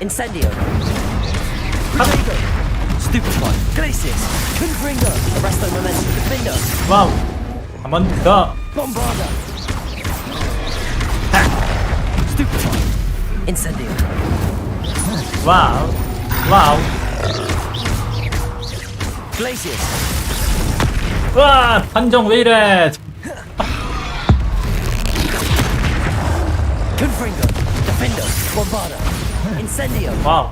Incendio. Amigo. Stupefy. Glacius. Confringo. Arresto Momentum. Defender. 와우. 한 번 더. Bombarda. Stupefy. Incendio. 와우. 와우. Glacius. 와, 판정 왜 이래? Confringo. Defender. Bombarda. Incendio. 와우.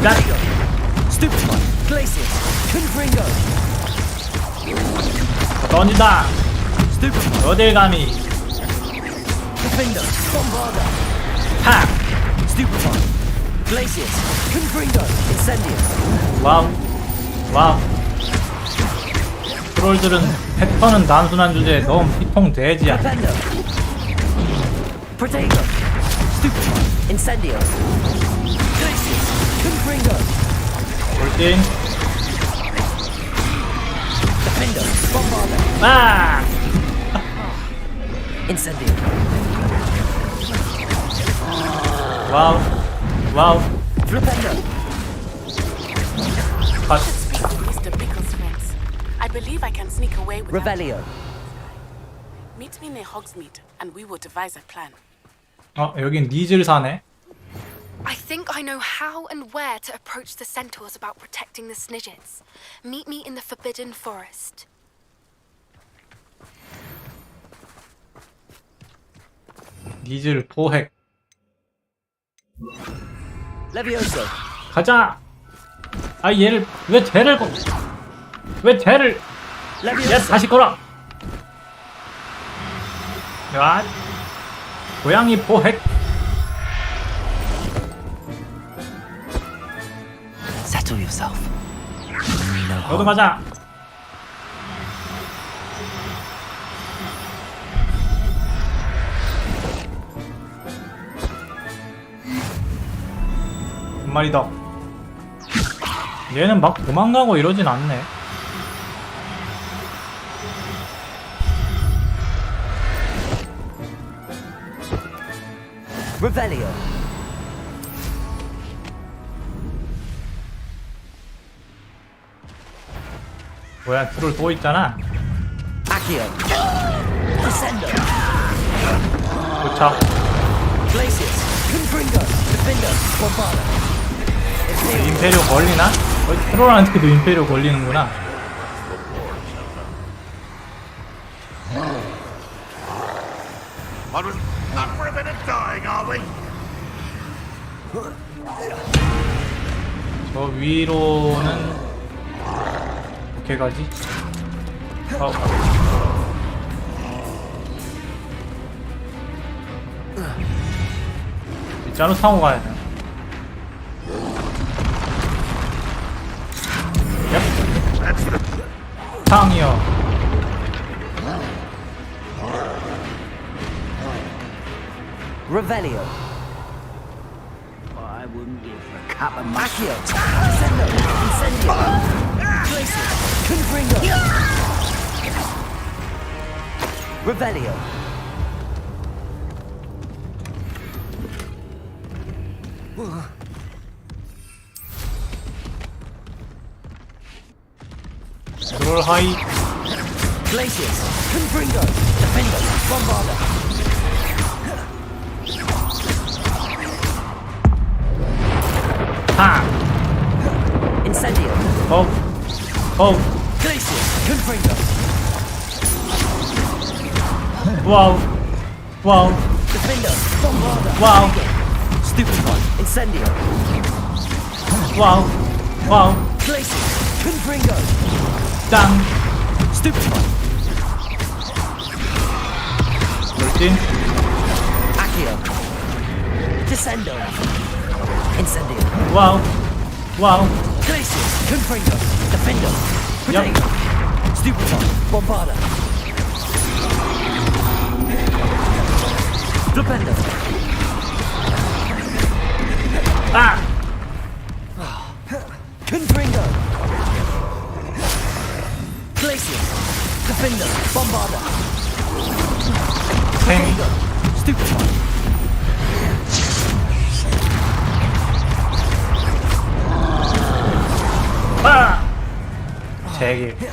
Amigo. Stupefy. Glacius. Confringo. 던진다. Stupefy. 어딜 감히. Defender. Bombarda. 팍. Stupefy. Glacius. Confringo. Incendio. 와우. 와우. 트롤들은 패턴은 단순한 주제에 너무 피통돼지야. Defender. Protego. Stupefy. Incendio. Glacius. Confringo. 돌진. Defender. Bombarda. 아! Incendio. 와우. 와우. Flipendo. 컷. Mr. Pickle's friends. I believe I can sneak away with Revelio. Meet me near Hogsmeade, and we will devise a plan. 여긴 니즐 사네. I think I know how and where to approach the centaurs about protecting the Snidgets. Meet me in the Forbidden Forest. 니즐 포획. Levioso. 가자. 아, 얘를 왜 쟤를 야, 다시 걸어. 야, 고양이 포획. Settle yourself. No 너도 harm. 가자. 한 마리 더. 얘는 막 도망가고 이러진 않네. Revelio. 뭐야, 트롤 또 있잖아. Accio. Descendo. 도착. Glacius. Confringo. Defender. Bombarda. 임페리오 걸리나? 트롤한테도 임페리오 걸리는구나. Not for a bit of dying, are we? 저 위로는 어떻게 가지? 일자로 타고 가야 돼. 탕이요. Revelio. I wouldn't give a cup of Accio. Descendo. Incendio. Glacius. Confringo. Revelio. 롤 하이. Glaciers, Confringo, Defender, Bombarder. 하. Incendio. Glaciers, Confringo. 와우. 와우. Defender, Bombarder. 와우. Stupid one, Incendio. 와우. 와우. Glaciers, Confringo. 짱. Stupid one. 돌진. Accio. Descendo. Incendio. 와우. 와우. Glaciers, Confringo. Defender. 얍. Stupid one, Bombarder. Defender. 아. Confringo. Glaciers. Defender. Bombarder. 팽. Stupid one. 아. 제 개.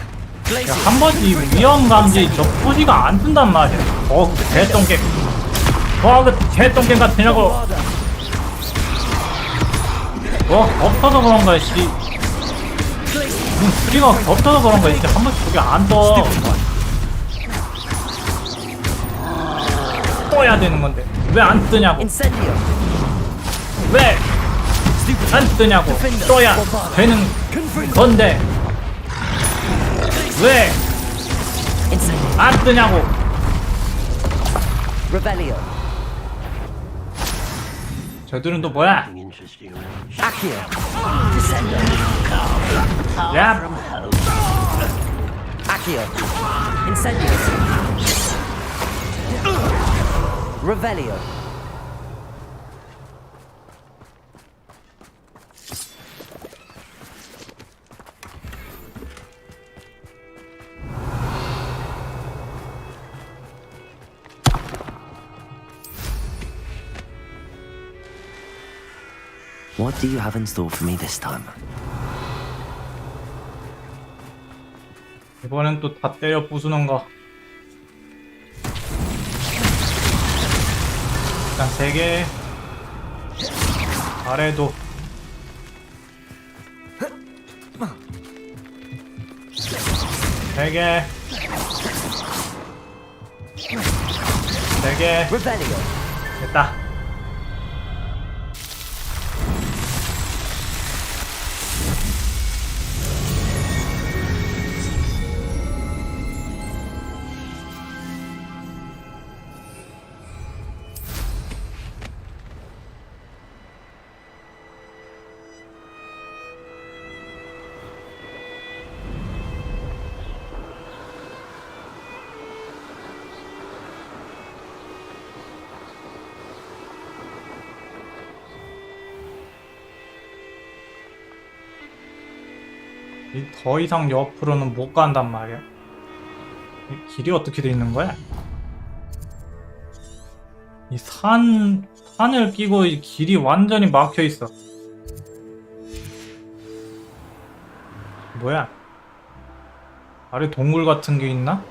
한 번씩 위험 감지 저 포지가 안 뜬단 말이야. 개똥개. 개똥개 같으냐고. 겹쳐서 그런가 씨. 프리가 겹쳐서 그런가 씨. 한 번씩 저게 안 떠. 떠야 되는 건데 왜 안 뜨냐고. 왜 안 뜨냐고. 떠야 되는 건데 왜 안 뜨냐고. Rebellion. 저들은 또 뭐야? Accio. Descendo. 야. Accio. Incendio. Revelio. What do you have in store for me this time? 이번엔 또 다 때려 부수는 거. 일단 3개. 아래도. 세 개. 4개. 됐다. 더 이상 옆으로는 못 간단 말이야. 이 길이 어떻게 돼 있는 거야? 이 산을 끼고 이 길이 완전히 막혀 있어. 뭐야? 아래 동굴 같은 게 있나?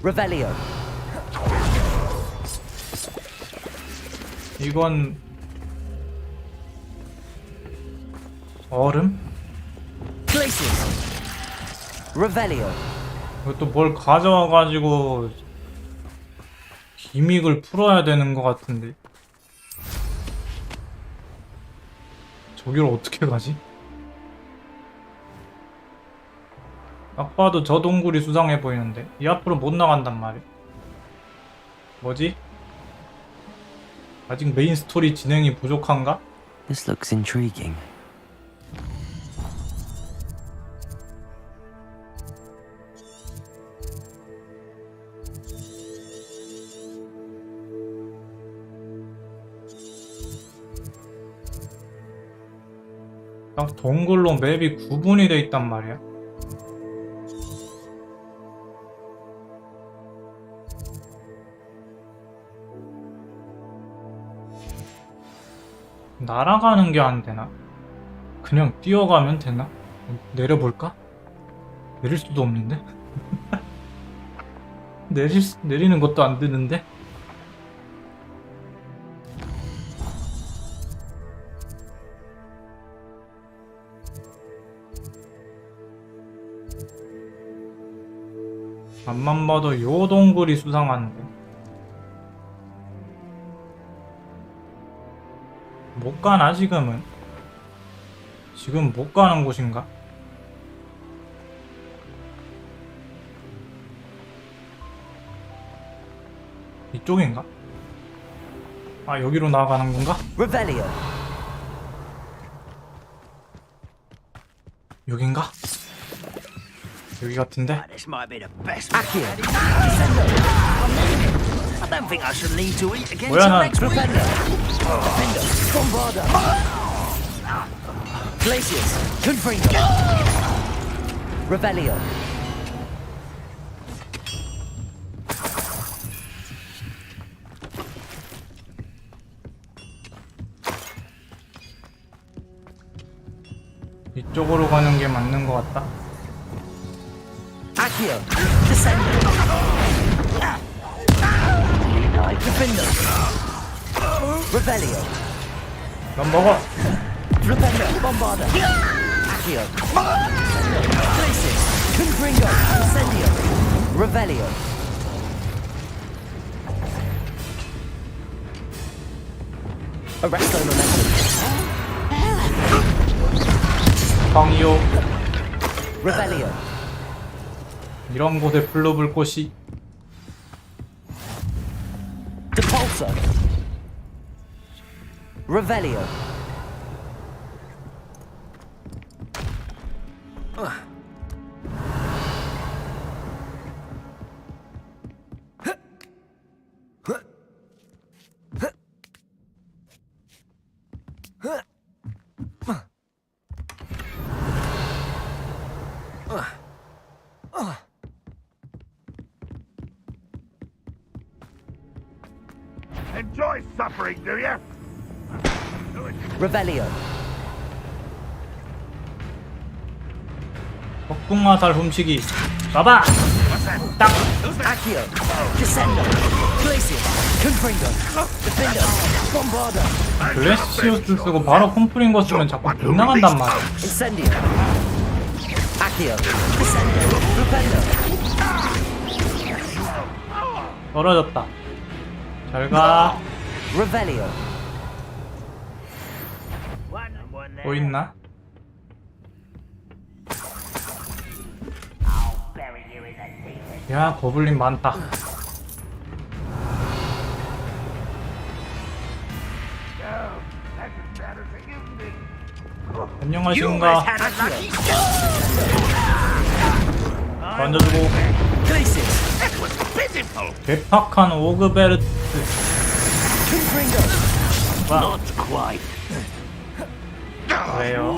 Revelio. 이건 얼음? Glaciers. Revelio. 이것도 뭘 가져와가지고 기믹을 풀어야 되는 것 같은데. 저기를 어떻게 가지? 딱 봐도 저 동굴이 수상해 보이는데 이 앞으로 못 나간단 말이야. 뭐지? 아직 메인 스토리 진행이 부족한가? This looks intriguing. 딱 동굴로 맵이 구분이 돼 있단 말이야. 날아가는 게 안 되나? 그냥 뛰어가면 되나? 내려볼까? 내릴 수도 없는데? 내리는 것도 안 되는데? 앞만 봐도 요 동굴이 수상한데 못 가나 지금은? 지금 못 가는 곳인가? 이쪽인가? 아 여기로 나아가는 건가? Revelio. 여긴가? 여기 같은데? This might be the best. Accio. I don't think I should need to eat again 뭐야 till 난 next week. Defender. Bombarda. Glacius. Confringo. Revelio. 이쪽으로 가는 게 맞는 것 같다. Accio. Descender. Defender. Revelio. 넌 먹어. Defender. Bombarda. Accio. Glacius. Confringo. Incendio. Revelio. Arresto momentum. 광이요. Revelio. 이런 곳에 불러볼 곳이 Depulso. Revelio. Enjoy suffering, do you? Revelio. 폭풍화살 훔치기. 쏴봐. 딱. Accio. Descendo. Glacius. Confringo. Defender. Bombarda. 글래시우스 쓰고 바로 콤프링거 쓰면 자꾸 빗나간단 말이야. Incendio. Accio. Descendo. Defender. 떨어졌다. 잘 가. Revelio. 뭐 있나? 야 거블린 많다. 안녕하신가? 던져주고. 괴팍한 오그베르트. 와. 그래요.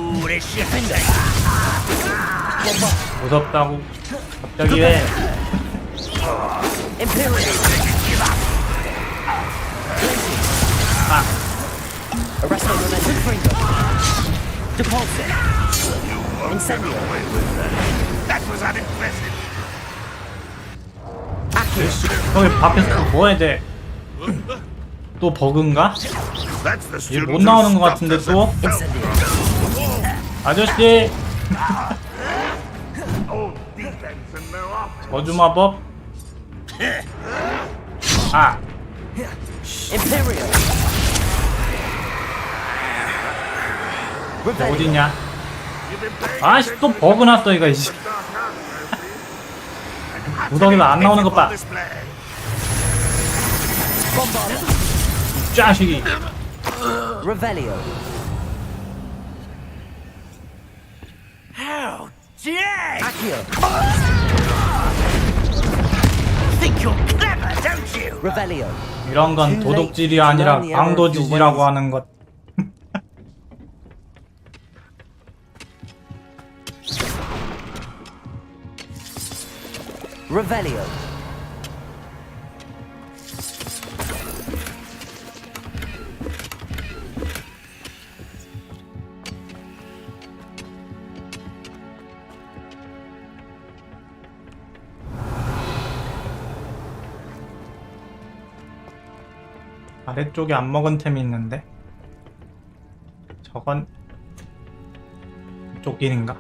무섭다고 갑자기 왜? 아. Arresto momentum. Confringo. Depulso. Incendio. That was unimpressive. 거기 밖에서 뭐 해야 돼? 또 버그인가? That's the 얘 student 못 who 나오는 것 stopped 같은데 us 또? 아저씨! Old defense and no offense. 저주 마법? 아! Imperial. 어디냐? 아씨 또 버그 났어 이거 이씨. 무더기도 안 나오는 것 봐. 이 자식이. Revelio. How dare! Accio. Think you're clever, don't you? Revelio. 이런 건 도둑질이 아니라 강도짓이라고 하는 것. Revelio. 아래쪽에 안 먹은 템이 있는데 저건 이쪽 길인가?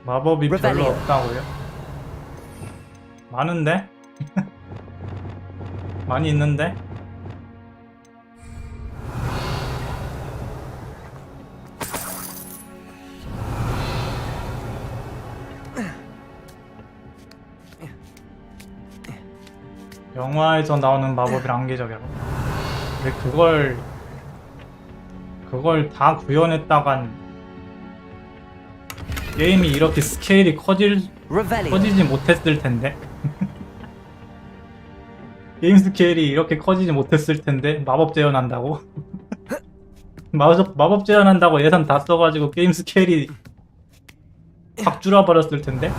마법이 별로 없다고요? 많은데? 많이 있는데? 영화에서 나오는 마법이랑 한계적이라고. 근데 그걸 다 구현했다간 게임이 이렇게 스케일이 커지지 못했을 텐데. 게임 스케일이 이렇게 커지지 못했을 텐데 마법 재현한다고? 마법 재현한다고 예산 다 써가지고 게임 스케일이 확 줄어버렸을 텐데.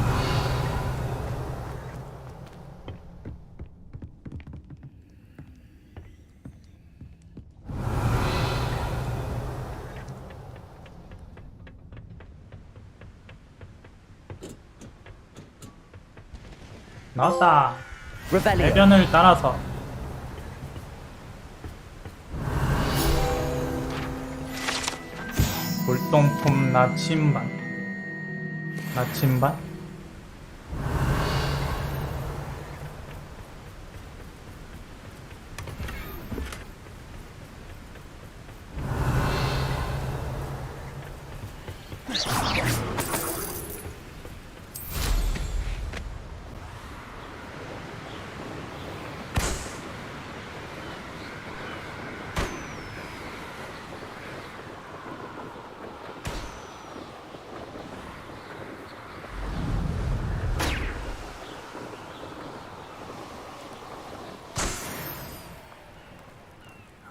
나왔다. 해변을 따라서 골동품 나침반.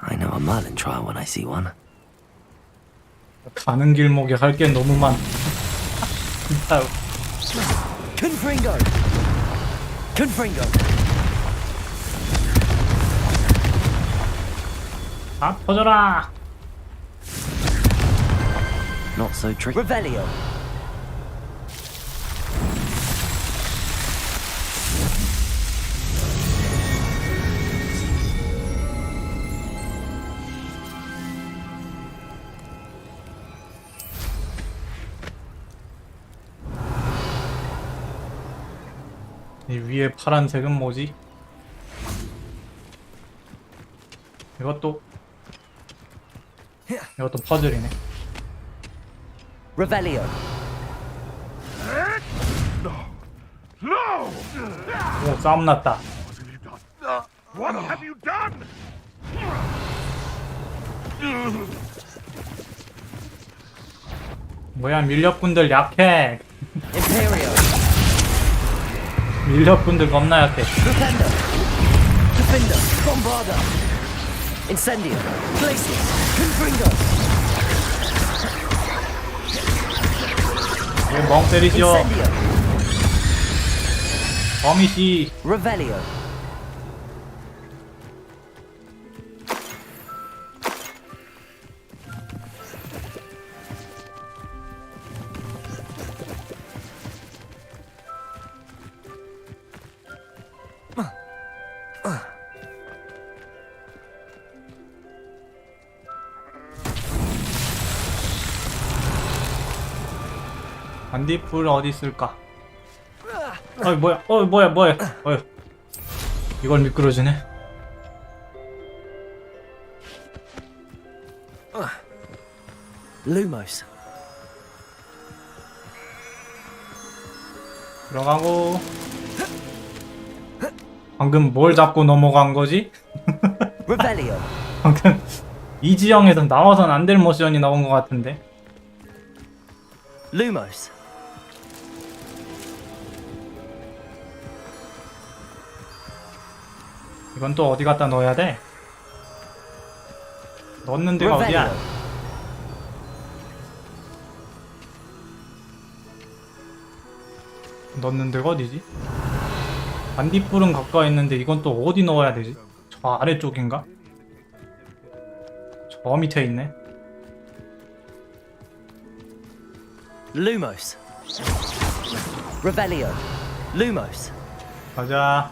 I know a Merlin trial when I see one. 가는 길목에 할 게 너무 많. 진짜. Confringo. 아 터져라. Not so tricky. Revelio. 이 위에 파란색은 뭐지? 이것도 퍼즐이네. Revelio. 오, 싸움 났다. What have you done? 뭐야, 밀렵꾼들 약해. Imperio. 밀렵꾼들 겁나 약해. Defender. Bombarda. Incendio. Glacius. Confringo. 왜 멍 때리죠? Incendio. 거미씨. Revelio. 반딧불 어디 있을까? 어이 뭐야? 이걸 미끄러지네. Lumos. 들어가고. 방금 뭘 잡고 넘어간 거지? Revelio. 방금 이 지형에서 나와선 안 될 모션이 나온 것 같은데. Lumos. 이건 또 어디 갖다 넣어야 돼? 넣는 데가 어디야? 넣는 데가 어디지? 반딧불은 가까이 있는데 이건 또 어디 넣어야 되지? 저 아래쪽인가? 저 밑에 있네. Lumos. Revelio. Lumos. 가자.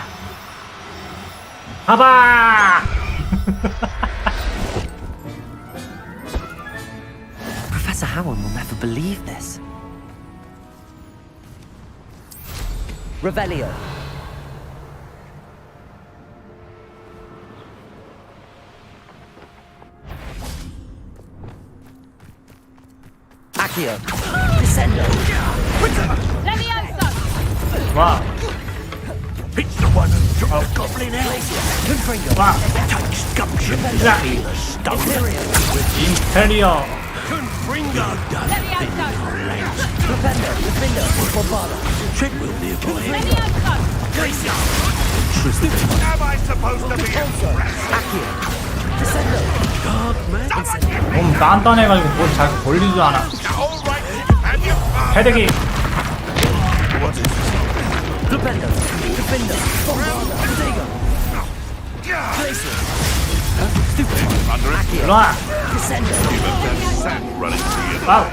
가봐. Professor Howard will never believe this. Revelio. Accio. Descendo. 와. Pick the one who dropped the goblin out. 와. Takes gumption to feel the stone. 임페리어. Confringo done thin your legs. Trick will live by it. Am I supposed to be impressed? 너무 단단해가지고 뭘 잘 걸리지도 않아. 패대기. 일로와. 와우.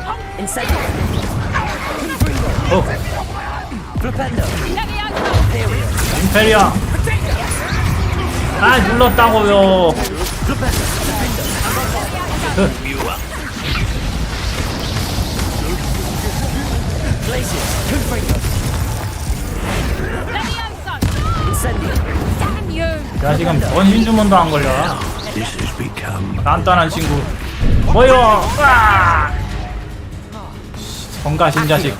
임페리어. 아 눌렀다고요. 야 지금 원신 주문도 안 걸려. 단단한 친구. 뭐요? 와! 성가신 자식.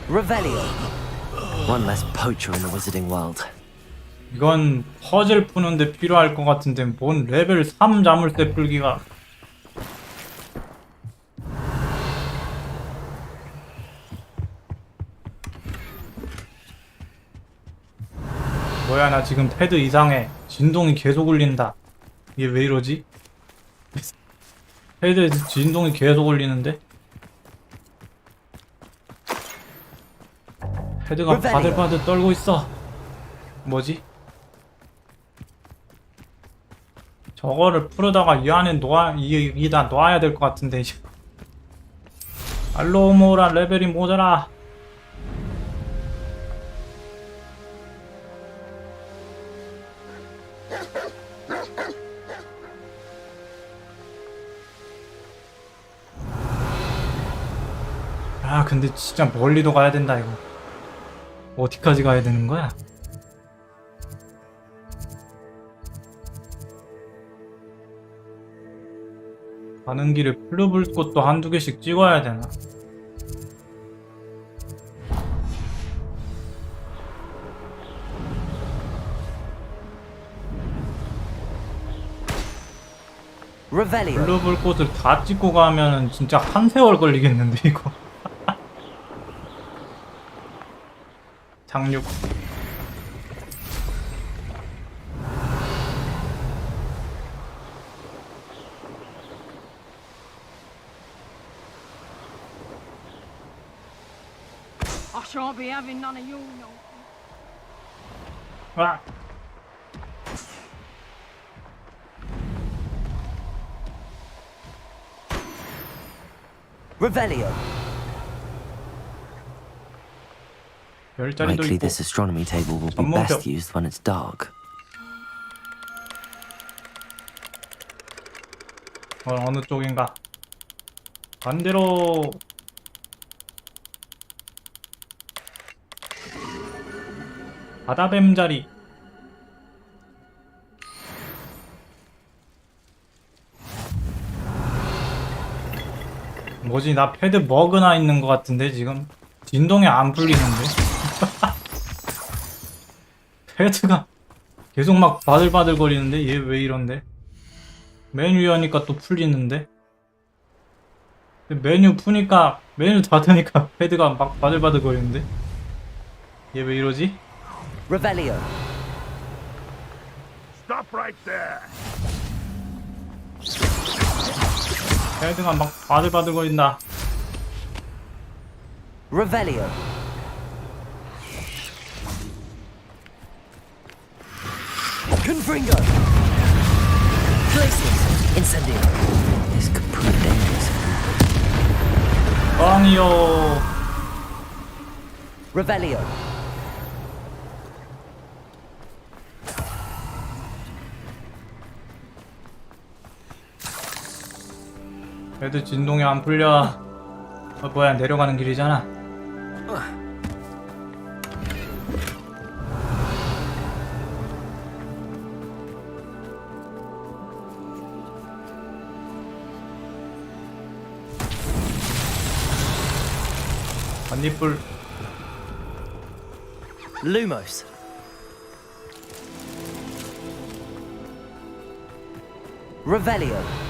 Revelio. One less poacher in the wizarding world. 이건 퍼즐 푸는데 필요할 것 같은데 뭔 레벨 3 자물쇠 풀기가. 뭐야 나 지금 패드 이상해. 진동이 계속 울린다. 이게 왜 이러지? 패드에서 진동이 계속 울리는데? 패드가 바들바들 떨고 있어. 뭐지? 저거를 풀어다가 이 안에 여기다 놔야 될 것 같은데. 알로모라 레벨이 모자라. 아 근데 진짜 멀리도 가야 된다 이거. 어디까지 가야 되는 거야? 가는 길에 플루불꽃도 한두 개씩 찍어야 되나? 플루불꽃을 다 찍고 가면은 진짜 한 세월 걸리겠는데 이거. 장육. I shan't be having none of your nonsense. 와. Revelio. 별자리도 Likely 있고. this astronomy table will be 전문병. best used when it's dark. 어느 쪽인가? 반대로. 바다뱀자리. 뭐지? 나 패드 버그나 있는 것 같은데 지금 진동이 안 풀리는데. 패드가 계속 막 바들바들 거리는데 얘 왜 이런데? 메뉴 여니까 또 풀리는데. 메뉴 푸니까 메뉴 닫으니까 패드가 막 바들바들 거리는데. 얘 왜 이러지? Revelio. Stop right there. 패드가 막 바들바들 거린다. Revelio. Confringo. Places. Incendio. This could prove dangerous. 뻥이요. Revelio. 패드 진동이 안 풀려. 뭐야 내려가는 길이잖아. 반딧불. Lumos. Revelio.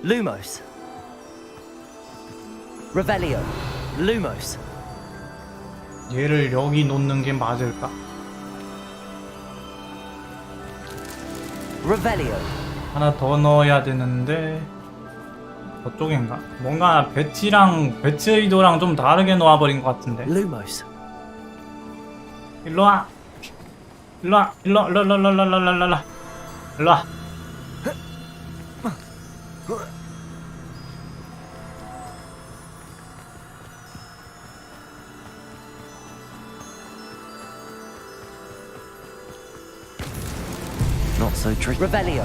Lumos. Revelio. Lumos. 얘를 여기 놓는 게 맞을까? Revelio. 하나 더 넣어야 되는데 저쪽인가? 뭔가 배치랑 배치 의도랑 좀 다르게 놓아버린 것 같은데. Lumos. 일로와. 일로와. 일로와. 일로와. Not so tricky. Revelio.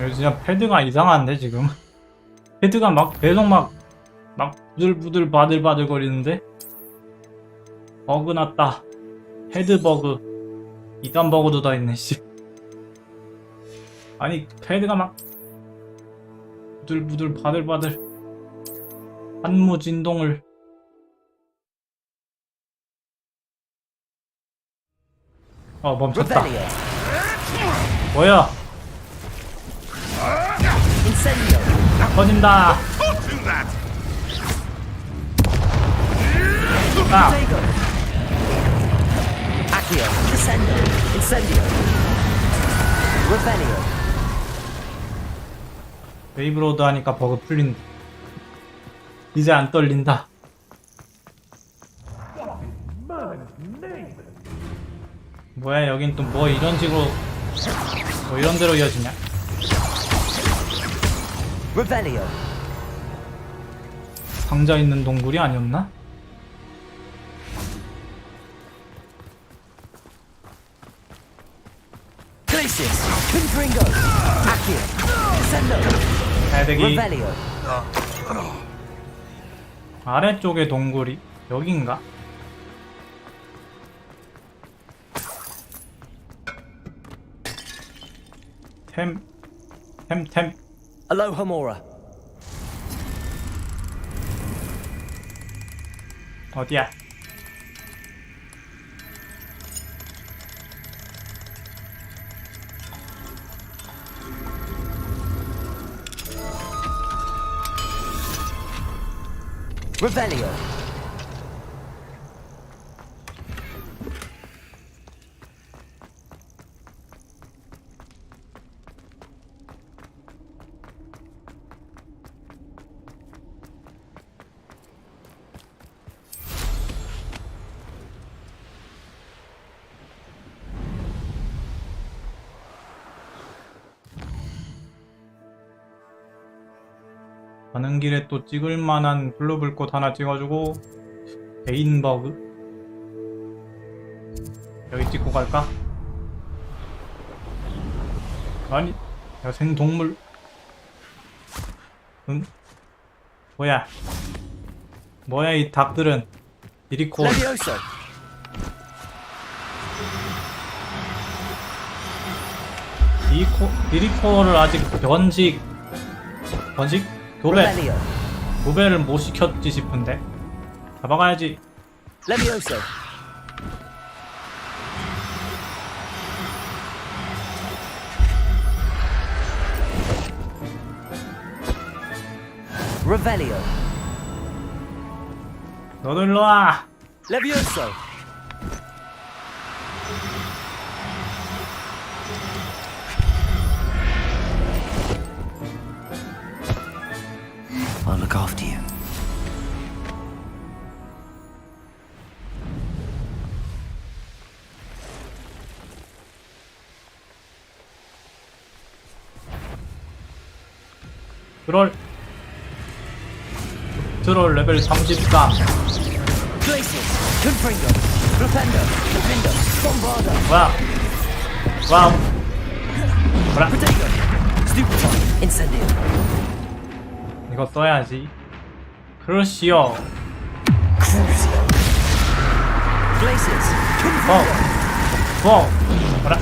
여기 진짜 패드가 이상한데 지금. 패드가 막 계속 막 부들부들 바들바들 거리는데. 버그 났다. 패드 버그. 이단 버그도 다 있네 씨. 아니 패드가 막 부들부들 바들바들 한무 진동을. 멈췄다. 뭐야? 터진다. 아. 웨이브로드 하니까 버그 풀린다. 이제 안 떨린다. 뭐야, 여긴 또 뭐 이런 식으로 뭐 이런 대로 이어지냐? 상자 있는 동굴이 아니었나? 해대기. 아래쪽에 동굴이 여긴가? 템. Alohomora. 어디야? Revelio. 가는 길에 또 찍을 만한 블루불꽃 하나 찍어주고 베인버그 여기 찍고 갈까? 아니 야생동물 응? 뭐야 이 닭들은 이리코 이리코를 아직 번식? 교배를 못 시켰지 싶은데 잡아가야지. Levioso. Revelio. 너도 일로와. Levioso. I'll look after you. 트롤 레벨 33. 뭐야? 와우. 뭐라? 이거 써야지. 크루시오. 뭐라?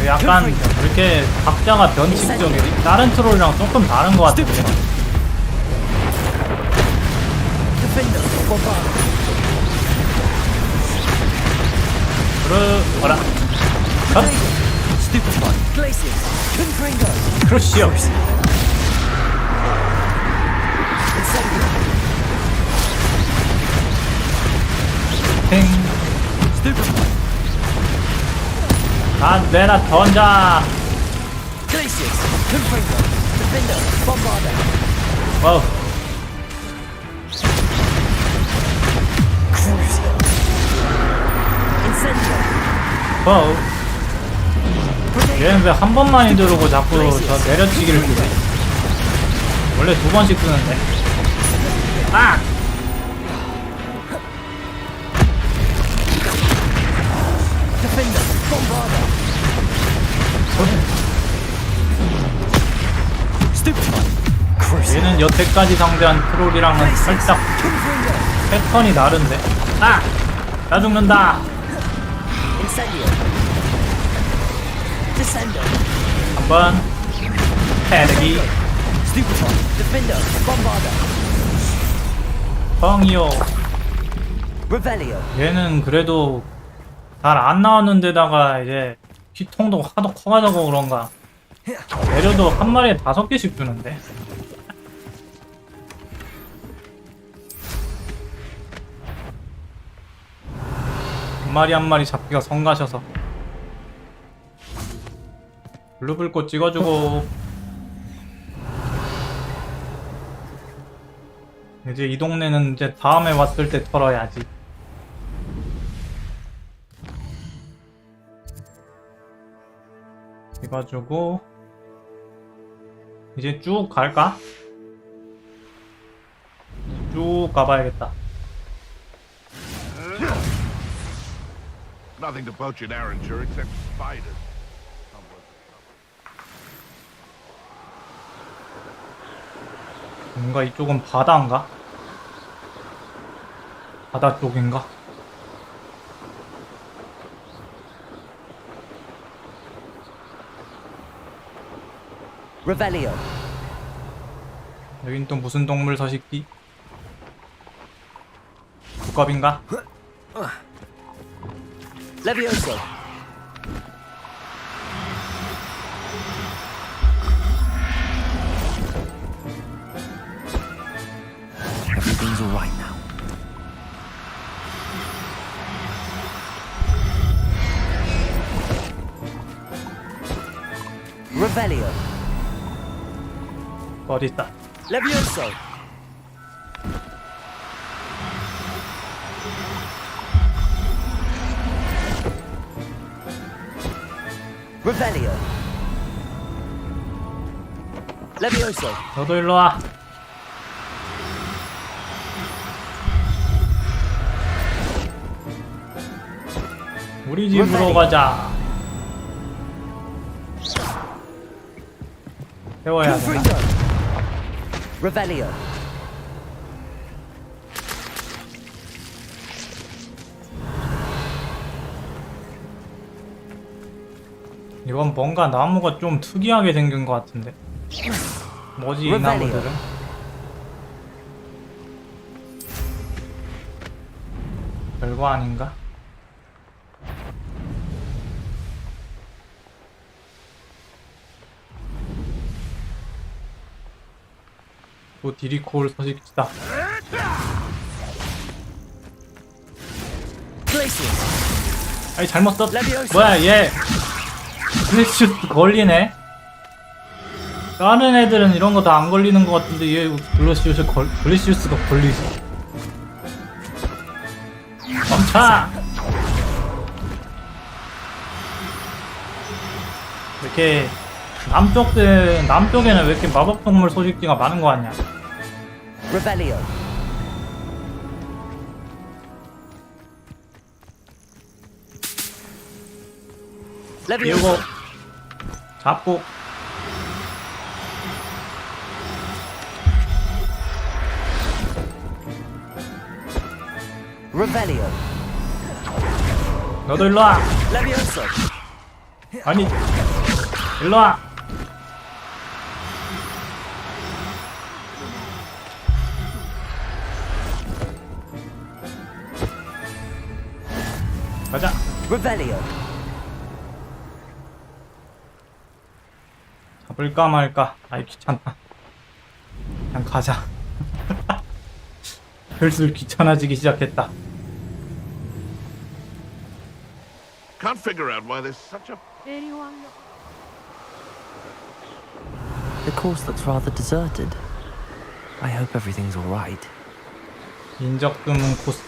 약간 왜 이렇게 각자가 변칙적이지? 다른 트롤이랑 조금 다른 것 같은데. 뭐라? 크루시오. ting. 다 내놔 던져. 와우. 와우. 얘는 왜 한 번만이 들어오고 자꾸 저 내려치기를 쓰지? 원래 두 번씩 쓰는데. 아! 얘는 여태까지 상대한 트롤이랑은 살짝 패턴이 다른데. 아! 나 죽는다. 한번 패대기 펑이요. 얘는 그래도 잘 안 나오는 데다가 이제 피통도 하도 커가지고 그런가 내려도 한 마리에 5개씩 주는데. 한 마리 한 마리 잡기가 성가셔서. 블루불꽃 찍어주고. 이제 이 동네는 이제 다음에 왔을 때 털어야지. 찍어주고 이제 쭉 갈까? 쭉 가봐야겠다. Nothing to poach in Arranger except spiders. 뭔가 이쪽은 바다인가? 바다 쪽인가? Revelio. 여긴 또 무슨 동물 서식지? 두꺼비인가? Levioso. Everything's all right now. Revelio. 어디 있다? Levioso. Revelio. Levioso. 너도 일로 와. 우리 집으로 가자. 세워야 되나? Revelio. 이건 뭔가 나무가 좀 특이하게 생긴 것 같은데. 뭐지 이 나무들은? 별거 아닌가? 또 디리콜 서식지다. 아니 잘못 썼. 뭐야 얘. 글리시우스 걸리네. 다른 애들은 이런 거 다 안 걸리는 것 같은데 얘 글리시우스가 걸리지. 멈춰. 이렇게 남쪽에는 왜 이렇게 마법 동물 소식지가 많은 거 같냐? Revelio. 이거 잡고 Revelio. 너도 일로 와. Levioso. 아니 일로 와. 가자. Revelio. 잡을까 말까. 아이 귀찮다. 그냥 가자. 슬슬 귀찮아지기 시작했다. Can't figure out why there's such a... Anyone? The course looks rather deserted. I hope everything's all right. 인적 드문 코스.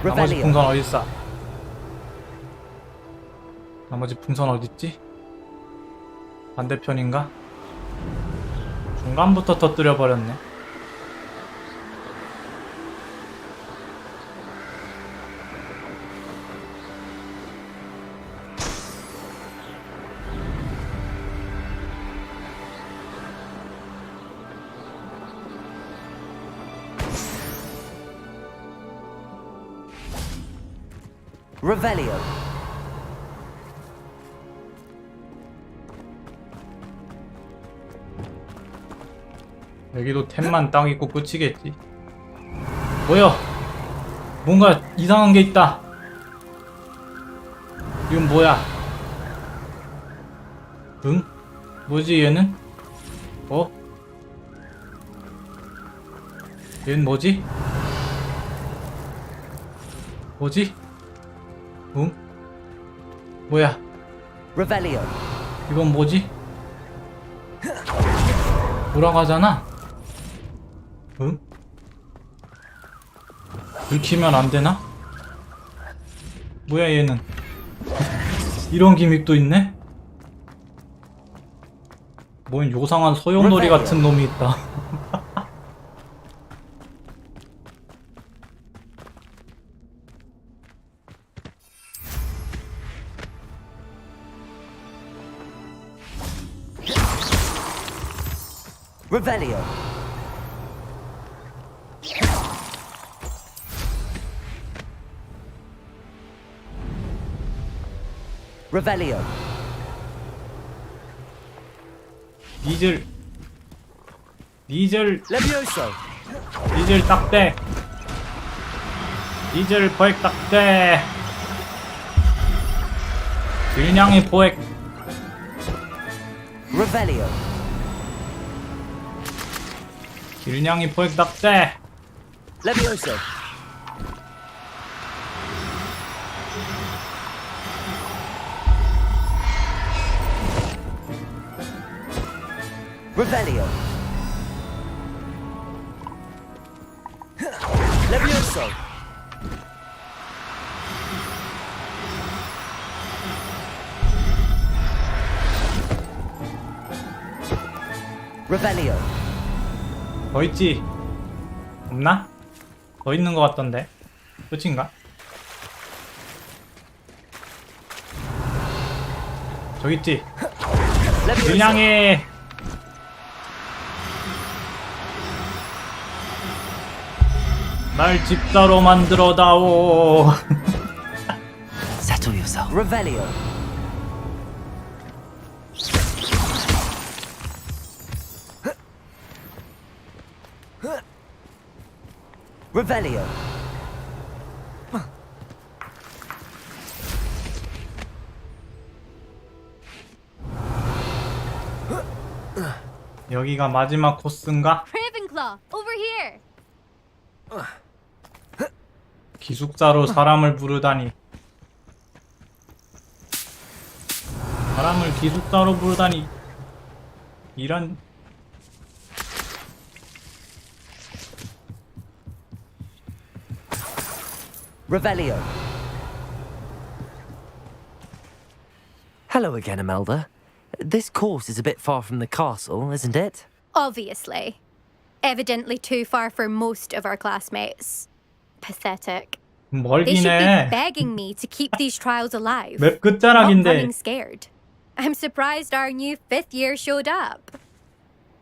나머지 풍선 어딨어? 나머지 풍선 어딨지? 반대편인가? 중간부터 터뜨려 버렸네. Revelio. 여기도 템만 딱 있고 끝이겠지. 뭐야? 뭔가 이상한 게 있다. 이건 뭐야? 응? 뭐지 얘는? 어? 얘는 뭐지? 뭐지? 응? 뭐야? Revelio. 이건 뭐지? 돌아가잖아? 응? 들키면 안 되나? 뭐야 얘는? 이런 기믹도 있네? 뭔 요상한 소용돌이 같은 놈이 있다. Revelio. Revelio. 니즐 Levioso. 니즐 딱대. 니즐 포획 딱대. 일량의 포획. Revelio. 일량의 포획 딱대. Levioso. Revelio. Levioso. Revelio. 더 있지? 없나? 더 있는 것 같던데. 끝인가? 저기 있지? 일량의 날 집사로 만들어다오. Settle yourself. Revelio. Revelio. 여기가 마지막 코스인가? Ravenclaw, over here. 기숙사로 사람을 부르다니. 사람을 기숙사로 부르다니. 이런. Revelio. Hello again, Imelda. This course is a bit far from the castle, isn't it? Obviously. Evidently too far for most of our classmates. Pathetic. They should 멀기네. be begging me to keep these trials alive. 맵 Not 끝자락인데. running scared. I'm surprised our new 5th year showed up.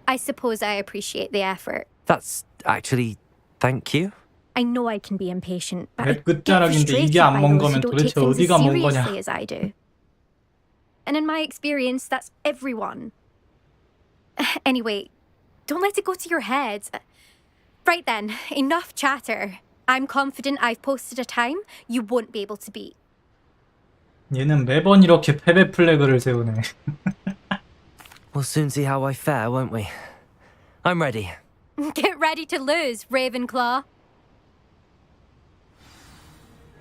I suppose I appreciate the effort. That's actually... thank you. I know I can be impatient, but I 맵 get 끝자락인데 frustrated 이게 안 by 먼 those who 거면 don't take 도대체 things as 어디가 먼 거냐? seriously as I do. And in my experience, that's everyone. Anyway, don't let it go to your head. Right then, enough chatter. I'm confident I've posted a time you won't be able to beat. 얘는 매번 이렇게 패배 플래그를 세우네. We'll soon see how I fare, won't we? I'm ready. Get ready to lose, Ravenclaw.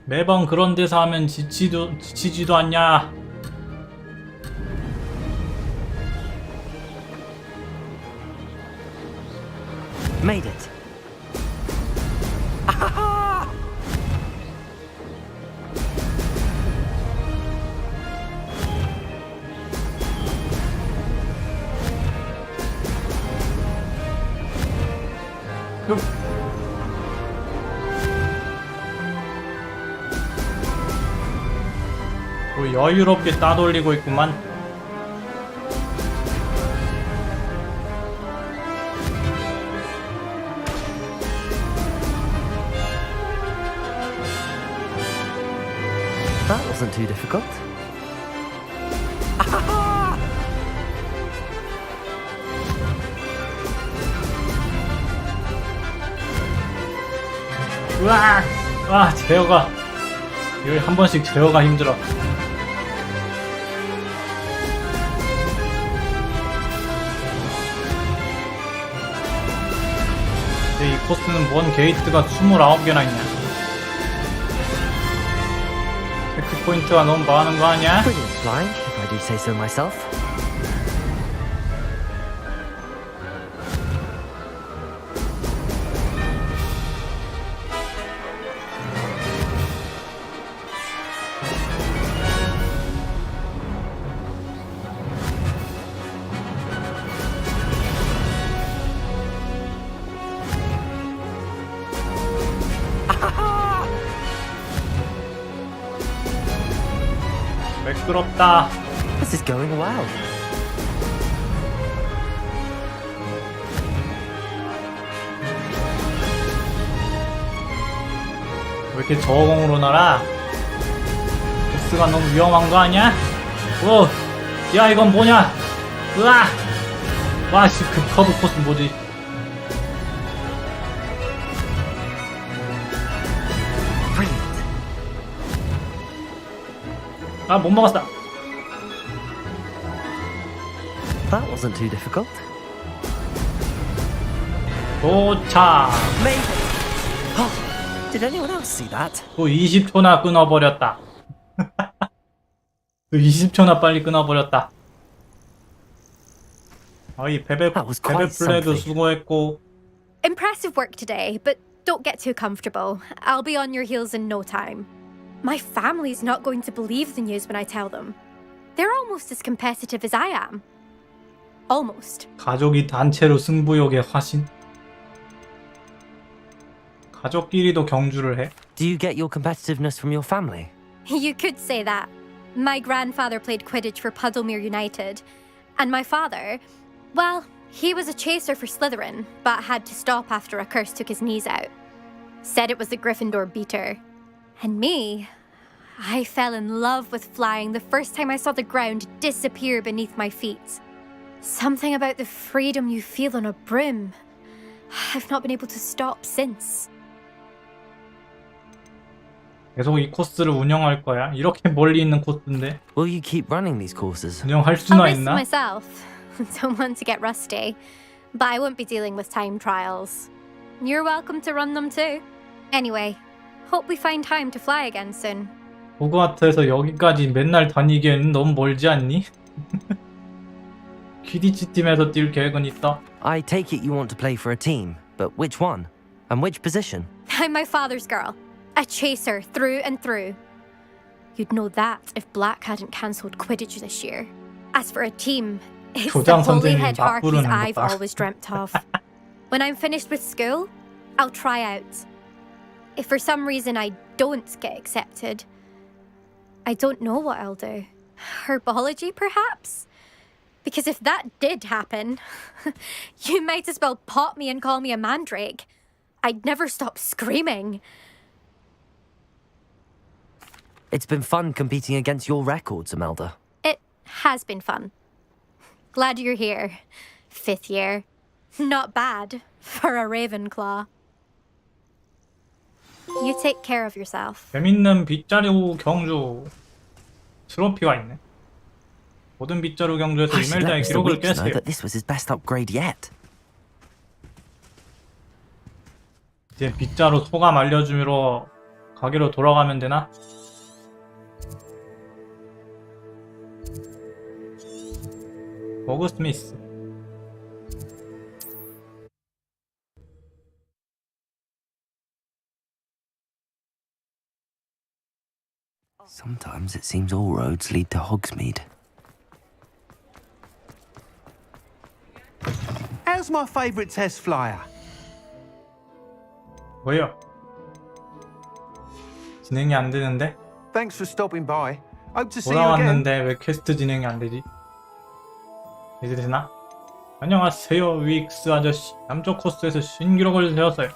매번 그런 데서 하면 지치지도 않냐. Made it. 뭐 여유롭게 따돌리고 있구만. That wasn't too difficult. 으악! 아, 제어가. 여기 한 번씩 제어가 힘들어. 근데 이 코스는 뭔 게이트가 29개나 있냐? 체크포인트가 너무 많은 거 아니야? Brilliant flying, if I do say so myself. 매끄럽다. This is going well. 왜 이렇게 저공으로 날아? 코스가 너무 위험한 거 아니야? 오! 야, 이건 뭐냐? 으아! 와, 씨, 그 커브 코스 뭐지? 아, 못 먹었어. That wasn't too difficult. 도착. Did anyone else see that? 또 20초나 끊어버렸다. 또 20초나 빨리 끊어버렸다. 이 베베 플레도 수고했고. Impressive work today, but don't get too comfortable. I'll be on your heels in no time. My family's not going to believe the news when I tell them. They're almost as competitive as I am. Almost. 가족이 단체로 승부욕의 화신? 가족끼리도 경주를 해? Do you get your competitiveness from your family? You could say that. My grandfather played Quidditch for Puddlemere United. And my father, well, he was a chaser for Slytherin, but had to stop after a curse took his knees out. Said it was the Gryffindor beater. And me, I fell in love with flying the first time I saw the ground disappear beneath my feet. Something about the freedom you feel on a broom. I've not been able to stop since. 계속 이 코스를 운영할 거야? 이렇게 멀리 있는 코스인데. Will you keep running these courses? 운영할 수나 I'll risk 있나? myself. Don't want to get rusty, but I won't be dealing with time trials. You're welcome to run them too. Anyway, hope we find time to fly again soon. 호그와트에서 여기까지 맨날 다니기에는 너무 멀지 않니? 퀴디치 팀에서 뛸 계획은 있어? I take it you want to play for a team, but which one? And which position? I'm my father's girl. A chaser through and through. You'd know that if Black hadn't cancelled Quidditch this year. As for a team, it's the 교장 holy 선생님이 head 막 harpies 부르는 I've 거다. always dreamt of. When I'm finished with school, I'll try out. If for some reason I don't get accepted, I don't know what I'll do. Herbology, perhaps? Because if that did happen, you might as well pop me and call me a mandrake. I'd never stop screaming. It's been fun competing against your records, Imelda. It has been fun. Glad you're here. 5th year. Not bad for a Ravenclaw. You take care of yourself. 재밌는 빗자루 경주 트로피가 있네. 모든 빗자루 경주에서 I should let 이멜다의 Mr. 기록을 Weeks know 깼어요. that this was his best upgrade yet. 이제 빗자루 소감 알려주러 가게로 돌아가면 되나? 버그 스미스. Sometimes it seems all roads lead to Hogsmeade. How's my favourite test flyer? 뭐야? 진행이 안 되는데? Thanks for stopping by. Hope to see you again. 돌아왔는데 왜 퀘스트 진행이 안 되지? 이제 되나? 안녕하세요, 윅스 아저씨. 남쪽 코스에서 신기록을 세웠어요.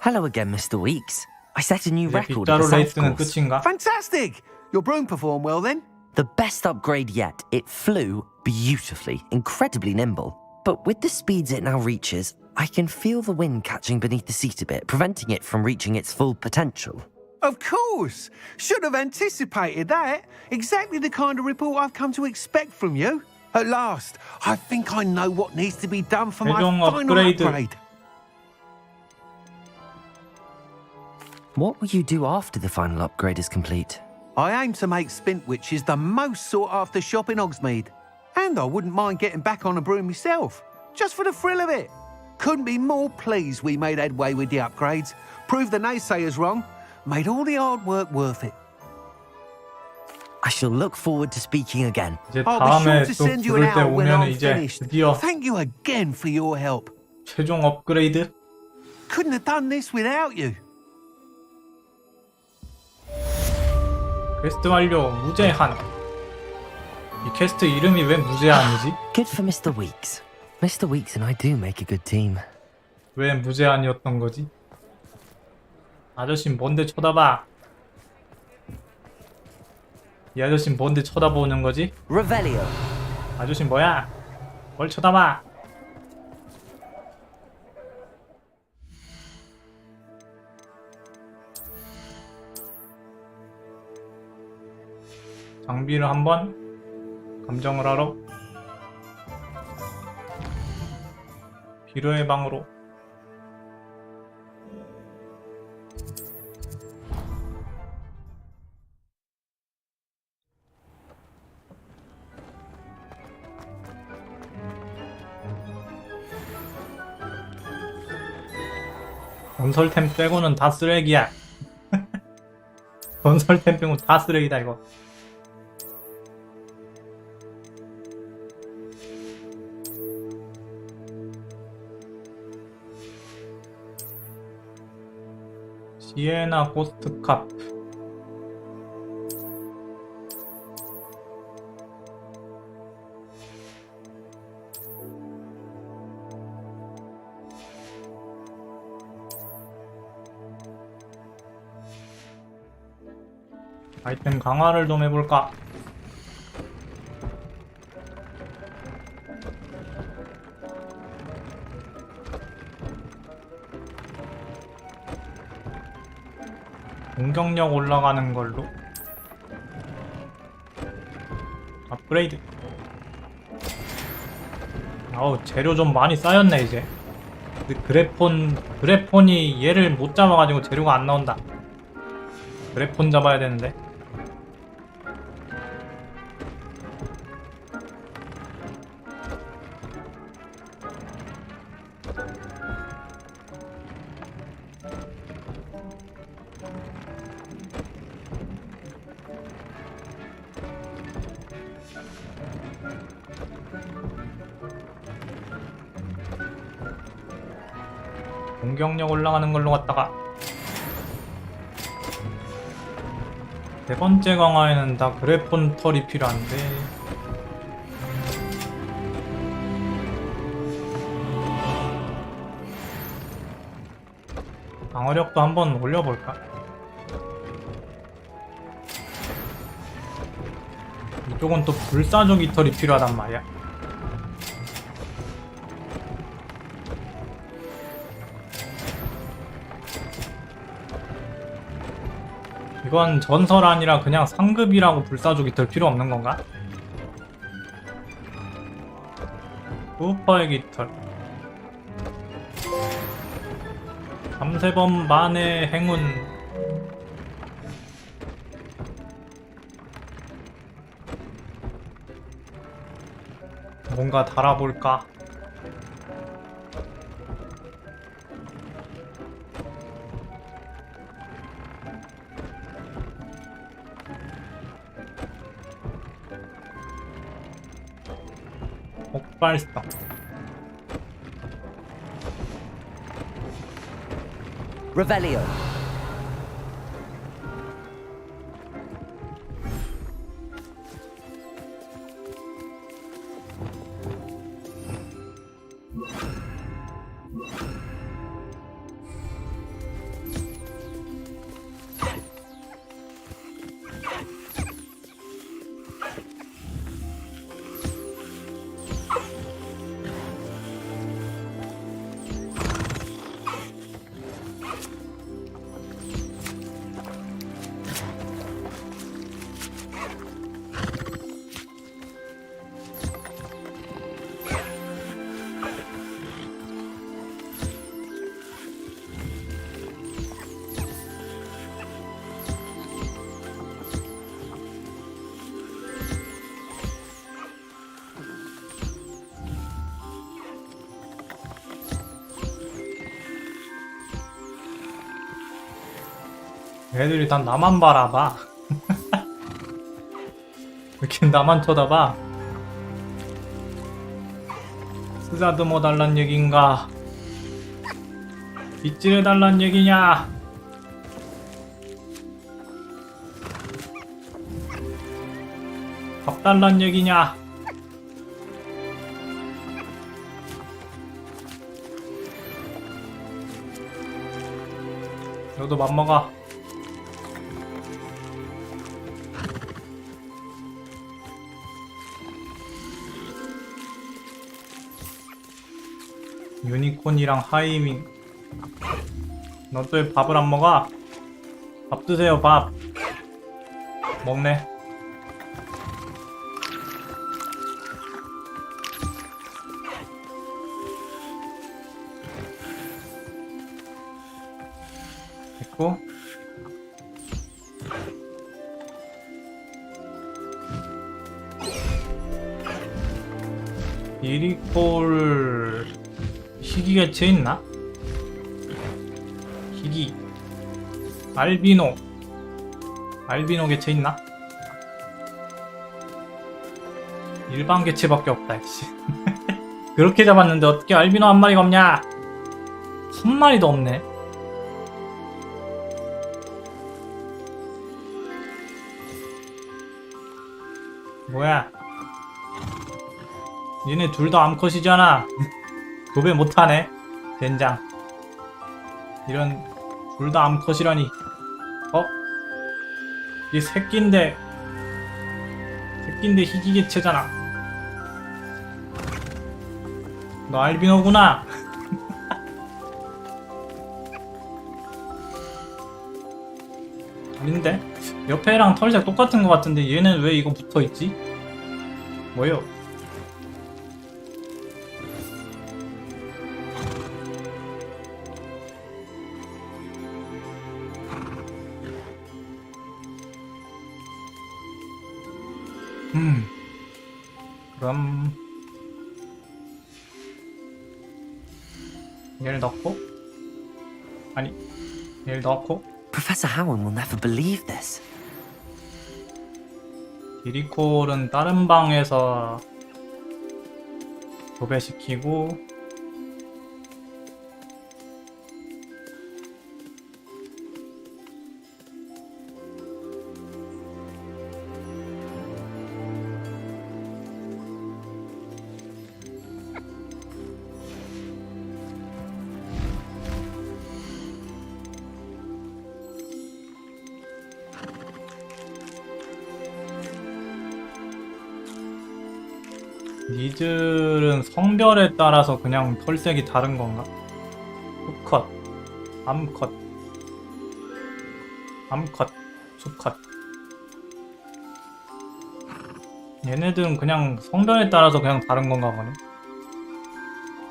Hello again, Mr. Weeks. I set a new 이제 record at 빗자루 the South 레이스는 course. 끝인가? Fantastic! Your broom performed well then? The best upgrade yet. It flew beautifully, incredibly nimble. But with the speeds it now reaches, I can feel the wind catching beneath the seat a bit, preventing it from reaching its full potential. Of course! Should have anticipated that. Exactly the kind of report I've come to expect from you. At last, I think I know what needs to be done for my 최종 final 업그레이드. upgrade. What will you do after the final upgrade is complete? I aim to make Spintwitches the most sought-after shop in Hogsmeade. And I wouldn't mind getting back on a broom myself, just for the thrill of it. Couldn't be more pleased we made headway with the upgrades, proved the naysayers wrong, made all the hard work worth it. I shall look forward to speaking again. 이제 I'll be 다음에 sure to 또 send you an 부를 때 hour when 오면 I'm 이제 finished. 드디어 Thank you again for your help. 최종 업그레이드. Couldn't have done this without you. 퀘스트 완료. 무제한. 이 퀘스트 이름이 왜 무제한이지? Good for Mr. Weeks. Mr. Weeks and I do make a good team. 왜 무제한이었던 거지? 아저씨 뭔데 쳐다봐? 이 아저씨 뭔데 쳐다보는 거지? Revelio. 아저씨 뭐야? 뭘 쳐다봐? 장비를 한번 감정을 하러 비료의 방으로. 건설템 빼고는 다 쓰레기야. 건설템 빼고 다 쓰레기다 이거. 시에나 고스트 카프. 아이템 강화를 좀 해볼까? 공격력 올라가는 걸로 업그레이드. 아우 재료 좀 많이 쌓였네 이제. 근데 그래폰이 얘를 못 잡아가지고 재료가 안 나온다. 그래폰 잡아야 되는데. 공격력 올라가는 걸로 갔다가 네 번째 강화에는 다 그래폰 털이 필요한데 방어력도 한번 올려볼까? 이쪽은 또 불사조 깃털이 필요하단 말이야. 이건 전설 아니라 그냥 상급이라고 불사조 깃털 필요 없는 건가? 슈퍼의 깃털 3-3번 만의 행운. 뭔가 달아볼까? 폭발성. Revelio. 애들이 다 나만 바라봐. 이렇게 나만 쳐다봐. 쓰다듬어 달란 얘긴가? 빗질해 달란 얘기냐? 밥 달란 얘기냐? 너도 밥 먹어. 유니콘이랑 하이밍. 너 또 왜 밥을 안 먹어? 밥 드세요, 밥. 먹네. 됐고. 이리콜 희귀 개체 있나? 희귀 알비노 개체 있나? 일반 개체밖에 없다. 씨. 그렇게 잡았는데 어떻게 알비노 한 마리가 없냐? 한 마리도 없네. 뭐야? 얘네 둘 다 암컷이잖아. 도배 못하네. 젠장. 이런 둘 다 암컷이라니. 어? 이 새끼인데 희귀개체잖아. 너 알비노구나. 아닌데? 옆에랑 털색 똑같은 것 같은데 얘는 왜 이거 붙어있지? 뭐요? 그럼 얘를 넣고 아니 얘를 넣고 Professor Howard will never believe this. 디리콜은 다른 방에서 도배시키고 니들은 성별에 따라서 그냥 털색이 다른 건가? 수컷, 암컷, 수컷. 얘네들은 그냥 성별에 따라서 그냥 다른 건가 보네.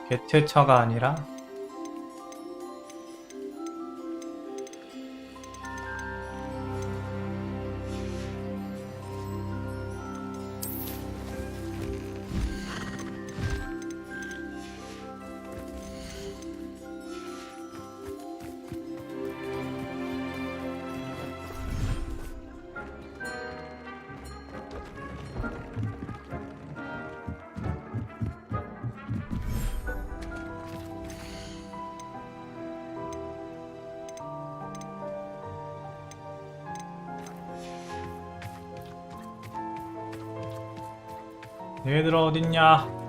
개체차가 아니라. 얘들 어딨냐?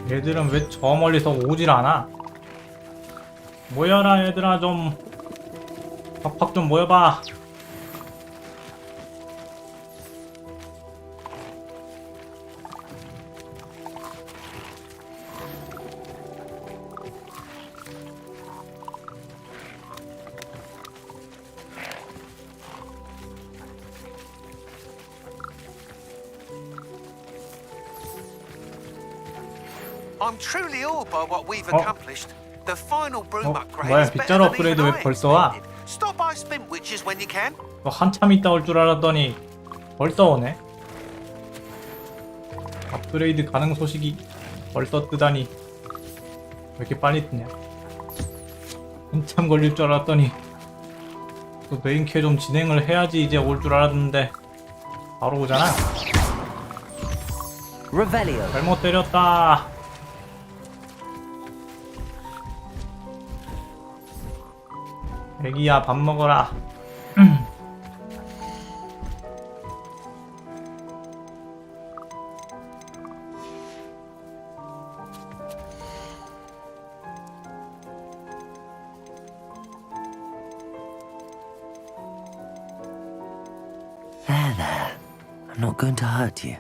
얘들은 왜 저 멀리서 오질 않아? 모여라 얘들아, 좀 팍팍 좀 모여봐. I'm truly awed by what we've accomplished. The final broom upgrade 뭐야, is better 빗자루 than 업그레이드 even 왜 I 벌써 와? expected. Stop by Spin Witches when you can. 한참 있다 올 줄 알았더니 벌써 오네. 업그레이드 가능 소식이 벌써 뜨다니 왜 이렇게 빨리 뜨냐. 한참 걸릴 줄 알았더니 또 메인캐 좀 진행을 해야지 이제 올 줄 알았는데 바로 오잖아. Revelio. 잘못 때렸다. 애기야, 밥 먹어라. There. I'm not going to hurt you.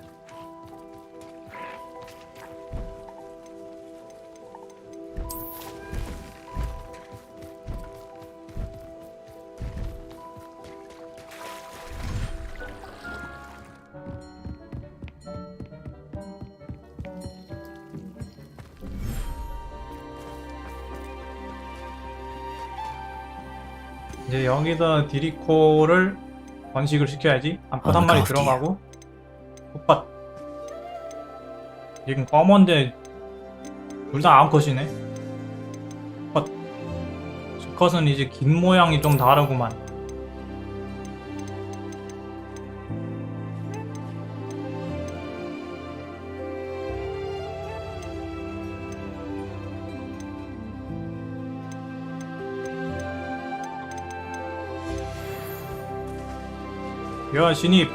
이제 여기다 디리코를 번식을 시켜야지. 암컷 한 마리 들어가고. 풋밭. 지금 검은데 둘 다 암컷이네. 풋밭. 수컷은 이제 긴 모양이 좀 다르구만. 야, 신입.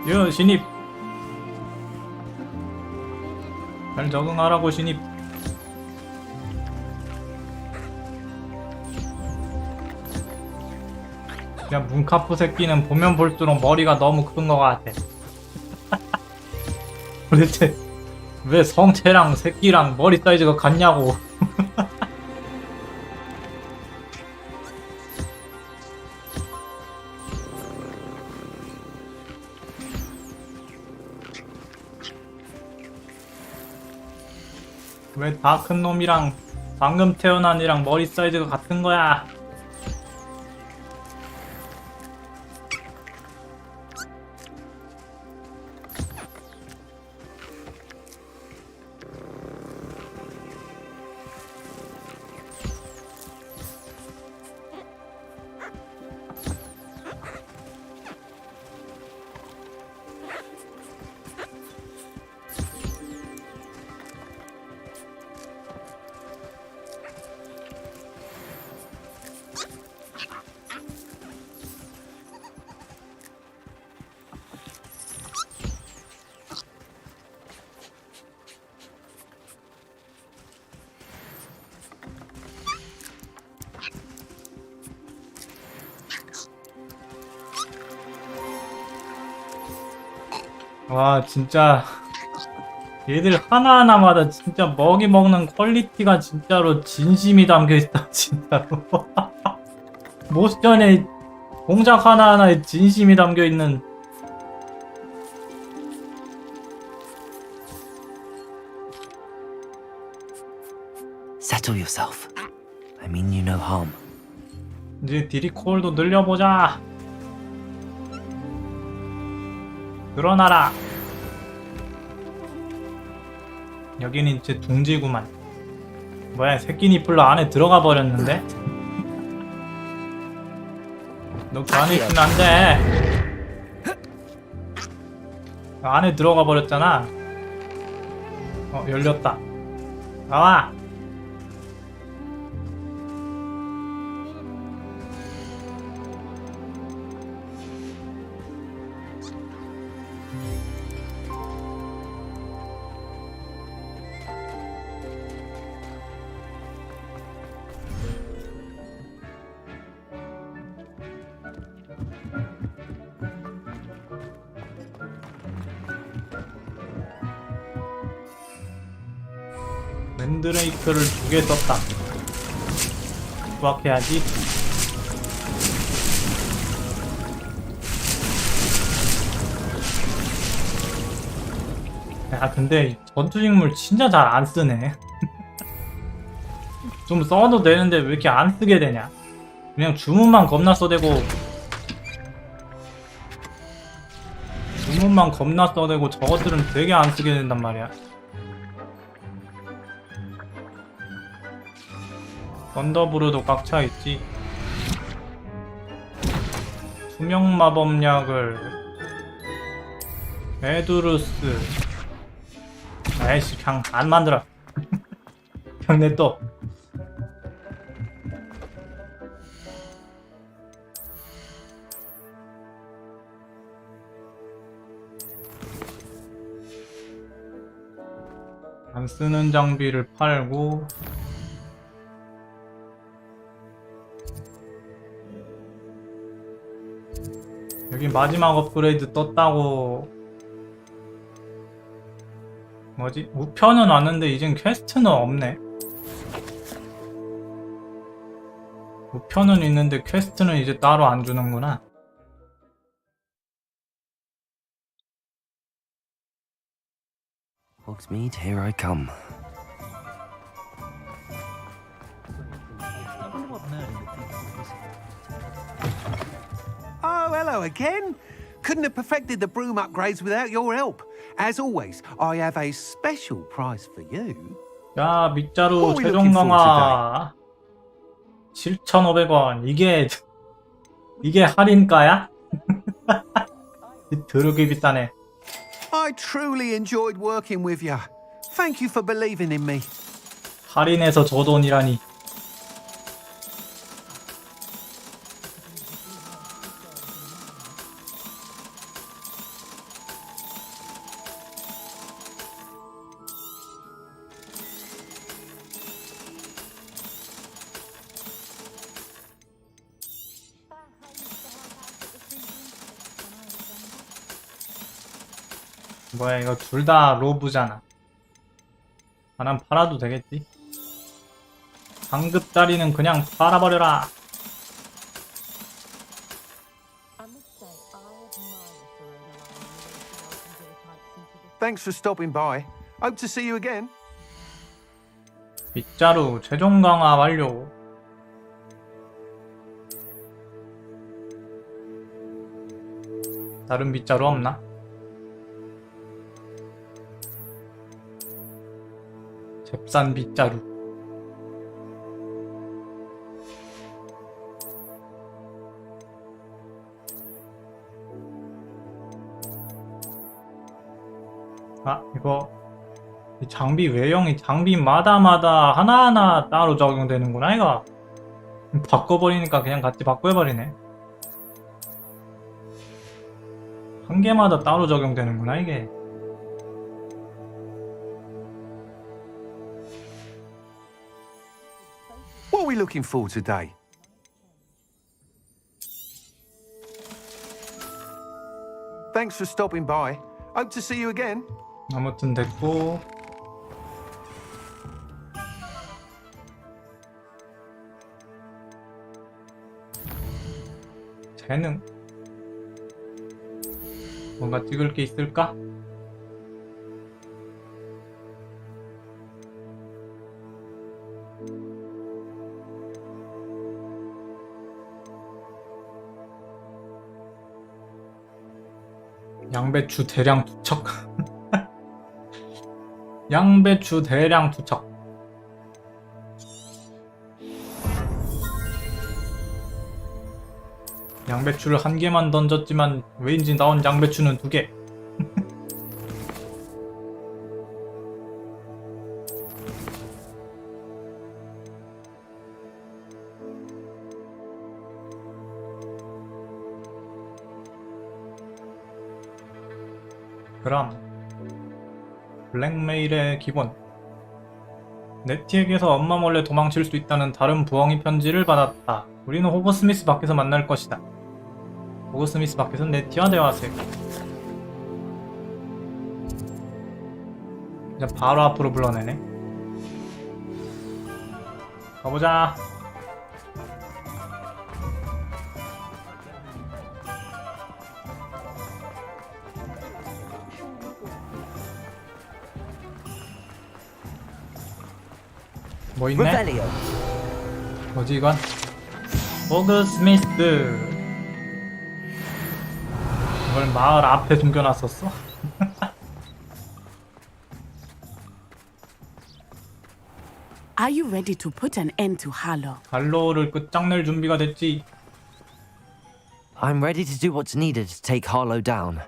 야, 신입. 잘 적응하라고, 신입. 야, 문카프 새끼는 보면 볼수록 머리가 너무 큰 것 같아. 도대체 왜 성체랑 새끼랑 머리 사이즈가 같냐고. 왜 다 큰 놈이랑 방금 태어난 애랑 머리 사이즈가 같은 거야? 와, 진짜 얘들 하나하나마다 진짜 먹이 먹는 퀄리티가 진짜로 진심이 담겨있다. 진짜로. 모션에 공작 하나하나에 진심이 담겨있는. Settle yourself. I mean you no harm. 이제 디리콜도 늘려보자. 늘어나라. 여기는 이제 둥지구만. 뭐야, 새끼 니플러 안에 들어가 버렸는데? 너 그 안에 있으면 안 돼. 안에 들어가 버렸잖아. 열렸다. 나와. 맨드레이크를 2개 썼다. 수확해야지. 야, 근데 전투식물 진짜 잘 안 쓰네. 좀 써도 되는데 왜 이렇게 안 쓰게 되냐. 그냥 주문만 겁나 써대고 저것들은 되게 안 쓰게 된단 말이야. 썬더브루도 꽉 차 있지. 투명 마법약을 에두루스. 에이씨, 그냥 안 만들어. 그냥 냅둬. 안 쓰는 장비를 팔고 여기 마지막 업그레이드 떴다고. 뭐지? 우편은 왔는데 이젠 퀘스트는 없네. 우편은 있는데 퀘스트는 이제 따로 안 주는구나. Hogsmeade, here I come. Oh, hello again. Couldn't have perfected the broom upgrades without your help. As always, I have a special prize for you. 야, 밑자루 최종 강화 7,500원. 이게 할인가야? 더럽게 비싸네. I truly enjoyed working with you. Thank you for believing in me. 할인해서 저 돈이라니. 뭐야, 이거 둘 다 로브잖아. 하나 팔아도 되겠지? 상급다리는 그냥 팔아버려라. Thanks for stopping by. Hope to see you again. 빗자루 최종 강화 완료. 다른 빗자루 없나? 잽산 빗자루. 아, 이거 이 장비 외형이 장비마다 하나하나 따로 적용되는구나. 이거 바꿔버리니까 그냥 같이 바꿔버리네. 한 개마다 따로 적용되는구나 이게. What are we looking for today? Thanks for stopping by. Hope to see you again. 아무튼 됐고. 재능. 뭔가 찍을 게 있을까? 양배추 대량 투척. 양배추 대량 투척. 양배추를 한 개만 던졌지만 왠지 나온 양배추는 2개. 그럼 블랙메일의 기본. 네티에게서 엄마 몰래 도망칠 수 있다는 다른 부엉이 편지를 받았다. 우리는 호그스미스 밖에서 만날 것이다. 호그스미스 밖에서 네티와 대화하세요. 이제 바로 앞으로 불러내네. 가보자. 뭐 있네? Revelio. 뭐지 이건? 호그 스미스. 이걸 마을 앞에 숨겨놨었어? Are you ready to put an end to Harlow? 할로우를 끝장낼 준비가 됐지. I'm ready to do what's needed to take Harlow down.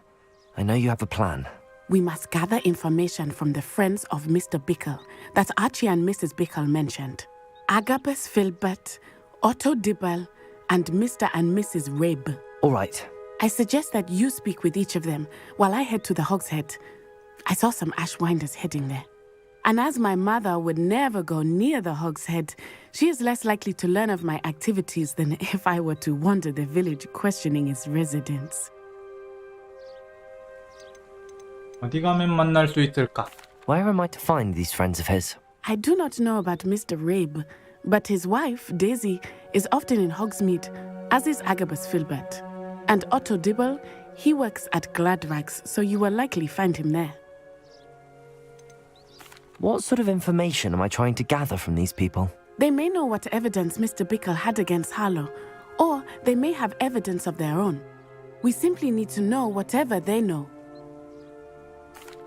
I know you have a plan. We must gather information from the friends of Mr. Bickle that Archie and Mrs. Bickle mentioned. Agabus Filbert, Otto Dibble, and Mr. and Mrs. Rabe. All right. I suggest that you speak with each of them while I head to the Hogshead. I saw some Ashwinders heading there. And as my mother would never go near the Hogshead, she is less likely to learn of my activities than if I were to wander the village questioning its residents. 어디 가면 만날 수 있을까? Where am I to find these friends of his? I do not know about Mr. Rabe, but his wife, Daisy, is often in Hogsmeade, as is Agabus Filbert. And Otto Dibble, he works at Gladrags, so you will likely find him there. What sort of information am I trying to gather from these people? They may know what evidence Mr. Bickle had against Harlow, or they may have evidence of their own. We simply need to know whatever they know.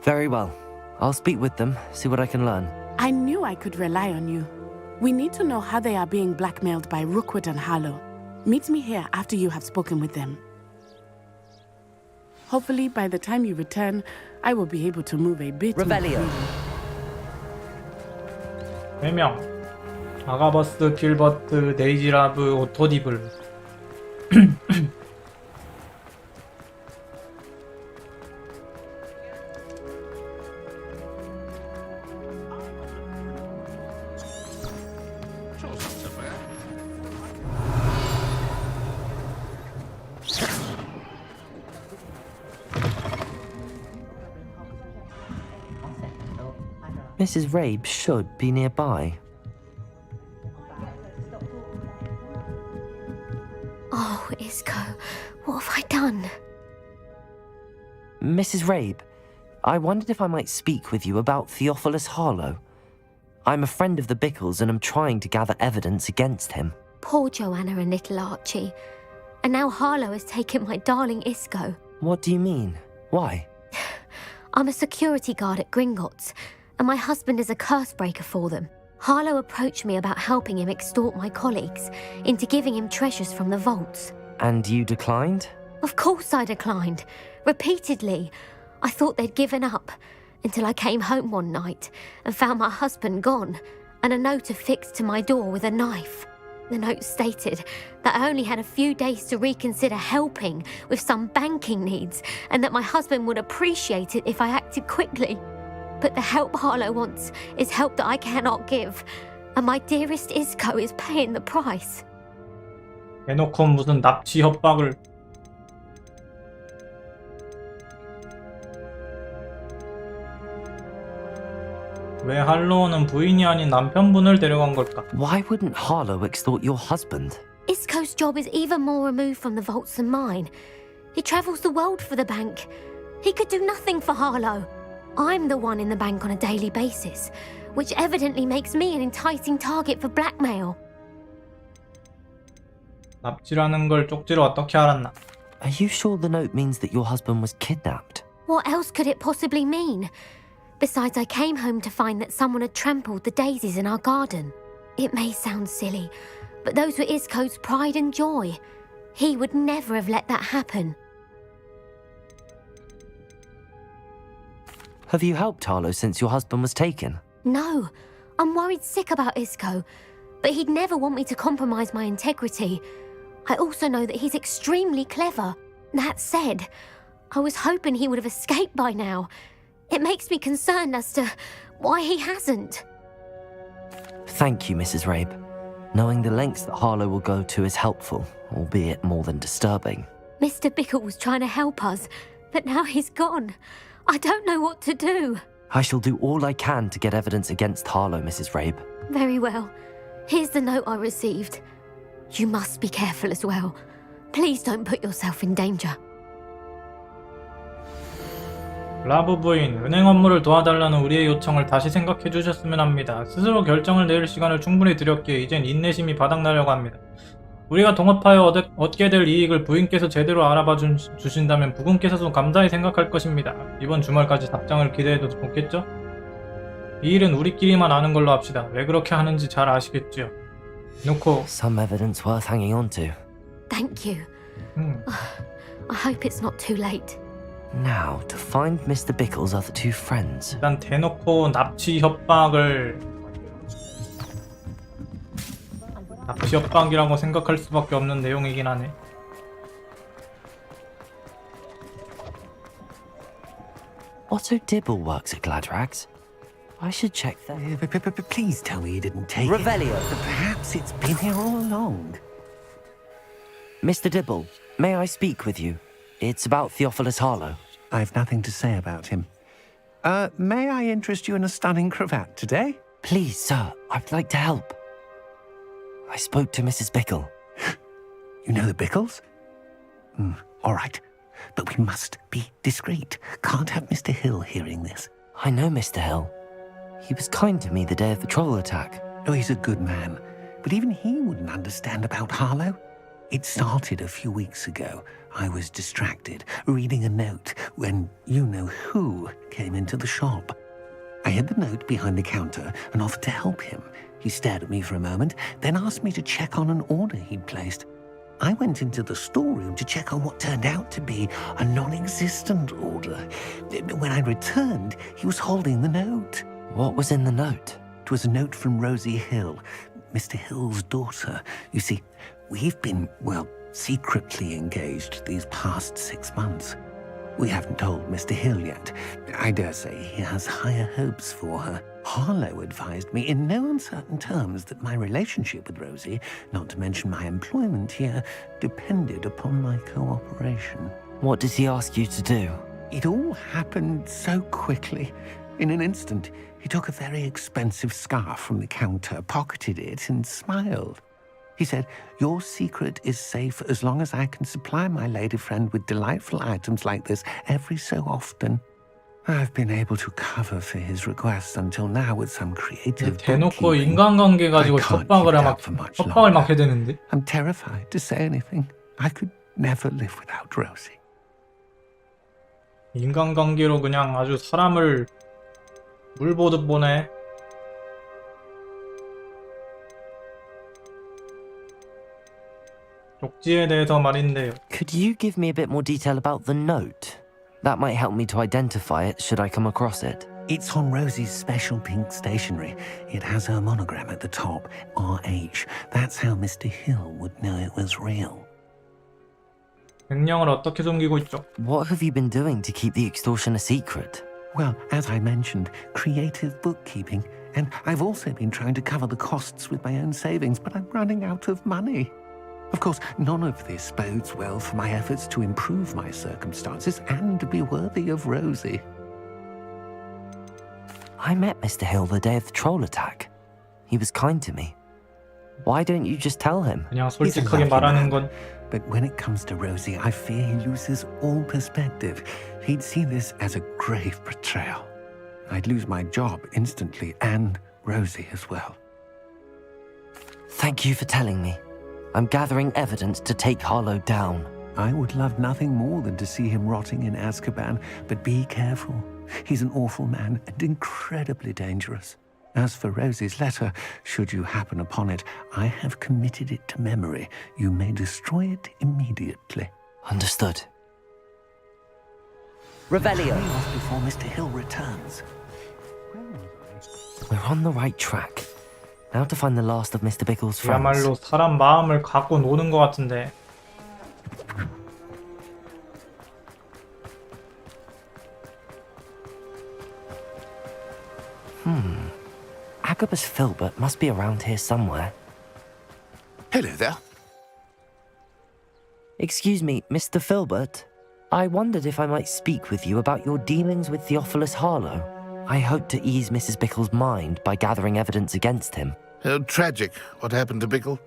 Very well. I'll speak with them, see what I can learn. I knew I could rely on you. We need to know how they are being blackmailed by Rookwood and Harlow. Meet me here after you have spoken with them. Hopefully, by the time you return, I will be able to move a bit more Revelio. freely. 4명. 아가버스, 길버트, 데이지라브, 오토디블. Mrs. Rabe should be nearby. Oh, Isco, what have I done? Mrs. Rabe, I wondered if I might speak with you about Theophilus Harlow. I'm a friend of the Bickles and am trying to gather evidence against him. Poor Joanna and little Archie. And now Harlow has taken my darling Isco. What do you mean? Why? I'm a security guard at Gringotts, and my husband is a curse breaker for them. Harlow approached me about helping him extort my colleagues into giving him treasures from the vaults. And you declined? Of course I declined. Repeatedly. I thought they'd given up, until I came home one night and found my husband gone, and a note affixed to my door with a knife. The note stated that I only had a few days to reconsider helping with some banking needs, and that my husband would appreciate it if I acted quickly. But the help Harlow wants is help that I cannot give, and my dearest Isco is paying the price. 해놓고 무슨 납치 협박을. 왜 할로우는 부인이 아닌 남편분을 데려간 걸까? Why wouldn't Harlow extort your husband? Isco's job is even more removed from the vaults than mine. He travels the world for the bank. He could do nothing for Harlow. I'm the one in the bank on a daily basis, which evidently makes me an enticing target for blackmail. 납치라는 걸 쪽지로 어떻게 알았나? Are you sure the note means that your husband was kidnapped? What else could it possibly mean? Besides, I came home to find that someone had trampled the daisies in our garden. It may sound silly, but those were Isco's pride and joy. He would never have let that happen. Have you helped Harlow since your husband was taken? No, I'm worried sick about Isco, but he'd never want me to compromise my integrity. I also know that he's extremely clever. That said, I was hoping he would have escaped by now. It makes me concerned as to why he hasn't. Thank you, Mrs. Rabe. Knowing the lengths that Harlow will go to is helpful, albeit more than disturbing. Mr. Bickle was trying to help us, but now he's gone. I don't know what to do. I shall do all I can to get evidence against Harlow, Mrs. Rabe. Very well. Here's the note I received. You must be careful as well. Please don't put yourself in danger. 라브 부인, 은행 업무를 도와달라는 우리의 요청을 다시 생각해 주셨으면 합니다. 스스로 결정을 내릴 시간을 충분히 드렸기에 이젠 인내심이 바닥나려고 합니다. 우리가 동업하여 얻게 될 이익을 부인께서 제대로 알아봐 주신다면 부군께서도 감사히 생각할 것입니다. 이번 주말까지 답장을 기대해도 좋겠죠? 이 일은 우리끼리만 아는 걸로 합시다. 왜 그렇게 하는지 잘 아시겠지요? 놓고 Some evidence worth hanging on to. Thank you. I hope it's not too late. Now, to find Mr. Bickle's other two friends. 일단 대놓고 납치 협박이라고 생각할 수밖에 없는 내용이긴 하네. Otto Dibble works at Gladrags. I should check that. Please tell me you didn't take Revelio. it. Perhaps it's been here all along. Mr. Dibble, may I speak with you? It's about Theophilus Harlow. I've nothing to say about him. May I interest you in a stunning cravat today? Please, sir, I'd like to help. I spoke to Mrs. Bickle. You know the Bickles? All right. But we must be discreet. Can't have Mr. Hill hearing this. I know Mr. Hill. He was kind to me the day of the troll attack. Oh, he's a good man. But even he wouldn't understand about Harlow. It started a few weeks ago. I was distracted, reading a note, when you-know-who came into the shop. I hid the note behind the counter and offered to help him. He stared at me for a moment, then asked me to check on an order he'd placed. I went into the storeroom to check on what turned out to be a non-existent order. When I returned, he was holding the note. What was in the note? It was a note from Rosie Hill, Mr. Hill's daughter. You see, we've been, secretly engaged these past 6 months. We haven't told Mr. Hill yet. I dare say he has higher hopes for her. Harlow advised me in no uncertain terms that my relationship with Rosie, not to mention my employment here, depended upon my cooperation. What did he ask you to do? It all happened so quickly. In an instant, he took a very expensive scarf from the counter, pocketed it, and smiled. He said, "Your secret is safe as long as I can supply my lady friend with delightful items like this every so often." I've been able to cover for his requests until now with some creative 대놓고 인간관계 가지고 협박을 막 해대는데? I'm terrified to say anything. I could never live without Rosie. 인간관계로 그냥 아주 사람을 물 보듯 보네. 쪽지에 대해서 말인데요. Could you give me a bit more detail about the note? That might help me to identify it should I come across it. It's on Rosie's special pink stationery. It has her monogram at the top, RH. That's how Mr. Hill would know it was real. 백령을 어떻게 숨기고 있죠? What have you been doing to keep the extortion a secret? Well, as I mentioned, creative bookkeeping. And I've also been trying to cover the costs with my own savings, but I'm running out of money. Of course, none of this bodes well for my efforts to improve my circumstances and to be worthy of Rosie. I met Mr. Hill the day of the troll attack. He was kind to me. Why don't you just tell him? 그냥 솔직하게 말하는 건. But when it comes to Rosie, I fear he loses all perspective. He'd see this as a grave betrayal. I'd lose my job instantly, and Rosie as well. Thank you for telling me. I'm gathering evidence to take Harlow down. I would love nothing more than to see him rotting in Azkaban, but be careful. He's an awful man and incredibly dangerous. As for Rosie's letter, should you happen upon it, I have committed it to memory. You may destroy it immediately. Understood. Revelio. Before Mr. Hill returns. We're on the right track. Now to find the last of Mr. Bickle's friends. 그야말로 사람 마음을 갖고 노는 것 같은데. Agabus Filbert must be around here somewhere. Hello there. Excuse me, Mr. Filbert. I wondered if I might speak with you about your dealings with Theophilus Harlow. I hope to ease Mrs. Bickle's mind by gathering evidence against him. Oh, tragic what happened to Bickle.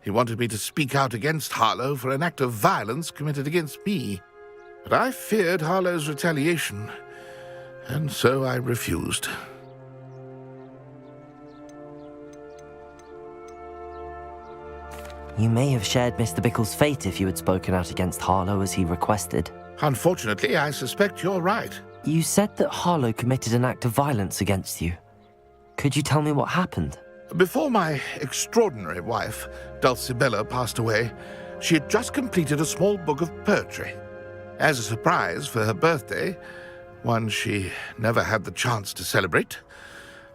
He wanted me to speak out against Harlow for an act of violence committed against me. But I feared Harlow's retaliation, and so I refused. You may have shared Mr. Bickle's fate if you had spoken out against Harlow as he requested. Unfortunately, I suspect you're right. You said that Harlow committed an act of violence against you. Could you tell me what happened? Before my extraordinary wife, Dulcibella, passed away, she had just completed a small book of poetry. As a surprise for her birthday, one she never had the chance to celebrate,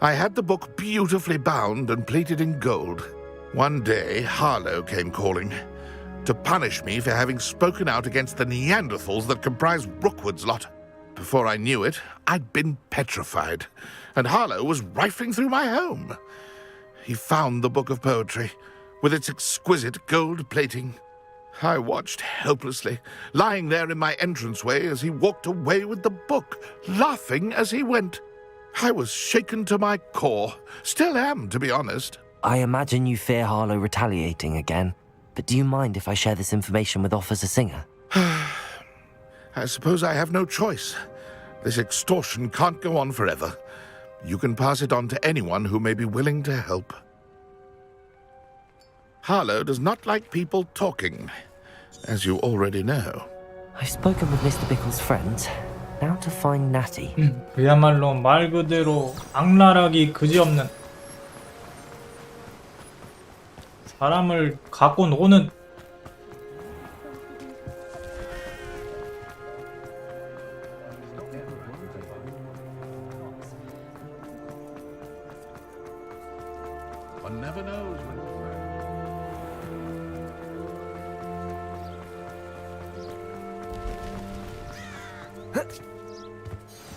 I had the book beautifully bound and plated in gold. One day, Harlow came calling to punish me for having spoken out against the Neanderthals that comprise Rookwood's lot. Before I knew it, I'd been petrified, and Harlow was rifling through my home. He found the book of poetry, with its exquisite gold plating. I watched helplessly, lying there in my entranceway as he walked away with the book, laughing as he went. I was shaken to my core. Still am, to be honest. I imagine you fear Harlow retaliating again, but do you mind if I share this information with Officer Singer? I suppose I have no choice. This extortion can't go on forever. You can pass it on to anyone who may be willing to help. Harlow does not like people talking, as you already know. I've spoken with Mr. Bickle's friends. Now to find Natty. 그야말로 말 그대로 악랄하기 그지없는 사람을 갖고 노는 One never knows when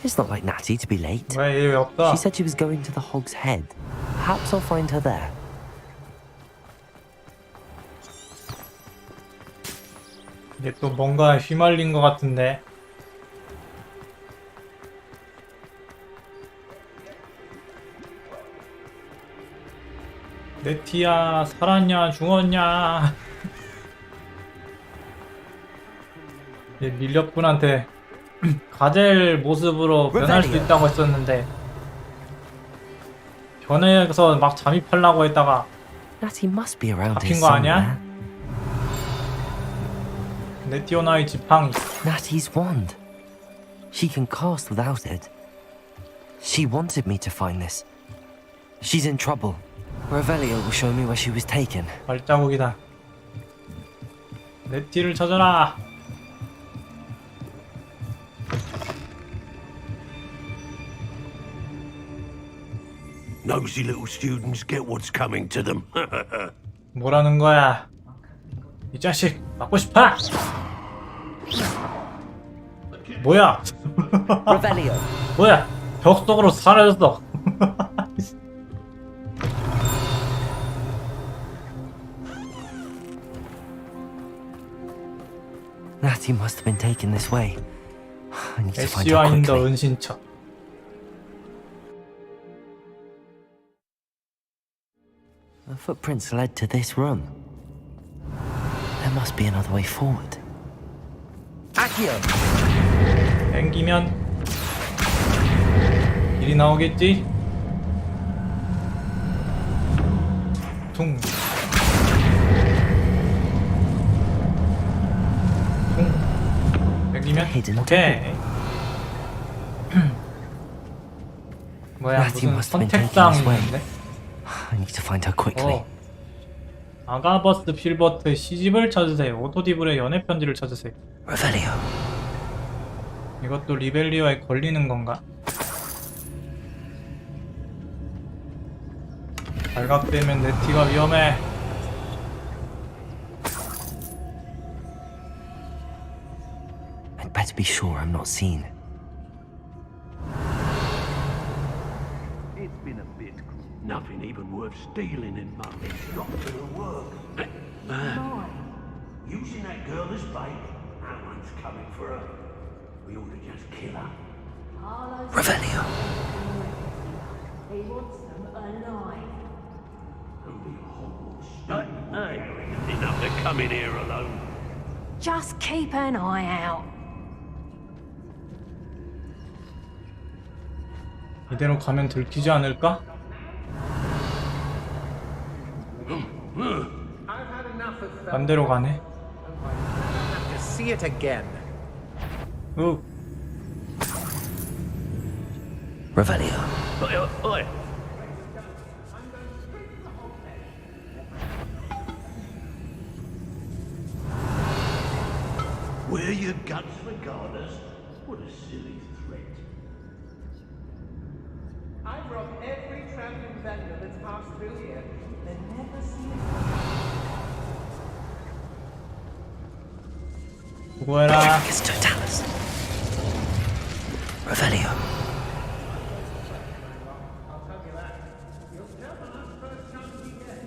It's not like Natty to be late. 왜 없다? She said she was going to the Hog's Head. Perhaps I'll find her there. 이게 또 뭔가 휘말린 것 같은데. 네티야, 살았냐, 죽었냐. 이제 밀렵군한테 가젤 모습으로 변할 수 있다고 했었는데 변해서 막 잠입하려고 했다가 잡힌 거 아니야? 네티오나의 지팡이. Natty's wand. She can cast without it. She wanted me to find this. She's in trouble. Revelio will show me where she was taken. 발자국이다. 네티를 찾아라. Nosy little students get what's coming to them. 뭐라는 거야? 이 자식 맞고 싶어? 뭐야? Revelio. 뭐야? 벽 속으로 사라졌어. Natty must have been taken this way. I need to find her 애쉬와 인더 quickly. 은신처. The footprints led to this room. There must be another way forward. Accio! 땡기면 길이 나오겠지? 퉁. 퉁. 땡기면 오케이. 뭐야, 무슨 선택사항이 있는데? I need to find her quickly. 아가버스 필버트 시집을 찾으세요. 오토디블의 연애 편지를 찾으세요. Revelio. 이것도 리벨리오에 걸리는 건가? 발각되면 네티가 위험해. I'd better be sure I'm not seen. It's been a bit. Nothing even worth stealing in Mum. It's not gonna work. You seen that girl as bait? No one's coming for her. We ought to just kill her. Revelio. He wants them alive. Enough to come in here alone. Just keep an eye out. 이대로 가면 들키지 않을까? 반대로 가네. To see it again. 오. Revelio. Oi. Wear your guts regardless. What a silly threat. I've robbed every traveling vendor that's passed through here. They never see 수고해라. Petricus totalis. Revelio.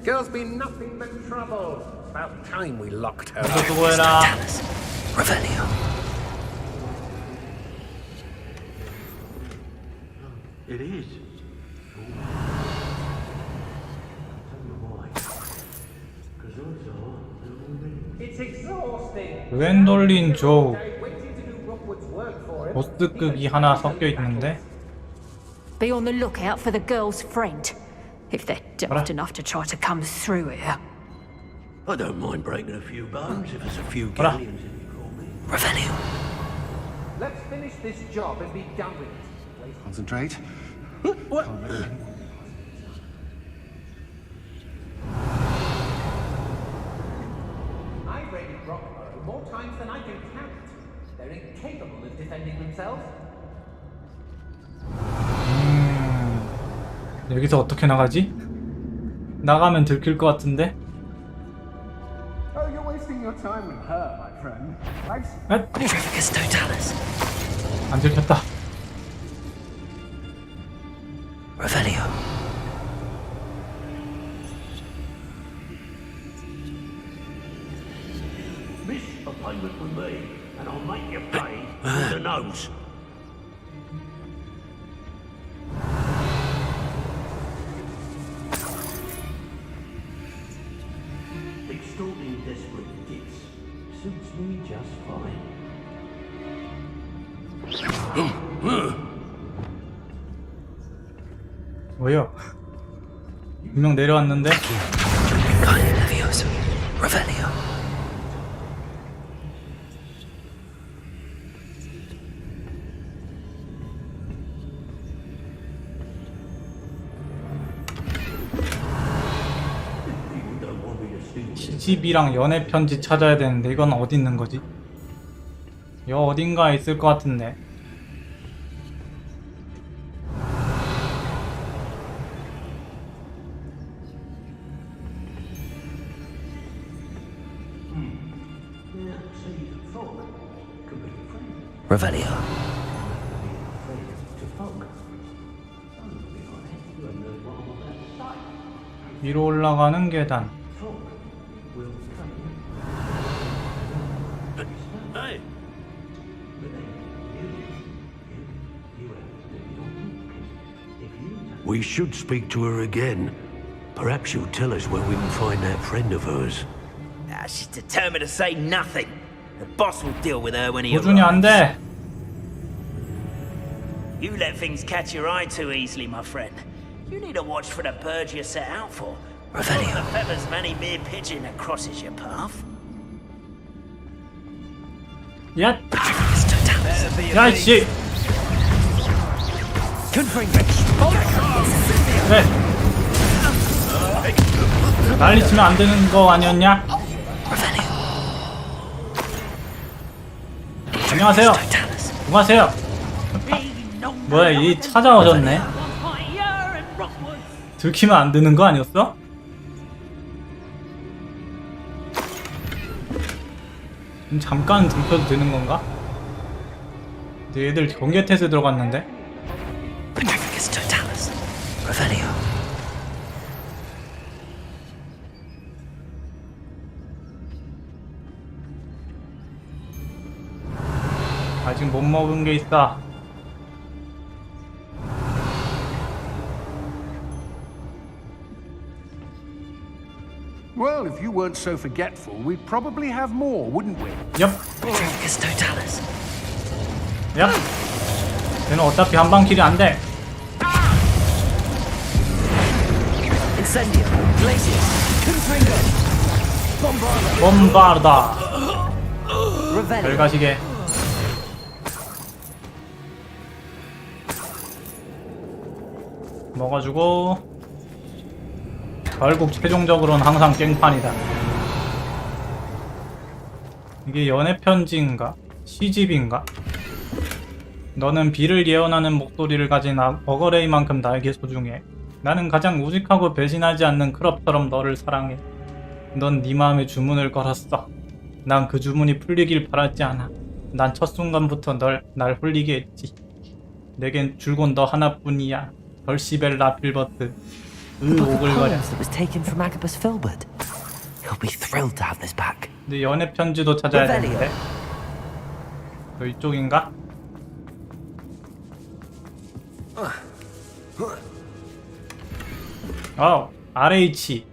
Girl's been nothing but trouble. About time we locked her 모두 up. 수고해라. Revelio. It is. It's exhausting. 웬돌린 조우. Waiting to do Rockwood's work for him. 보스급이 하나 섞여 있는데. Be on the lookout for the girl's friend, if they're daft enough to try to come through here. I don't mind breaking a few bones if there's a few Hola. galleons in it for me. Revelio. Let's finish this job and be done with it. Concentrate. What? I've raided Rockborough more times than I can count. They're incapable of defending themselves. 여기서 어떻게 나가지? 나가면 들킬 것 같은데? Oh, you're wasting your time with her, my friend. Petricus totalis. 안 들켰다. Revelio. Miss a payment with me, and I'll make you pay with the nose. Extorting desperate gits suits me just fine. 뭐야? 분명 내려왔는데? Levioso. Revelio. 시집이랑 연애 편지 찾아야 되는데 이건 어디 있는 거지? 여 어딘가에 있을 것 같은데. Revelio. 위로 올라가는 계단. Hey! We should speak to her again. Perhaps she'll tell us where we can find that friend of hers. She's determined to say nothing. The boss will deal with her when he 도준이 안 arrives. 돼. You let things catch your eye too easily, my friend. You need to watch for the birds you set out for. Not the feathers many mere pigeon that crosses your path. 야! Better be a 야, beast. 씨! 왜? 난리 치면 안 되는 거 아니었냐? 안녕하세요. 안녕하세요. 뭐야, 이 찾아오셨네. 들키면 안 되는 거 아니었어? 잠깐 들켜도 되는 건가? 근데 얘들 경계태세 들어갔는데? Petricus totalis. Revelio. 아직 못 먹은 게 있다. Well, if you weren't so forgetful, we'd probably have more, wouldn't we? Yep. Yep. 얘는 어차피 한방킬이 안 돼. Incendio, Glacius, Confringo, 봄바르다. Revelio. 별가시게. 먹어주고. 결국 최종적으로는 항상 깽판이다. 이게 연애편지인가? 시집인가? 너는 비를 예언하는 목소리를 가진 어거레이만큼 나에게 소중해. 나는 가장 우직하고 배신하지 않는 크롭처럼 너를 사랑해. 넌 네 마음에 주문을 걸었어. 난 그 주문이 풀리길 바라지 않아. 난 첫 순간부터 날 홀리게 했지. 내겐 줄곧 너 하나뿐이야. 벌시벨라 필버트. 오글거려. 근데 연애 편지도 찾아야 되는데. 저 이쪽인가? RH.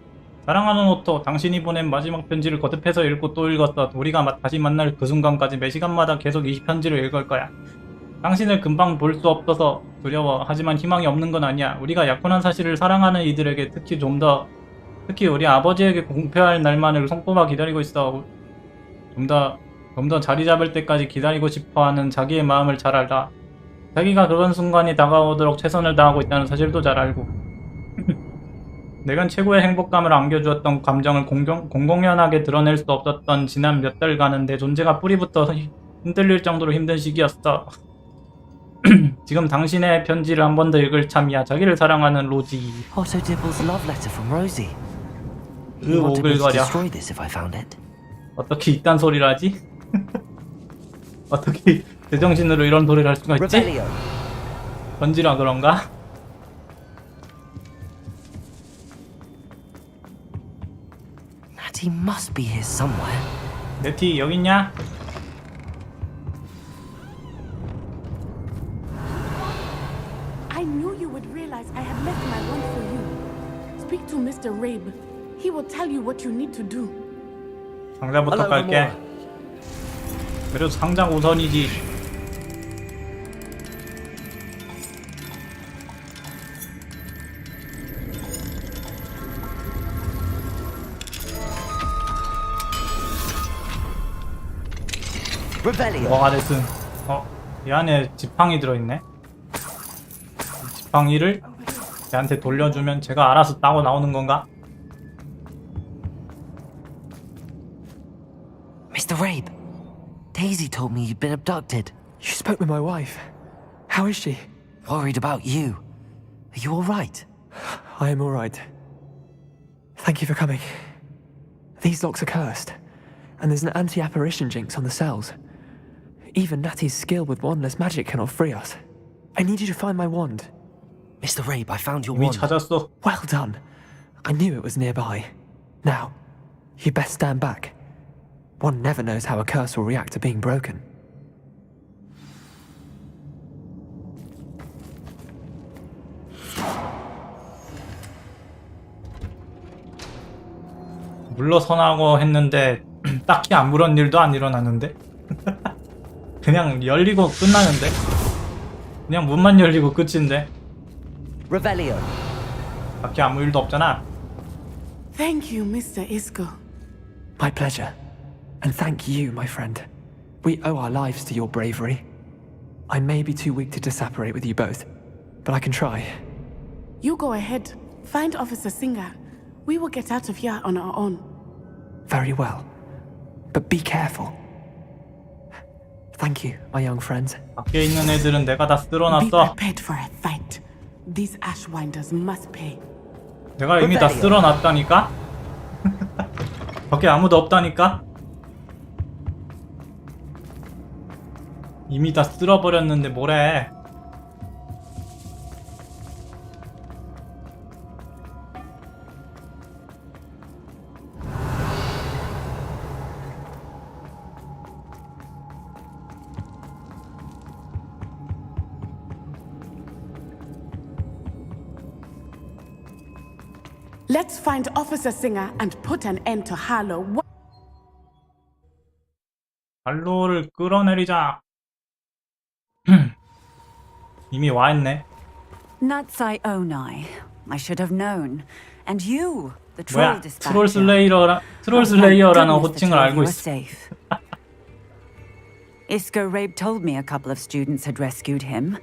사랑하는 오토, 당신이 보낸 마지막 편지를 거듭해서 읽고 또 읽었어. 우리가 다시 만날 그 순간까지 매 시간마다 계속 이 편지를 읽을 거야. 당신을 금방 볼 수 없어서 두려워. 하지만 희망이 없는 건 아니야. 우리가 약혼한 사실을 사랑하는 이들에게 특히 우리 아버지에게 공표할 날만을 손꼽아 기다리고 있어. 좀 더 자리 잡을 때까지 기다리고 싶어하는 자기의 마음을 잘 알아. 자기가 그런 순간이 다가오도록 최선을 다하고 있다는 사실도 잘 알고. 내겐 최고의 행복감을 안겨주었던 감정을 공공연하게 드러낼 수 없었던 지난 몇 달간은 내 존재가 뿌리부터 흔들릴 정도로 힘든 시기였어. 지금 당신의 편지를 한 번 더 읽을 참이야. 자기를 사랑하는 로지. Otto Dibble's love letter from Rosie. 오글거려. 어떻게 이딴 소리를 하지? 어떻게 제정신으로 이런 소리를 할 수가 있지? 번지라 그런가? Natty must be here somewhere. 네티 여기 있냐? I knew you would realize I had left my wand for you. Speak to Mr. Rabe. He will tell you what you need to do. 상자부터 깔게. 그래도 상장 우선이지. 뭐가 됐든. 이 안에 지팡이 들어있네. 이 지팡이를 걔한테 돌려주면 제가 알아서 따고 나오는 건가? Mr. Rabe, Daisy told me you'd been abducted. You spoke with my wife. How is she? Worried about you. Are you all right? I am all right. Thank you for coming. These locks are cursed, and there's an anti-apparition jinx on the cells. Even Natty's skill with wandless magic cannot free us. I need you to find my wand. Mr. Rabe, I found your 이미 wand. 찾았어. Well done. I knew it was nearby. Now, you best stand back. One never knows how a curse will react to being broken. 물러서라고 했는데 딱히 아무런 일도 안 일어났는데? 그냥 열리고 끝나는데? 그냥 문만 열리고 끝인데? Revelio. 밖에 아무 일도 없잖아. Thank you, Mr. Isco. My pleasure. And thank you, my friend. We owe our lives to your bravery. I may be too weak to disapparate with you both, but I can try. You go ahead. Find Officer Singer. We will get out of here on our own. Very well. But be careful. Thank you, my young friends. 밖에 있는 애들은 내가 다 Be 쓸어놨어. prepared for a fight. These Ashwinders must pay. 내가 이미 다 쓸어놨다니까? 밖에 아무도 없다니까? 이미 다 쓸어버렸는데 뭐래. Let's find Officer Singer and put an end to Harlow. 할로를 끌어내리자. 이미 와 있네. Natsai Onai. I should have known. And you, the troll 뭐야? dispatcher. 트롤 슬레이어라는 호칭을 알고 있어. Isco Rabe told me a couple of students had rescued him.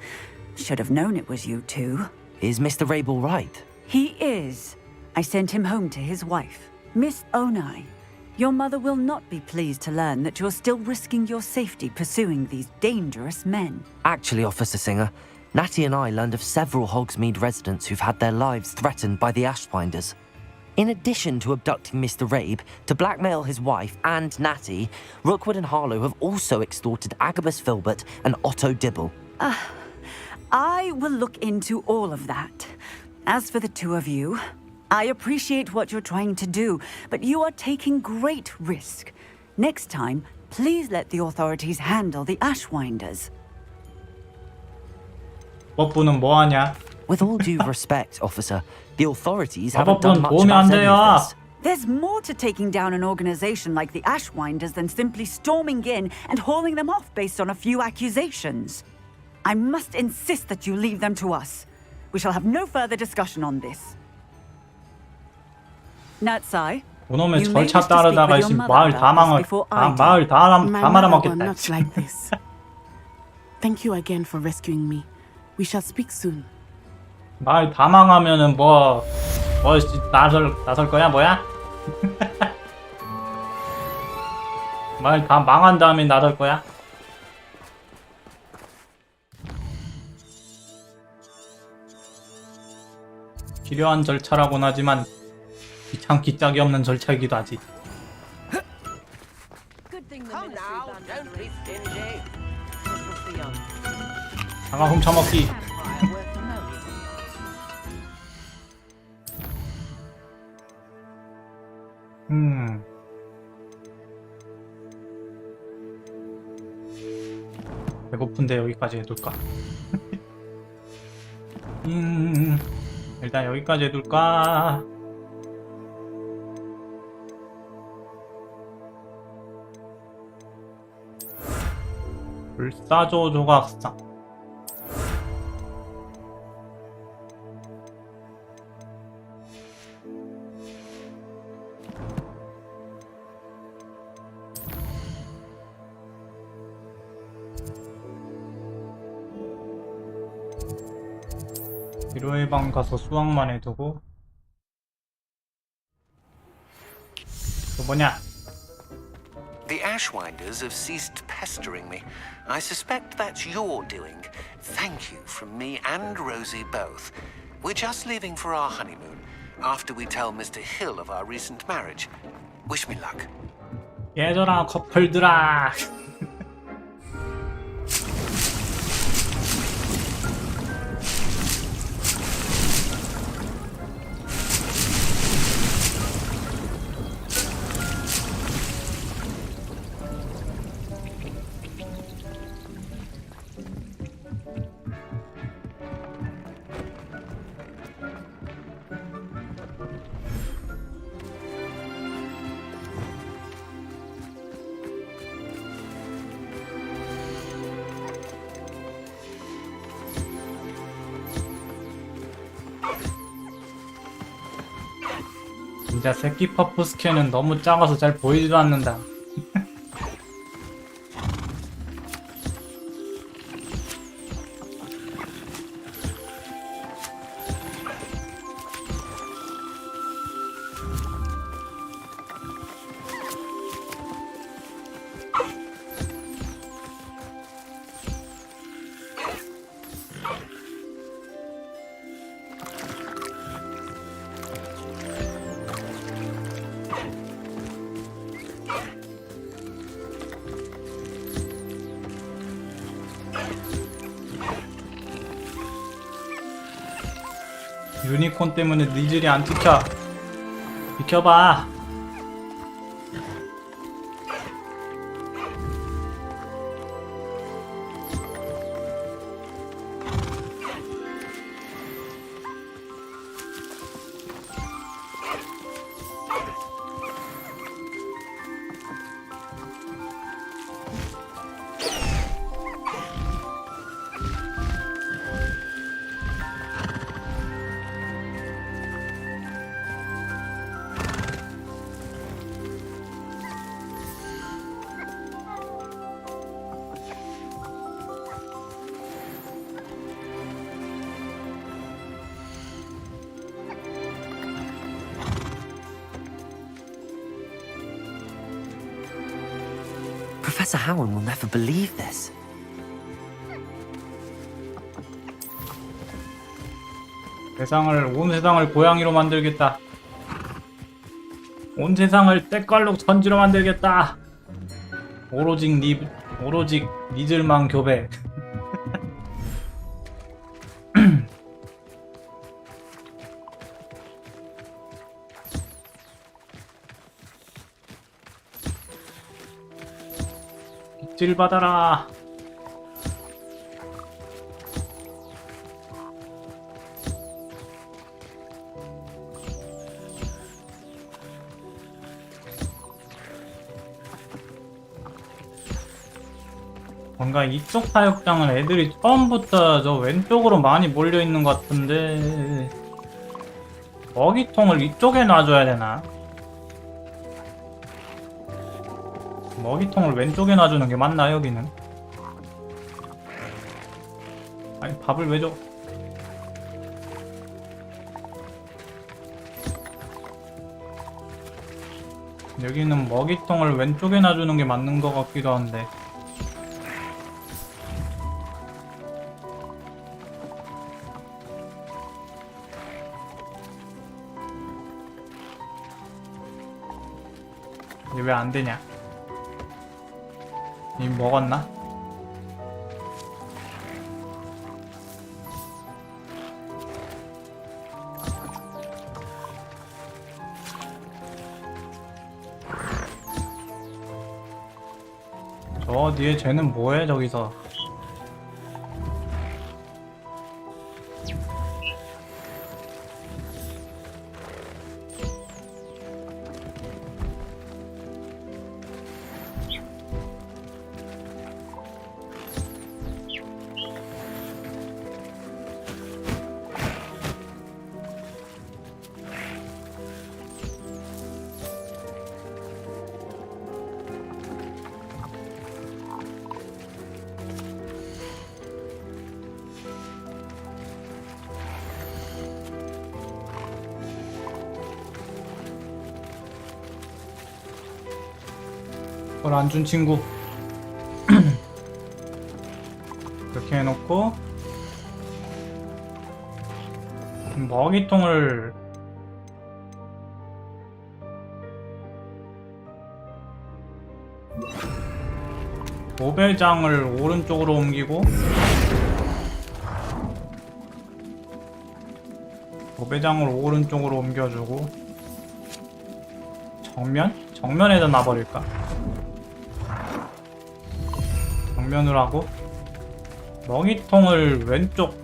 Should have known it was you two. Is Mr. Rabe all right? He is. I sent him home to his wife, Miss Onai. Your mother will not be pleased to learn that you're still risking your safety pursuing these dangerous men. Actually, Officer Singer, Natty and I learned of several Hogsmeade residents who've had their lives threatened by the Ashfinders. In addition to abducting Mr. Rabe to blackmail his wife and Natty, Rookwood and Harlow have also extorted Agabus Filbert and Otto Dibble. I will look into all of that. As for the two of you, I appreciate what you're trying to do, but you are taking great risk. Next time, please let the authorities handle the Ashwinders. 법부는 뭐 하냐? With all due respect, officer, the authorities haven't done 법부는 much 도움이 안 about any 돼요. of this. There's more to taking down an organization like the Ashwinders than simply storming in and hauling them off based on a few accusations. I must insist that you leave them to us. We shall have no further discussion on this. Natsai, 그놈의 절차 따르다가 이 마을 다 마을 다 말아먹겠다. Not like this. Thank you again for rescuing me. We shall speak soon. 마을 다 망하면은 나설 거야 뭐야? 마을 다 망한 다음에 나설 거야? 필요한 절차라고는 하지만 귀찮기 짝이 없는 절차이기도 하지. 장아 훔쳐먹기. 배고픈데 여기까지 해둘까? 일단 여기까지 해둘까? 불사조 조각상. 위로의 방 가서 수학만 해두고. 또 뭐냐? The Ashwinders have ceased pestering me. I suspect that's your doing. Thank you from me and Rosie both. We're just leaving for our honeymoon after we tell Mr. Hill of our recent marriage. Wish me luck. 얘들아 커플들아. 진짜 새끼 퍼프 스캔은 너무 작아서 잘 보이지도 않는다. 유니콘 때문에 니즐이 안 찍혀. 비켜봐. Professor Howard will never believe this. 온 세상을 고양이로 만들겠다. 온 세상을 때깔로 천지로 만들겠다. 오로직 니들만 교배. 빗질 받아라. 뭔가 이쪽 사육장은 애들이 처음부터 저 왼쪽으로 많이 몰려있는 것 같은데 먹이통을 이쪽에 놔줘야 되나? 먹이통을 왼쪽에 놔주는 게 맞나 여기는? 아니 밥을 왜 줘? 여기는 먹이통을 왼쪽에 놔주는 게 맞는 것 같기도 한데 이게 왜 안 되냐? 이미 먹었나? 저 뒤에 쟤는 뭐해 저기서? 그걸 안 준 친구. 이렇게 해놓고 먹이통을 도배장을 오른쪽으로 옮기고 도배장을 오른쪽으로 옮겨주고 정면에다 놔버릴까? 정면으로 하고 먹이통을 왼쪽으로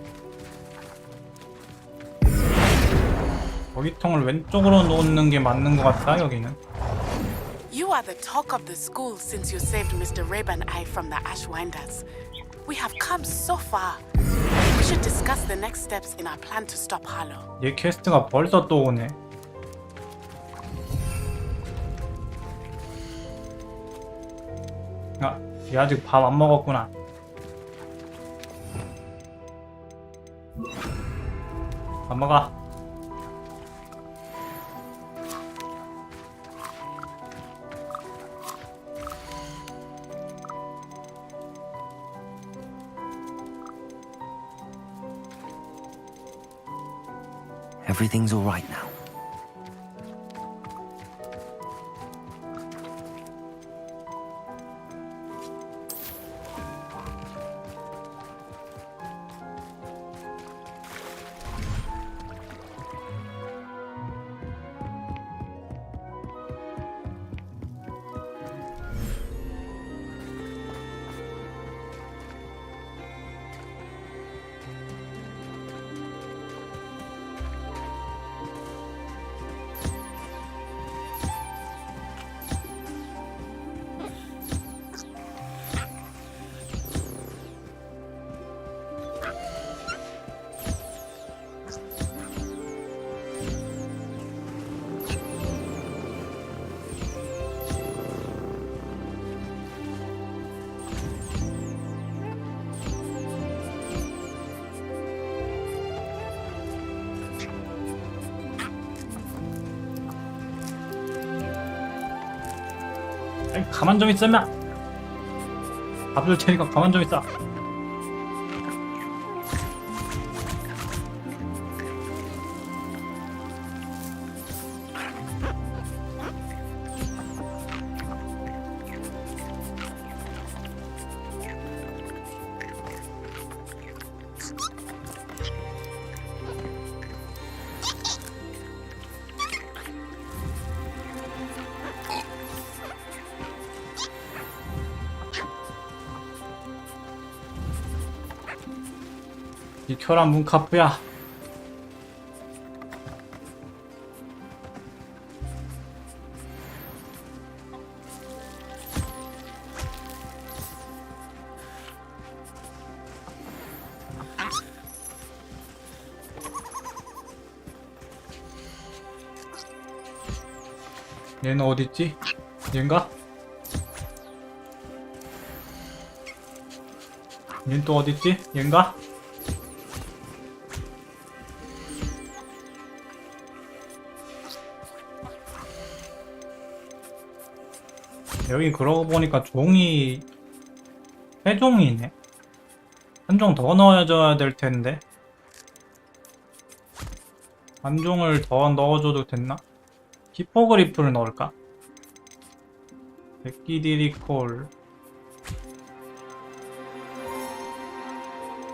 놓는 게 맞는 것 같다 여기는. You are the talk of the school since you saved Mr. Rabe and I from the Ashwinders. We have come so far. We should discuss the next steps in our plan to stop Harlow. 얘 퀘스트가 벌써 또 오네. 아, 얘 아직 밥 안 먹었구나. 밥 먹어. Everything's all right now. 가만 좀 있으면 밥 줄 테니까 가만 좀 있어. 비켜라 문카프야. 얘는 어딨지? 얘인가? 얘는 또 어딨지? 얘인가? 여기 그러고 보니까 종이 세 종이네. 한 종 더 넣어줘야 될 텐데. 한 종을 더 넣어줘도 됐나? 히포그리프를 넣을까? 백기디리콜,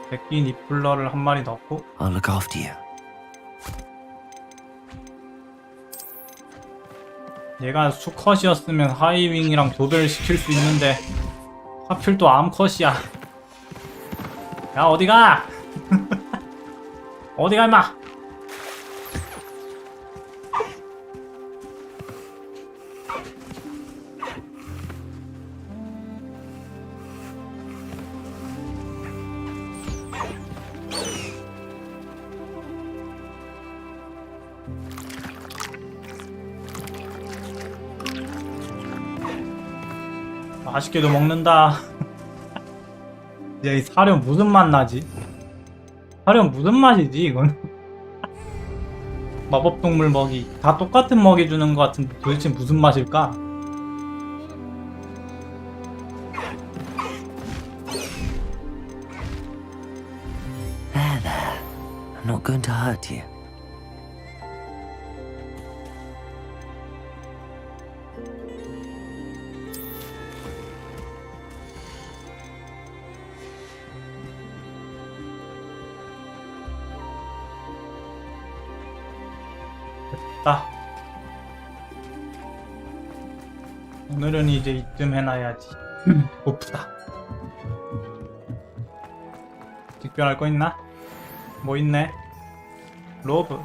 백기 니플러를 한 마리 넣고. I'll look after you. 얘가 수컷이었으면 하이윙이랑 도배를 시킬 수 있는데 하필 또 암컷이야. 야 어디가? 어디가 임마? 맛있게도 먹는다. 이제 이 사료 무슨 맛 나지? 사료 무슨 맛이지 이건? 마법동물 먹이 다 똑같은 먹이 주는 것 같은데 도대체 무슨 맛일까? There. I'm not going to hurt you. 됐다. 오늘은 이제 이쯤 해놔야지. 고프다. 특별할 거 있나? 뭐 있네? 로브.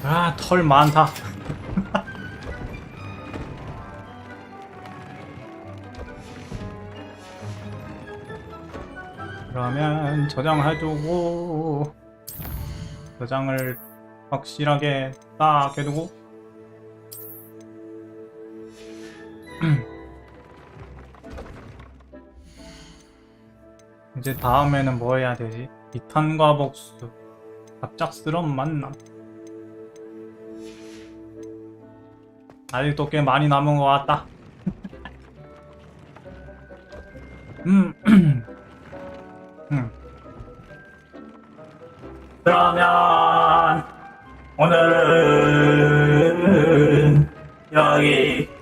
아, 털 많다. 그러면 저장해두고 저장을 확실하게 딱 해두고 이제 다음에는 뭐 해야 되지? 비탄과 복수, 갑작스런 만남. 아직도 꽤 많이 남은 것 같다. 그러면 오늘은 여기까지.